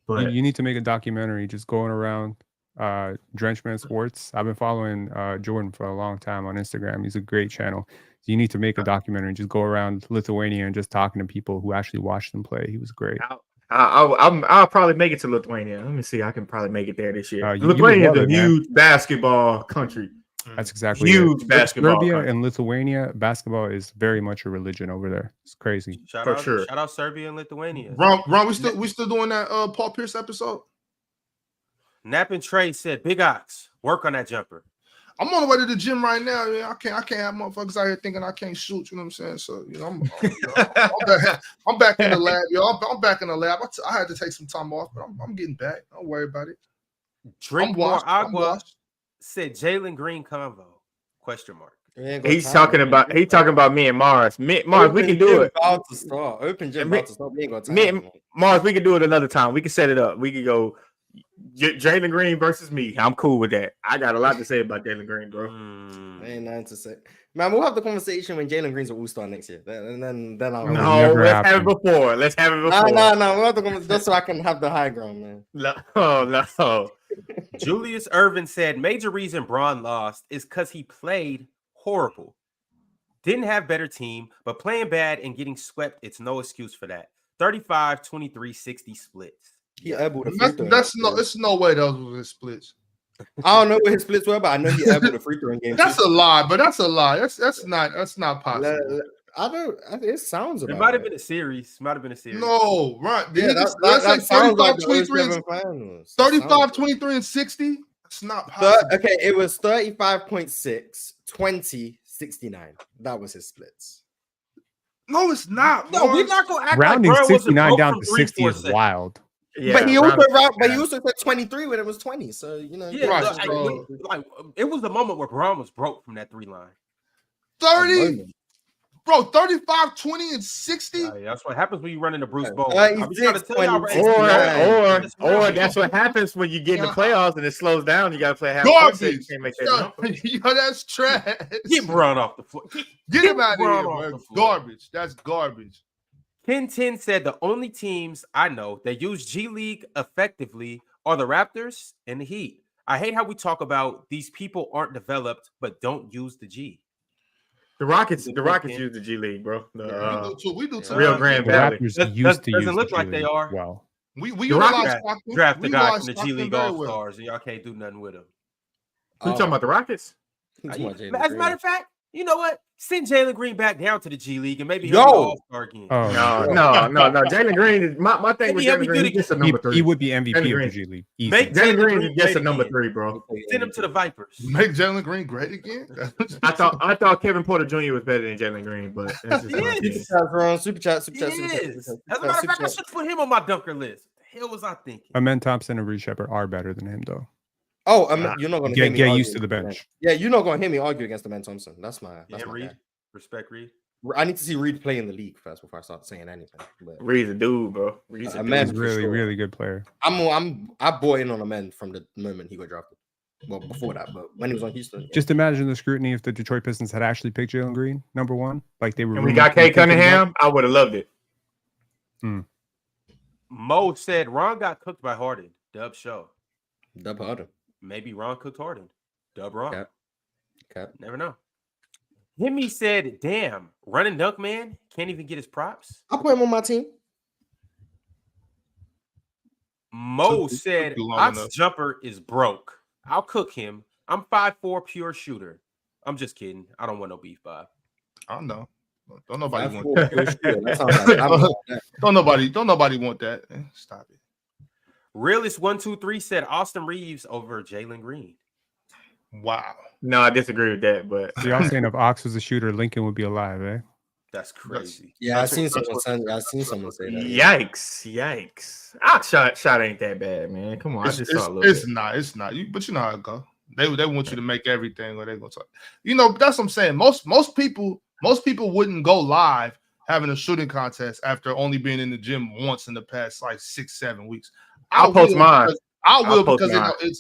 But you need to make a documentary just going around Drenchman Sports. I've been following Jordan for a long time on Instagram. He's a great channel. So you need to make a documentary and just go around Lithuania and just talking to people who actually watched him play. He was great. I'll probably make it to Lithuania. Let me see. I can probably make it there this year. Lithuania is a huge basketball country. That's exactly huge basketball. Serbia country. And Lithuania, basketball is very much a religion over there. It's crazy. Shout out Serbia and Lithuania. Ron, we still doing that Paul Pierce episode? Nap and Trey said, Big Ox, work on that jumper. I'm on the way to the gym right now. I can't have motherfuckers out here thinking I can't shoot. You know what I'm saying? So I'm back in the lab, yo. I'm back in the lab. I had to take some time off, but I'm getting back. Don't worry about it. Drink more agua. Said Jalen Green convo? Question mark. He's talking about me and Mars. Mars, we can do it. About to start. Open gym about to start. Mars, we can do it another time. We can set it up. We can go Jalen Green versus me. I'm cool with that. I got a lot to say about Jalen Green, bro. Ain't nothing to say. Man, we'll have the conversation when Jalen Green's an all-star next year. Then I'll. No, let's have it before. No. We'll have the conversation just so I can have the high ground, man. No. Julius Irvin said major reason Braun lost is because he played horrible. Didn't have better team, but playing bad and getting swept, it's no excuse for that. 35, 23, 60 splits. It's no way those were his splits. I don't know what his splits were, but I know he able to free throw in game. That's a lie, but that's a lie. That's not possible. It sounds about it. Might have been a series. No, right. Yeah, that's like 35, 23, and 60. It's not possible. Okay, it was 35.6, 20, 69. That was his splits. No, it's not. No, we're not gonna act rounding like 69 down to 60 is wild. Yeah, but he also said 23 when it was 20. So it was the moment where Braun was broke from that 3 line. 30. Bro, 35, 20, and 60. That's what happens when you run into Bruce Bowen. Or that's what happens when you get in the playoffs and it slows down. You got to play half. Garbage. You can't make that Yo, that's trash. Get Braun off the floor. Get him out of here, man. Garbage. That's garbage. Ken 10 said the only teams I know that use G League effectively are the Raptors and the Heat. I hate how we talk about these people aren't developed but don't use the G. The Rockets use the G League, bro. We do too. Rio Grande Valley. Doesn't look like they are. Wow. We draft the guy from the G League All Stars, and y'all can't do nothing with him. Who talking about the Rockets? As a matter of fact, you know what? Send Jalen Green back down to the G League, and maybe he'll be All-Star again. No. Jalen Green is my thing. With Jalen Green, he's just a number 3. He would be MVP of the G League. Jalen Green is just a number 3, bro. Send him to the Vipers. Make Jalen Green great again. I thought Kevin Porter Jr. was better than Jalen Green, but that's just Superchat. As a matter of fact, I should put him on my dunker list. What the hell was I thinking? Amen Thompson and Reed Shepard are better than him, though. Oh, you're not going to get used to the bench. Yeah, you're not going to hear me argue against Amen Thompson. That's my Reed. Respect Reed. I need to see Reed play in the league first before I start saying anything. But Reed's a dude, bro. He's a really good player. I bought in on Amen from the moment he got drafted. Well, before that, but when he was on Houston. Yeah. Just imagine the scrutiny if the Detroit Pistons had actually picked Jalen Green number 1, like they were. And we got Kay Cunningham. I would have loved it. Mo said Ron got cooked by Harden. Dub show. Dub Harden. Maybe Ron cooked Harden. Dub Ron. Cap. Never know. Himmy said, damn, running dunk man can't even get his props. I'll put him on my team. Mo said, Ox jumper is broke. I'll cook him. I'm 5'4", pure shooter. I'm just kidding. I don't want no beef, Bob. I don't know. Don't nobody want that. Don't nobody want that. Stop it. Realist123 said Austin Reeves over Jalen Green. Wow. No, I disagree with that. But so y'all saying if Ox was a shooter, Lincoln would be alive, eh? That's crazy. Yeah, I seen someone say that. Yikes. Shot ain't that bad, man. Come on, I just saw a little bit. It's not. But you know how it go. They want you to make everything, or they gonna talk. You know, that's what I'm saying. Most people wouldn't go live having a shooting contest after only being in the gym once in the past like 6-7 weeks. I'll post mine. I will because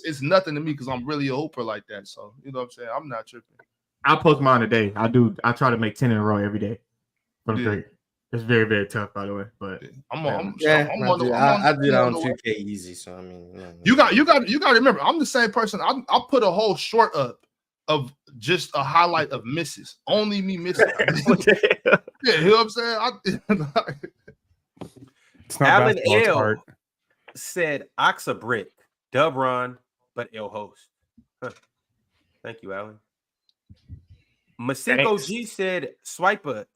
it's nothing to me because I'm really a hooper like that. So you know what I'm saying. I'm not tripping. I'll post mine today. I try to make 10 in a row every day from 3. It's very, very tough, by the way. But I do that on 2K easy. So I mean, you got to remember, I'm the same person. I put a whole short up of just a highlight of misses. Only me missing. Yeah, you know what I'm saying? It's not Alan basketball, L said Oxa Brick, Dub Ron, but L host. Huh. Thank you, Alan. Masiko G said Swiper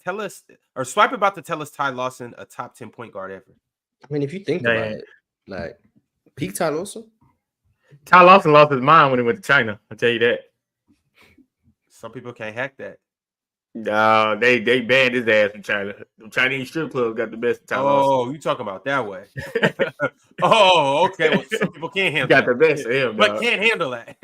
about to tell us Ty Lawson a top 10 point guard ever. I mean, if you think about it, like peak Ty Lawson. Ty Lawson lost his mind when he went to China. I'll tell you that. Some people can't hack that. No, they banned his ass from China. The Chinese strip club got the best of Ty Lawson. You talking about that way? Oh, okay. Well, some people can't handle got the best of him, but can't handle that.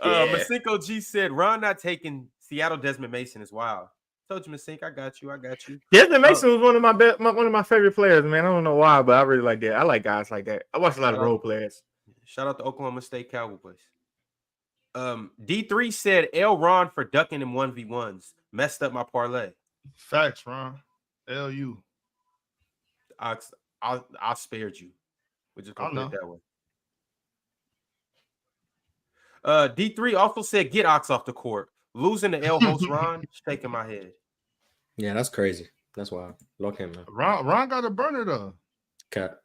Masiko G said Ron not taking Seattle Desmond Mason is wild. Told you, Masink, I got you. Desmond Mason was one of my favorite players, man. I don't know why, but I really like that. I like guys like that. I watch a lot of role players. Shout out to Oklahoma State Cowboys. D3 said L Ron for ducking in 1v1s. Messed up my parlay. Facts, Ron. LU. I spared you. We're just gonna put it that way. D3 also said get Ox off the court. Losing to L host Ron, shaking my head. Yeah, that's crazy. That's wild. Lock him, man. Ron got a burner though. Cat.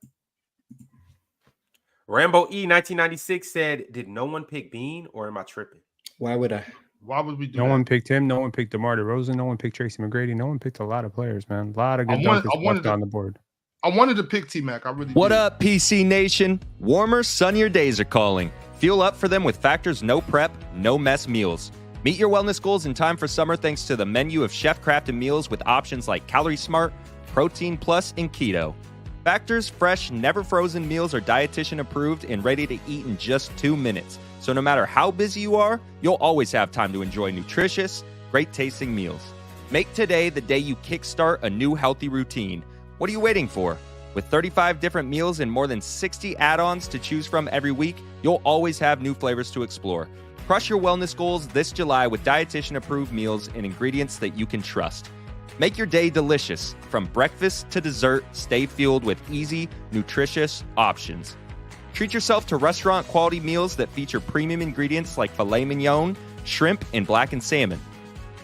Rambo E 1996 said, did no one pick Bean or am I tripping? Why would we do No that? one picked him. No one picked DeMar DeRozan. No one picked Tracy McGrady. No one picked a lot of players, man. A lot of good dunkers left on the board. I wanted to pick T-Mac. I really What did. up, PC Nation? Warmer, sunnier days are calling. Fuel up for them with Factor's no prep, no mess meals. Meet your wellness goals in time for summer thanks to the menu of chef-crafted meals with options like Calorie Smart, Protein Plus, and Keto. Factor's fresh, never frozen meals are dietitian approved and ready to eat in just 2 minutes. So no matter how busy you are, you'll always have time to enjoy nutritious, great tasting meals. Make today the day you kickstart a new healthy routine. What are you waiting for? With 35 different meals and more than 60 add-ons to choose from every week, you'll always have new flavors to explore. Crush your wellness goals this July with dietitian-approved meals and ingredients that you can trust. Make your day delicious. From breakfast to dessert, stay fueled with easy, nutritious options. Treat yourself to restaurant-quality meals that feature premium ingredients like filet mignon, shrimp, and blackened salmon.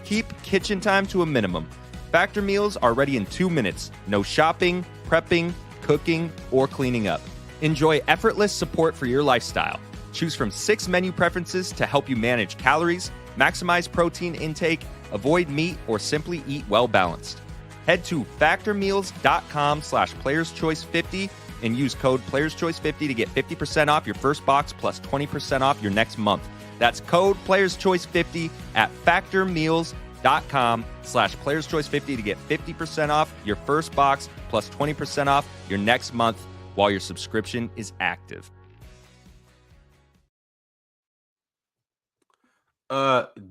Keep kitchen time to a minimum. Factor meals are ready in 2 minutes. No shopping, prepping, cooking, or cleaning up. Enjoy effortless support for your lifestyle. Choose from 6 menu preferences to help you manage calories, maximize protein intake, avoid meat, or simply eat well-balanced. Head to factormeals.com/playerschoice50 and use code playerschoice50 to get 50% off your first box plus 20% off your next month. That's code playerschoice50 at factormeals.com/playerschoice50 to get 50% off your first box plus 20% off your next month while your subscription is active.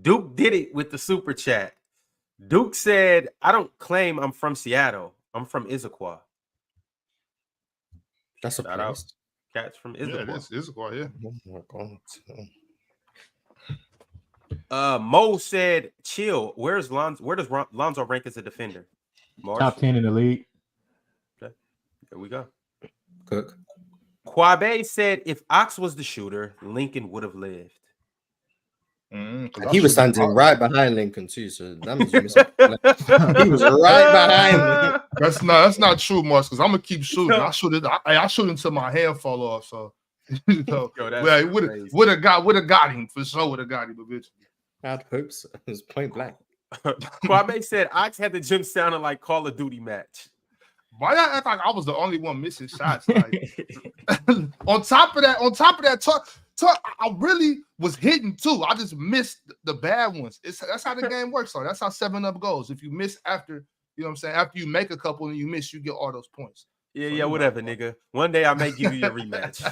Duke did it with the super chat. Duke said, I don't claim I'm from Seattle. I'm from Issaquah. That's a shout out. Cats from Issaquah. Yeah, that's Issaquah, yeah. Oh my God. Mo said, chill. Where does Lonzo rank as a defender? Marshall. Top 10 in the league. Okay. There we go. Cook. Quabe said, if Ox was the shooter, Lincoln would have lived. He was standing right behind Lincoln too, so that means you missing. He was right behind me. That's not true, Mars. Because I'm gonna keep shooting. I shoot until my hand fall off. So, you know, would have got him for sure. Would have got him eventually. I'd hope so. It was point blank. Quabe said Ox had the gym sounding like Call of Duty match. Why y'all act like I was the only one missing shots? Like, on top of that, I really was hitting too. I just missed the bad ones. That's how the game works. So that's how 7-Up goes. If you miss after, you know what I'm saying, after you make a couple and you miss, you get all those points. Yeah, whatever, nigga. One day I may give you your rematch.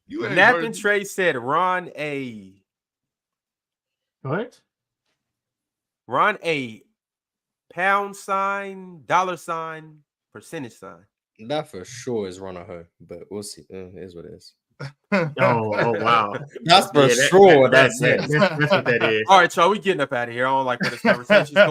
You Nap and Trey said Ron A. What? Ron A. $, %, %. That for sure is Ron or her, but we'll see. It is what it is. Oh wow. That's for sure. That's it. That's what that is. All right, y'all, we getting up out of here. I don't like where this conversation's going.